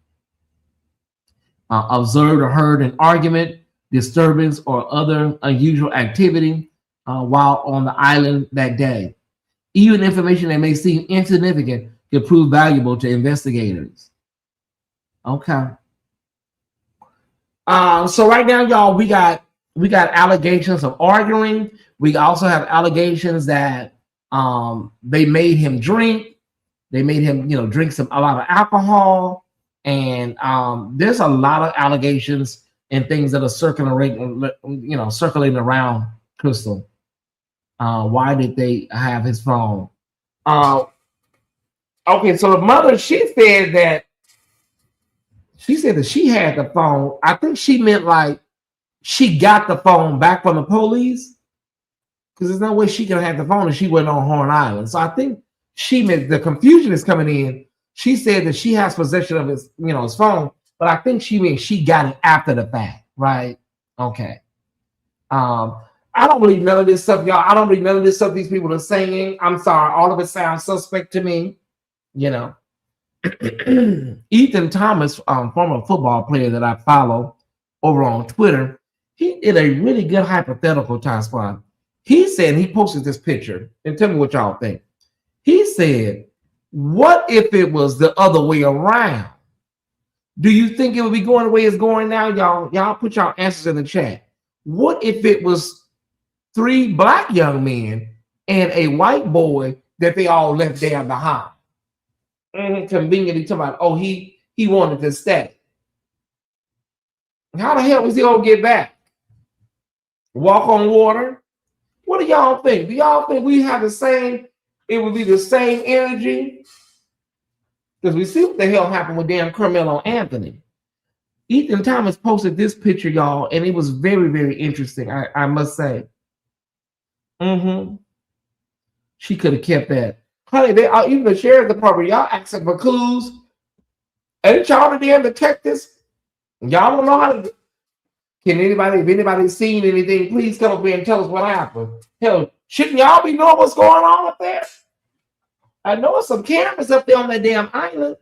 Observed or heard an argument, disturbance, or other unusual activity while on the island that day. Even information that may seem insignificant could prove valuable to investigators. Okay. So right now, y'all, we got allegations of arguing. We also have allegations that they made him drink. They made him, drink a lot of alcohol, and there's a lot of allegations and things that are circulating around Crystal. Why did they have his phone? Okay, so the mother, she said that she had the phone. I think she meant like she got the phone back from the police, because there's no way she could have the phone if she went on Horn Island. So I think she meant the confusion is coming in. She said that she has possession of his, his phone, but I think she means she got it after the fact, right? Okay. I don't believe none of this stuff, y'all. I don't believe none of this stuff these people are saying. I'm sorry. All of it sounds suspect to me, Ethan Thomas, former football player that I follow over on Twitter, he did a really good hypothetical, Time Squad. He said, he posted this picture, and tell me what y'all think. He said, what if it was the other way around? Do you think it would be going the way it's going now, y'all? Y'all put y'all answers in the chat. What if it was 3 black young men and a white boy that they all left there behind? Conveniently talking about, oh, he wanted to stay. How the hell was he gonna get back? Walk on water? What do y'all think? Do y'all think we have the same? It would be the same energy? Because we see what the hell happened with damn Carmelo Anthony. Ethan Thomas posted this picture, y'all, and it was very, very interesting, I must say. She could have kept that. Honey, they are even the sheriff's department, y'all asking for clues. Ain't y'all the damn detectives? Y'all don't know how to. If anybody's seen anything, please come up here and tell us what happened. Hell, shouldn't y'all be knowing what's going on up there? I know there's some cameras up there on that damn island.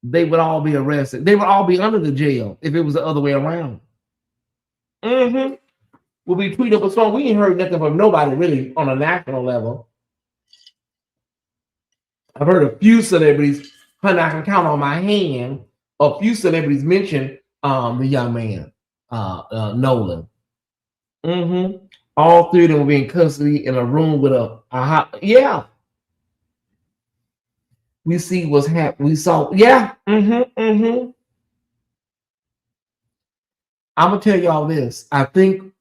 They would all be arrested. They would all be under the jail if it was the other way around. We'll be tweeting up a song. We ain't heard nothing from nobody really on a national level. I've heard a few celebrities, honey, I can count on my hand, a few celebrities mention the young man, Nolan. All 3 of them will be in custody in a room with yeah. We see what's happening. We saw, yeah. I'm gonna tell y'all this. I think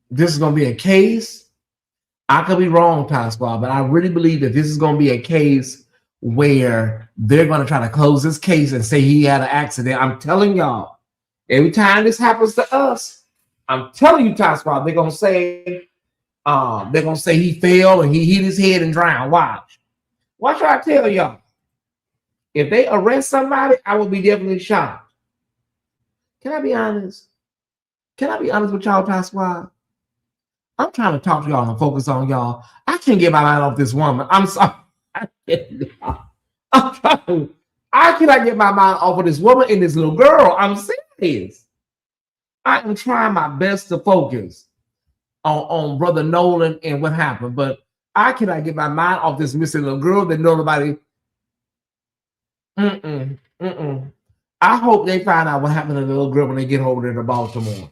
this is gonna be a case. I could be wrong, Time Squad, but I really believe that this is gonna be a case where they're gonna try to close this case and say he had an accident. I'm telling y'all, every time this happens to us, I'm telling you, Time Squad, they're gonna say he fell and he hit his head and drowned. Watch what I tell y'all. If they arrest somebody, I will be definitely shocked. Can I be honest? Can I be honest with y'all, Time Squad? I'm trying to talk to y'all and focus on y'all. I can't get my mind off this woman. I'm sorry. I cannot get my mind off of this woman and this little girl. I'm serious. I am trying my best to focus on Brother Nolan and what happened, but I cannot get my mind off this missing little girl that nobody. I hope they find out what happened to the little girl when they get over there to Baltimore.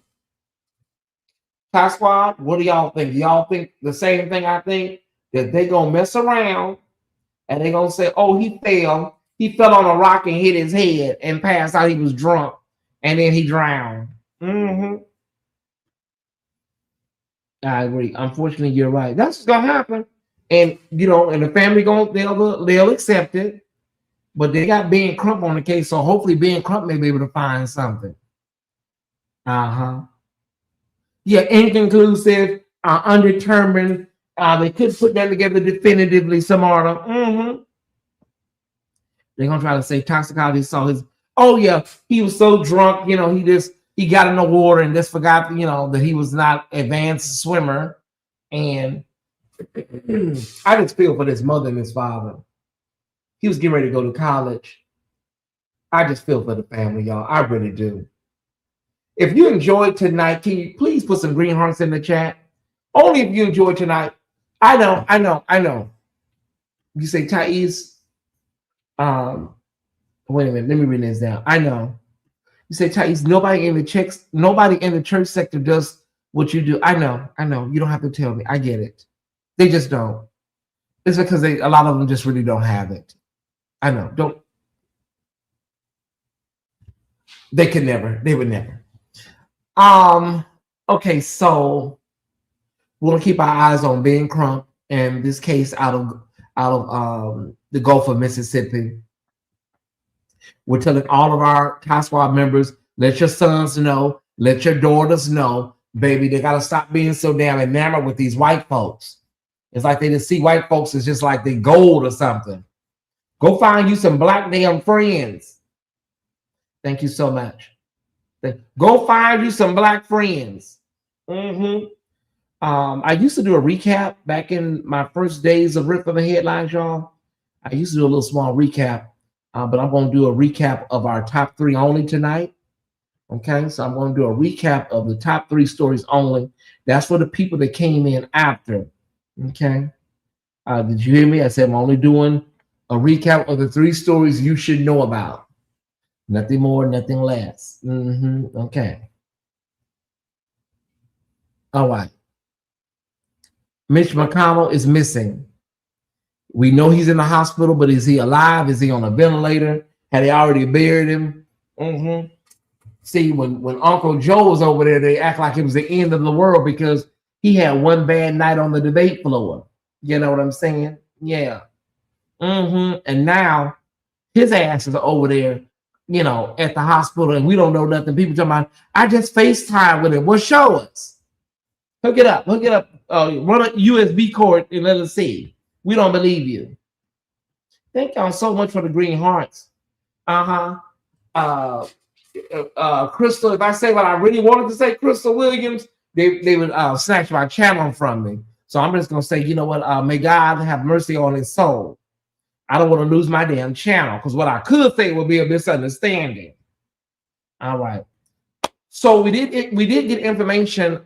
Ty Squad, what do y'all think? Y'all think the same thing I think? That they gonna mess around and they gonna say, oh, he fell. He fell on a rock and hit his head and passed out. He was drunk and then he drowned. I agree. Unfortunately, you're right. That's what's gonna happen. And you know, and the family they'll accept it. But they got Ben Crump on the case, so hopefully Ben Crump may be able to find something. Yeah, inconclusive, undetermined. They couldn't put that together definitively, Samara. They're gonna try to say toxicology saw his. Oh yeah, he was so drunk, you know, he got in the water and just forgot, you know, that he was not advanced swimmer. And I just feel for this mother and his father. He was getting ready to go to college. I just feel for the family, y'all. I really do. If you enjoyed tonight, can you please put some green hearts in the chat? Only if you enjoyed tonight. I know. You say, Tyesse, wait a minute, let me read this down. I know. You say, Tyesse, nobody in the church sector does what you do. I know. You don't have to tell me. I get it. They just don't. It's because a lot of them just really don't have it. I know. They would never. Okay, so we're gonna keep our eyes on Ben Crump and this case out of the Gulf of Mississippi. We're telling all of our Ty Squad members, let your sons know, let your daughters know, baby, they gotta stop being so damn enamored with these white folks. It's like they just see white folks as just like they gold or something. Go find you some black damn friends. Thank you so much. Go find you some black friends. I used to do a recap back in my first days of Rip for the Headlines, y'all. I used to do a little small recap, but I'm going to do a recap of our top 3 only tonight. Okay, so I'm going to do a recap of the top 3 stories only. That's for the people that came in after. Okay, did you hear me? I said I'm only doing a recap of the 3 stories you should know about. Nothing more, nothing less. Okay. All right. Mitch McConnell is missing. We know he's in the hospital, but is he alive? Is he on a ventilator? Had they already buried him? See, when Uncle Joe was over there, they act like it was the end of the world because he had one bad night on the debate floor. You know what I'm saying? Yeah. And now his ass is over there, you know, at the hospital, and we don't know nothing. People talking about, I just FaceTime with him. Well, show us. Hook it up. Run a USB cord and let us see. We don't believe you. Thank y'all so much for the green hearts. Crystal, if I say what I really wanted to say, Crystal Williams, they would snatch my channel from me. So I'm just gonna say, you know what? May God have mercy on his soul. I don't want to lose my damn channel because what I could say would be a misunderstanding. All right. So we did get information.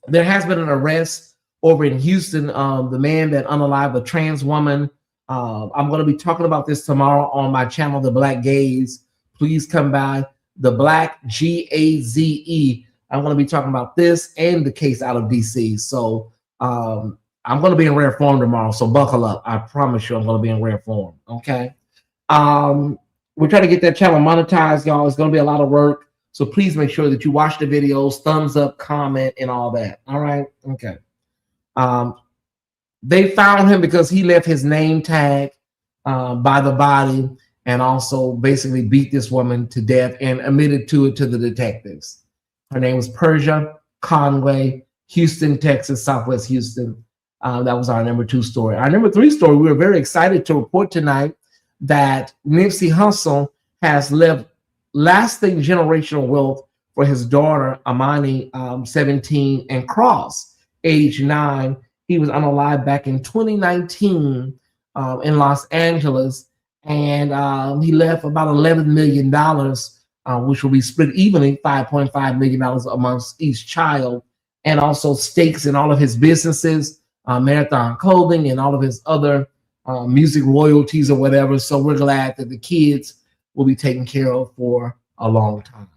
There has been an arrest over in Houston. The man that unalived a trans woman. I'm going to be talking about this tomorrow on my channel, The Black Gaze. Please come by. The Black GAZE. I'm going to be talking about this and the case out of DC. So I'm going to be in rare form tomorrow, so buckle up. I promise you I'm going to be in rare form, okay? We're trying to get that channel monetized, y'all. It's going to be a lot of work, so please make sure that you watch the videos, thumbs up, comment, and all that, all right? Okay. They found him because he left his name tag by the body and also basically beat this woman to death and admitted to it to the detectives. Her name was Persia Conway, Houston, Texas, Southwest Houston. That was our number 2 story. Our number 3 story, we were very excited to report tonight that Nipsey Hussle has left lasting generational wealth for his daughter, Amani, 17, and Cross, age 9. He was unalived back in 2019 in Los Angeles, and he left about $11 million, which will be split evenly, $5.5 million amongst each child, and also stakes in all of his businesses, Marathon Clothing, and all of his other music royalties or whatever. So we're glad that the kids will be taken care of for a long time.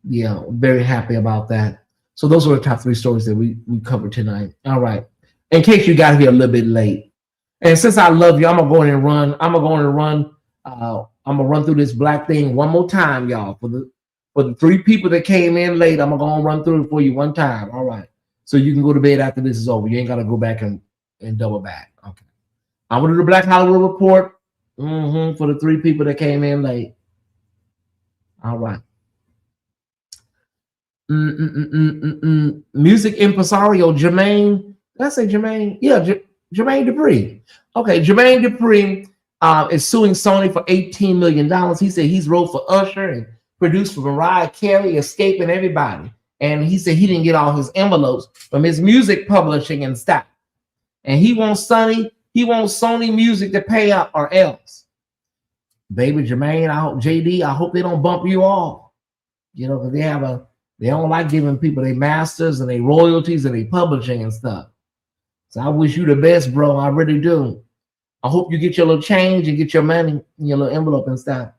Yeah, very happy about that. So those are the top 3 stories that we covered tonight. All right. In case you got here a little bit late, and since I love you, I'm gonna go in and run. I'm gonna run through this black thing one more time, y'all. For the 3 people that came in late, I'm gonna run through it for you one time. All right. So you can go to bed after this is over. You ain't gotta go back and double back. Okay. I'm gonna do the Black Hollywood report. For the 3 people that came in late. All right. Music impresario Jermaine. Did I say Jermaine? Yeah, Jermaine Dupri. Okay, Jermaine Dupri is suing Sony for $18 million. He said he's wrote for Usher and produced for Mariah Carey, Escaping Everybody. And he said he didn't get all his envelopes from his music publishing and stuff. And he wants Sony Music to pay up or else. Baby Jermaine, I hope they don't bump you off. You know, because they don't like giving people their masters and their royalties and their publishing and stuff. So I wish you the best, bro. I really do. I hope you get your little change and get your money in your little envelope and stuff.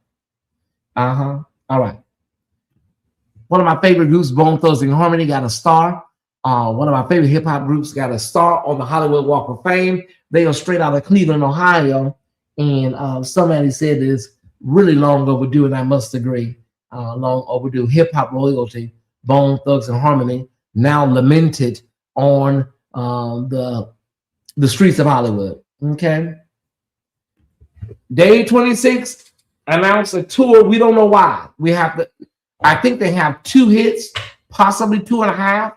All right. One of my favorite groups, Bone Thugs and Harmony, got a star. One of my favorite hip hop groups got a star on the Hollywood Walk of Fame. They are straight out of Cleveland, Ohio. And somebody said it's really long overdue, and I must agree. Long overdue hip hop royalty. Bone Thugs and Harmony now lamented on the streets of Hollywood. Okay. Day 26 announced a tour. We don't know why. I think they have 2 hits, possibly 2.5.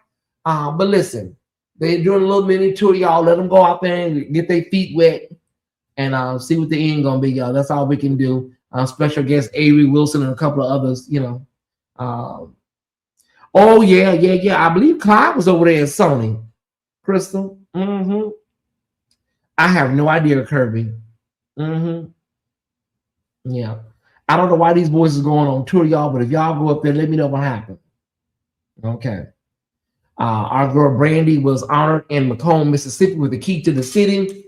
But listen, they're doing a little mini tour, y'all. Let them go out there and get their feet wet and see what the end gonna be, y'all. That's all we can do. Special guest Avery Wilson and a couple of others, you know. Oh yeah. I believe Clyde was over there at Sony. Crystal. I have no idea, Kirby. Yeah. I don't know why these boys is going on tour, y'all, but if y'all go up there, let me know what happened. Okay. Our girl Brandy was honored in Macomb, Mississippi with the key to the city.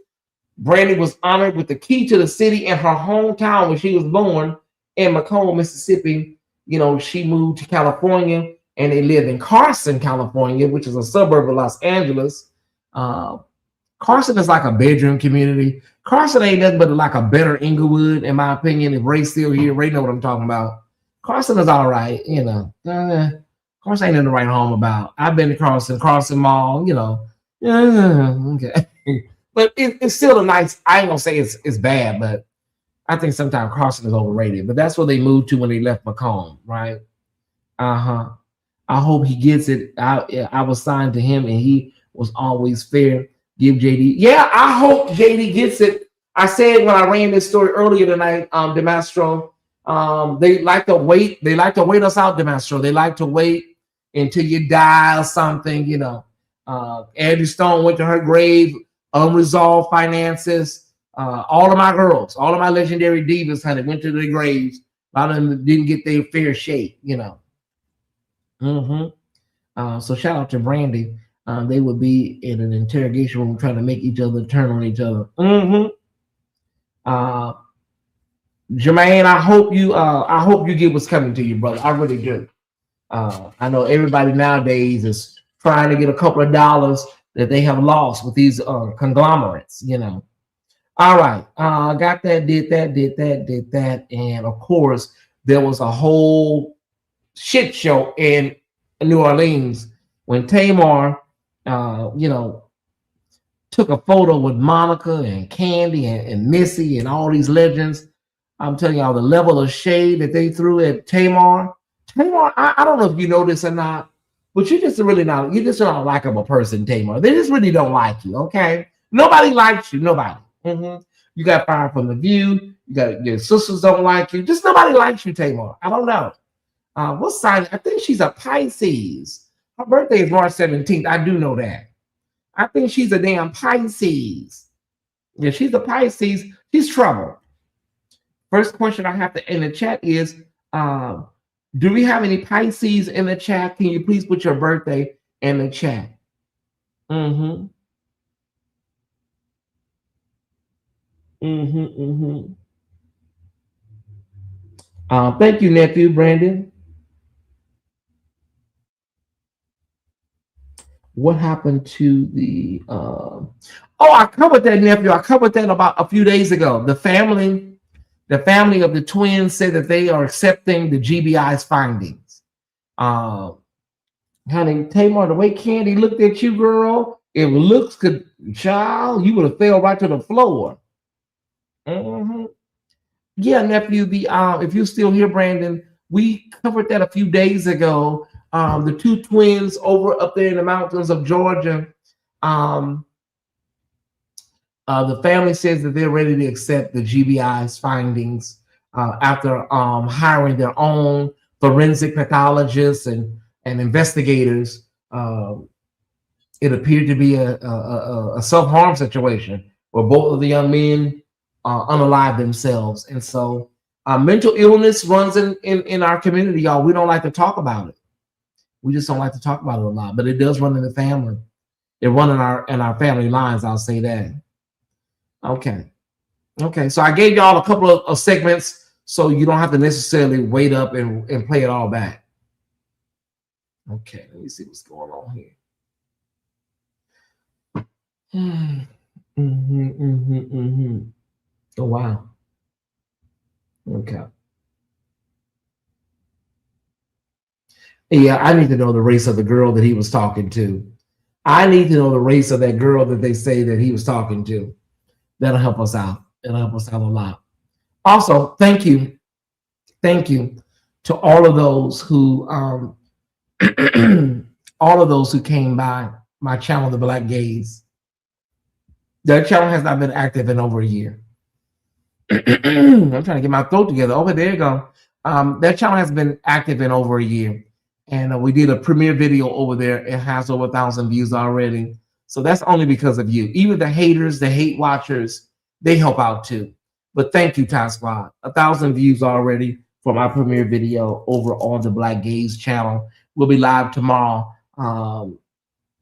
Brandy was honored with the key to the city in her hometown when she was born in Macomb, Mississippi. You know, she moved to California and they live in Carson, California, which is a suburb of Los Angeles. Carson is like a bedroom community. Carson ain't nothing but like a better Inglewood, in my opinion. If Ray's still here, Ray know what I'm talking about. Carson is all right, you know. Carson ain't in the right home about. I've been to Carson Mall, you know. Okay. But it's still a nice, I ain't gonna say it's bad, but I think sometimes Carson is overrated. But that's where they moved to when they left Macomb, right? I hope he gets it. I was signed to him and he was always fair. Give JD. Yeah, I hope JD gets it. I said when I ran this story earlier tonight, DeMastro, they like to wait. They like to wait us out, DeMastro. They like to wait until you die or something, you know. Angie Stone went to her grave, unresolved finances. All of my girls, all of my legendary divas, honey, went to their graves. A lot of them didn't get their fair shake, you know. So shout out to Brandy. They would be in an interrogation room trying to make each other turn on each other. Jermaine, I hope you get what's coming to you, brother. I really do. I know everybody nowadays is trying to get a couple of dollars that they have lost with these conglomerates, you know. All right, got that, did that, and of course there was a whole shit show in New Orleans when Tamar, you know, took a photo with Monica and Candy and Missy and all these legends. I'm telling y'all the level of shade that they threw at Tamar. Tamar, I don't know if you know this or not, but you're just not a likable person, Tamar. They just really don't like you, okay? Nobody likes you, nobody. You got fired from The View. You got your sisters don't like you. Just nobody likes you, Tamar. I don't know. What sign? I think she's a Pisces. Her birthday is March 17th. I do know that. I think she's a damn Pisces. Yeah, she's a Pisces. She's trouble. First question I have to in the chat is, do we have any Pisces in the chat? Can you please put your birthday in the chat? Thank you, nephew Brandon. What happened to the? Oh, I covered that, nephew. I covered that about a few days ago. The family of the twins said that they are accepting the GBI's findings. Honey, Tamar, the way Candy looked at you, girl, if looks could, child, you would have fell right to the floor. Yeah, nephew. The if you're still here, Brandon, we covered that a few days ago. The two twins over up there in the mountains of Georgia. The family says that they're ready to accept the GBI's findings after hiring their own forensic pathologists and investigators. It appeared to be a self-harm situation where both of the young men unalive themselves. And so mental illness runs in our community, y'all. We don't like to talk about it. We just don't like to talk about it a lot, but it does run in the family. It runs in our family lines, I'll say that. Okay. So I gave y'all a couple of segments so you don't have to necessarily wait up and play it all back. Okay, let me see what's going on here. Oh, wow. Okay. Yeah, I need to know the race of the girl that he was talking to. I need to know the race of that girl that they say that he was talking to. That'll help us out. It'll help us out a lot. Also, thank you to all of those who came by my channel, The Black Gaze. That channel has not been active in over a year. I'm trying to get my throat together. Okay, there you go. That channel has been active in over a year. And we did a premiere video over there. It has over 1,000 views already. So that's only because of you. Even the haters, the hate watchers, they help out too. But thank you, Ty Squad. 1,000 views already for my premiere video over on the Black Gaze channel. We'll be live tomorrow. I'm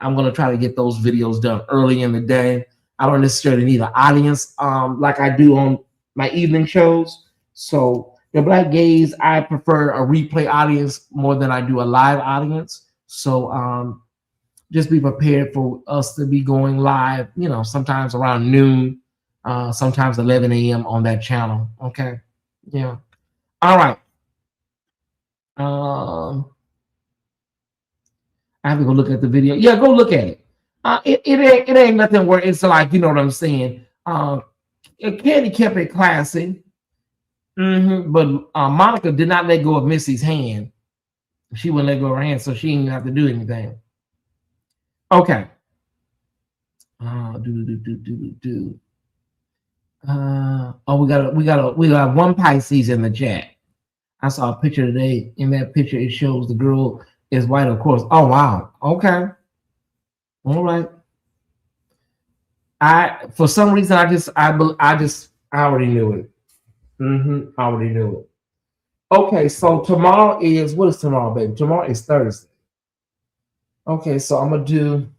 going to try to get those videos done early in the day. I don't necessarily need an audience like I do on my evening shows. So the Black Gaze, I prefer a replay audience more than I do a live audience. So just be prepared for us to be going live, sometimes around noon, sometimes 11 a.m. on that channel. Okay. Yeah. All right. I have to go look at the video. Yeah, go look at it. It ain't nothing where it's like, you know what I'm saying? Candy kept it classy. But Monica did not let go of Missy's hand. She wouldn't let go of her hand, so she didn't have to do anything. Okay. We got one Pisces in the chat. I saw a picture today. In that picture, it shows the girl is white, of course. Oh wow. Okay. All right. For some reason I already knew it. I already knew it. Okay, so tomorrow is, what is tomorrow, baby? Tomorrow is Thursday. Okay, so I'm gonna do.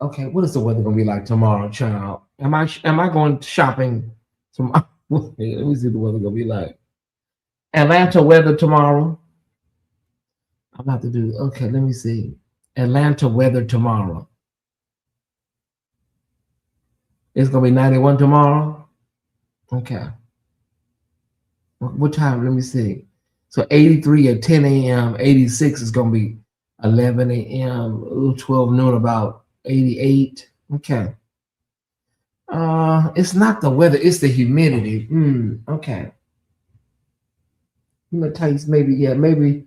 Okay, what is the weather gonna be like tomorrow, child? Am I going shopping tomorrow? Let me see the weather gonna be like. Atlanta weather tomorrow. I'm about to do. Okay, let me see. Atlanta weather tomorrow. It's gonna be 91 tomorrow. Okay. What time? Let me see. So 83 at 10 a.m. 86 is gonna be 11 a.m. 12 noon about 88. Okay. It's not the weather, it's the humidity. Okay. I'm gonna tell you maybe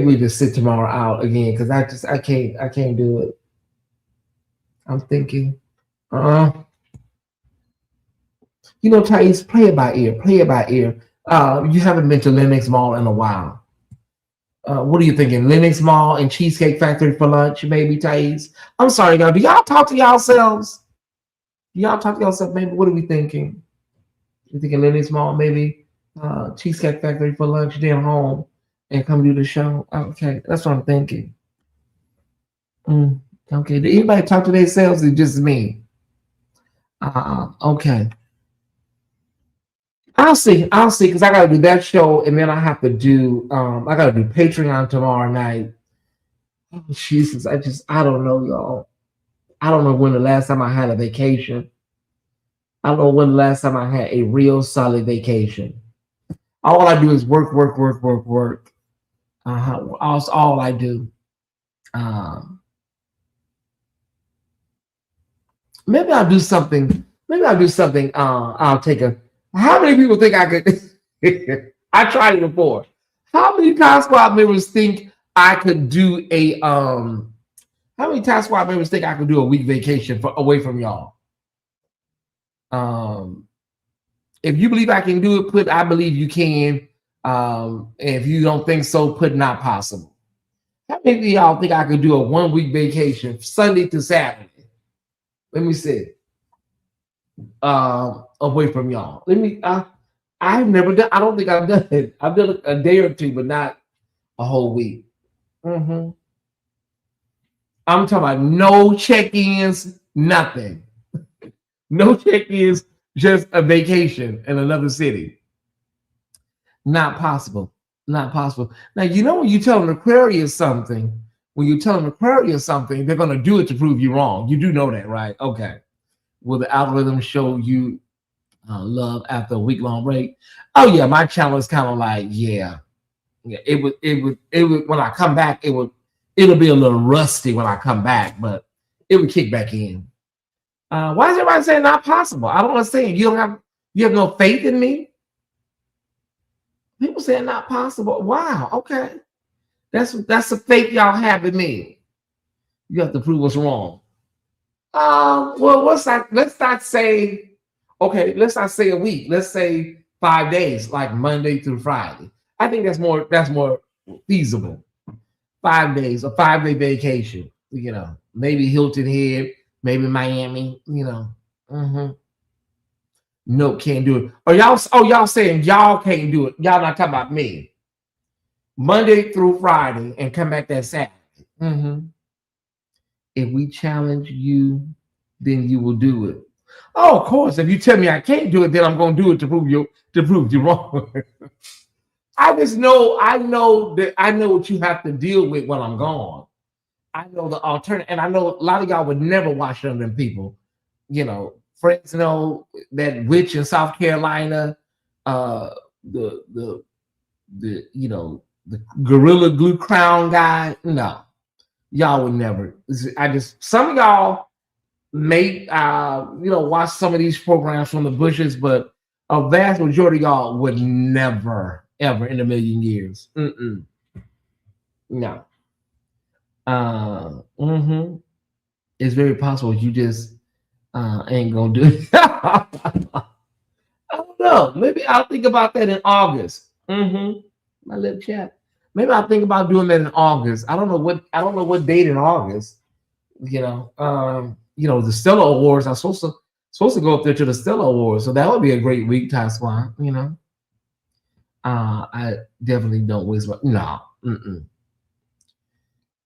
we just sit tomorrow out again because I can't do it. I'm thinking. Tyesse, play it by ear. Play it by ear. You haven't been to Lenox Mall in a while. What are you thinking? Lenox Mall and Cheesecake Factory for lunch, maybe, Tyesse? I'm sorry, y'all. Do y'all talk to yourselves? Maybe what are we thinking? You thinking Lenox Mall, maybe Cheesecake Factory for lunch, then home and come do the show? Okay, that's what I'm thinking. Okay, did anybody talk to themselves? It's just me. Okay. I'll see, because I gotta do that show, and then I have to do I gotta do Patreon tomorrow night. Oh, Jesus, I don't know, y'all. I don't know when the last time I had a vacation. I don't know when the last time I had a real solid vacation. All I do is work, work, work, work, work. That's all I do. Maybe I'll do something. Maybe I'll do something. I'll take a. How many people think I could? I tried it before. How many Task Squad members think I could do a? How many Task Squad members think I could do a week vacation away from y'all? If you believe I can do it, put I believe you can. If you don't think so, put not possible. How many of y'all think I could do a 1 week vacation, Sunday to Saturday? Let me see. Away from y'all. I've never done. I don't think I've done it. I've done a day or two, but not a whole week. I'm talking about no check-ins, nothing. No check-ins, just a vacation in another city. Not possible. Not possible. Now, you know when you tell an Aquarius something, they're going to do it to prove you wrong. You do know that, right? Okay. Will the algorithm show you love after a week-long break? Oh yeah, my channel is kind of like, yeah. It would when I come back, it'll be a little rusty when I come back, but it would kick back in. Why is everybody saying not possible? I don't understand. You have no faith in me? People saying not possible. Wow, okay. That's the faith y'all have in me. You have to prove us wrong. Well, let's not say a week. Let's say 5 days, like Monday through Friday. I think that's more feasible. 5 days, a 5-day vacation. You know, maybe Hilton Head, maybe Miami. You know, Nope, can't do it. Y'all saying y'all can't do it? Y'all not talking about me. Monday through Friday and come back that Saturday. If we challenge you, then you will do it. Oh, of course. If you tell me I can't do it, then I'm going to do it to prove you wrong. I know what you have to deal with when I'm gone. I know the alternative, and I know a lot of y'all would never watch none of them people. You know, friends know that witch in South Carolina, the Gorilla Glue Crown guy. No, y'all would never. Some of y'all may watch some of these programs from the bushes, but a vast majority of y'all would never, ever in a million years. No. It's very possible you just ain't gonna do it. I don't know. Maybe I'll think about that in August. My lip chat. Maybe I'll think about doing that in August. I don't know what date in August. The Stella Awards. I'm supposed to go up there to the Stella Awards, so that would be a great week, Ty Swan. I definitely don't waste my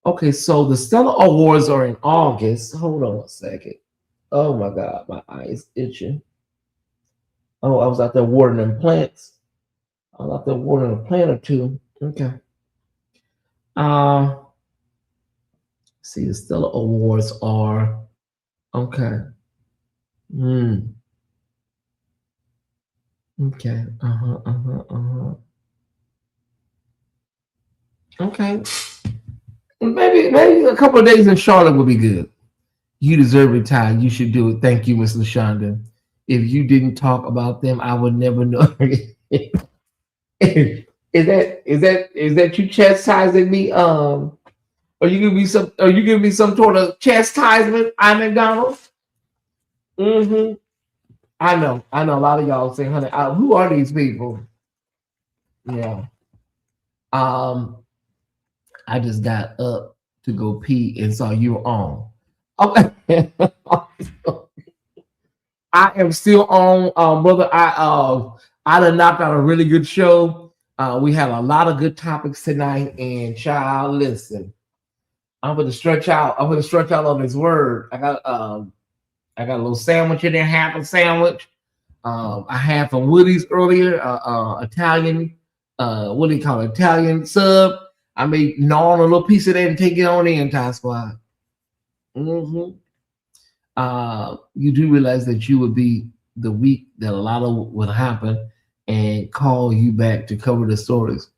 Okay, so the Stella Awards are in August. Hold on a second. Oh my God, my eye is itching. Oh, I was out there watering them plants. I was out there watering a plant or two. Okay. See, the Stella Awards are okay. Okay. Okay. Maybe a couple of days in Charlotte would be good. You deserve it, Ty. You should do it. Thank you, Miss LaShonda. If you didn't talk about them, I would never know. Is that you chastising me? Are you giving me some sort of chastisement? I'm McDonald's. I know. A lot of y'all say, honey, who are these people? Yeah. I just got up to go pee and saw you were on. Okay. I am still on, brother. I done knocked out a really good show. We had a lot of good topics tonight, and child, listen, I'm gonna stretch out on this word. I got I got a little sandwich in there, half a sandwich. I had from Woody's earlier, Italian, what do you call it? Italian sub. I made gnaw on a little piece of that and take it on in, Ty Squad. You do realize that you would be the week that a lot of would happen and call you back to cover the stories.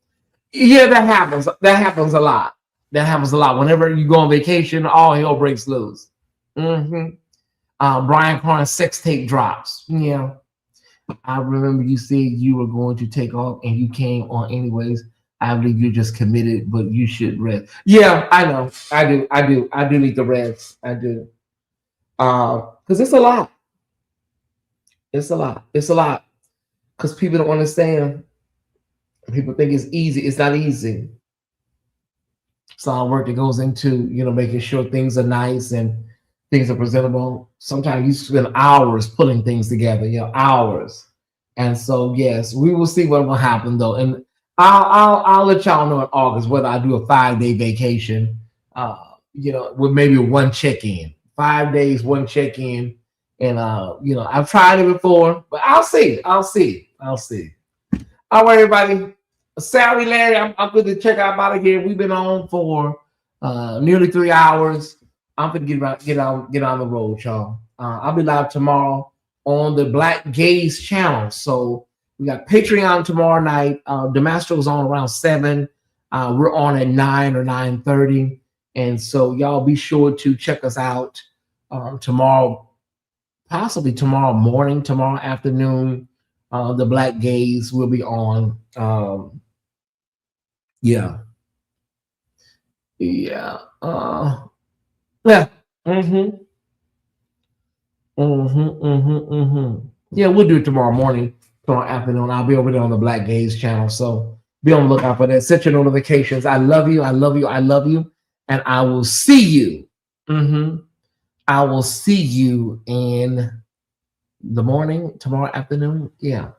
Yeah, that happens. That happens a lot. That happens a lot. Whenever you go on vacation, all hell breaks loose. Brian Carnes sex tape drops. Yeah. I remember you said you were going to take off and you came on anyways. I believe you're just committed, but you should rest. Yeah, I know. I do need the rest. I do. Because it's a lot. It's a lot. It's a lot. Because people don't understand. People think it's easy. It's not easy. It's a lot of work that goes into, making sure things are nice and things are presentable. Sometimes you spend hours putting things together, hours. And so, yes, we will see what will happen though. And I'll let y'all know in August whether I do a 5-day vacation, with maybe one check-in, 5 days, one check-in. And, I've tried it before, but I'll see. All right, everybody. Sorry, Larry, I'm going to check out of here. We've been on for nearly 3 hours. I'm going to get on the road, y'all. I'll be live tomorrow on the Black Gaze channel. So we got Patreon tomorrow night. Damastro's on around 7. We're on at 9 or 9:30. And so y'all be sure to check us out tomorrow, possibly tomorrow morning, tomorrow afternoon. The Black Gaze will be on. Yeah. Yeah. Yeah, we'll do it tomorrow morning, tomorrow afternoon. I'll be over there on the Black Gaze channel. So be on the lookout for that. Set your notifications. I love you. I love you. I love you. And I will see you. I will see you in the morning, tomorrow afternoon. Yeah.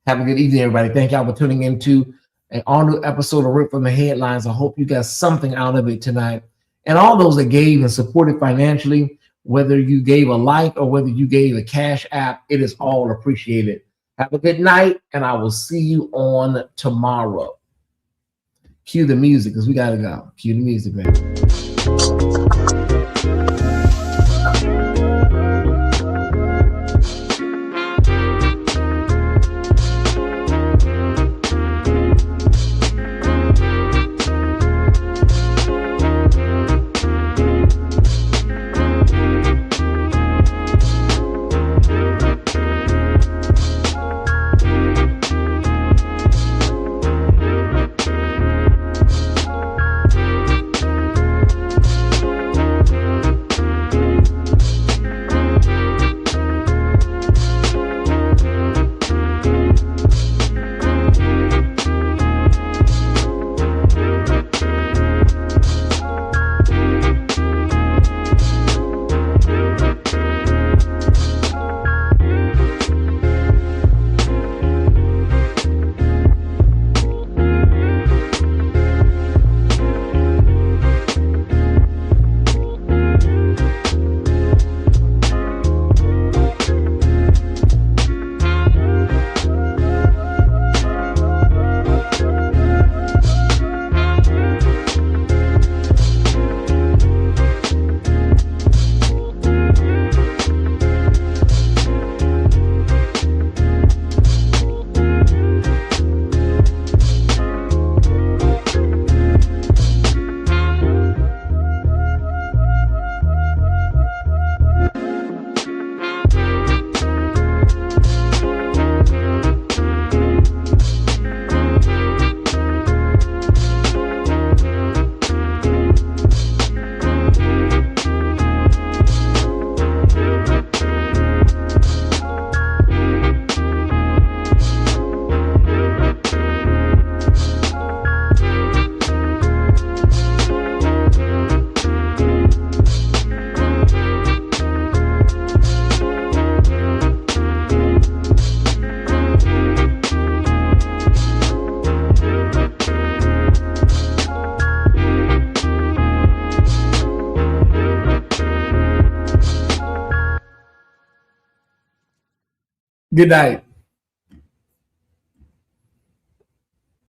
Have a good evening, everybody. Thank y'all for tuning into an all-new episode of Rip from the Headlines. I hope you got something out of it tonight. And all those that gave and supported financially, whether you gave a like or whether you gave a cash app, it is all appreciated. Have a good night, and I will see you on tomorrow. Cue the music, because we got to go. Cue the music, man. Good night.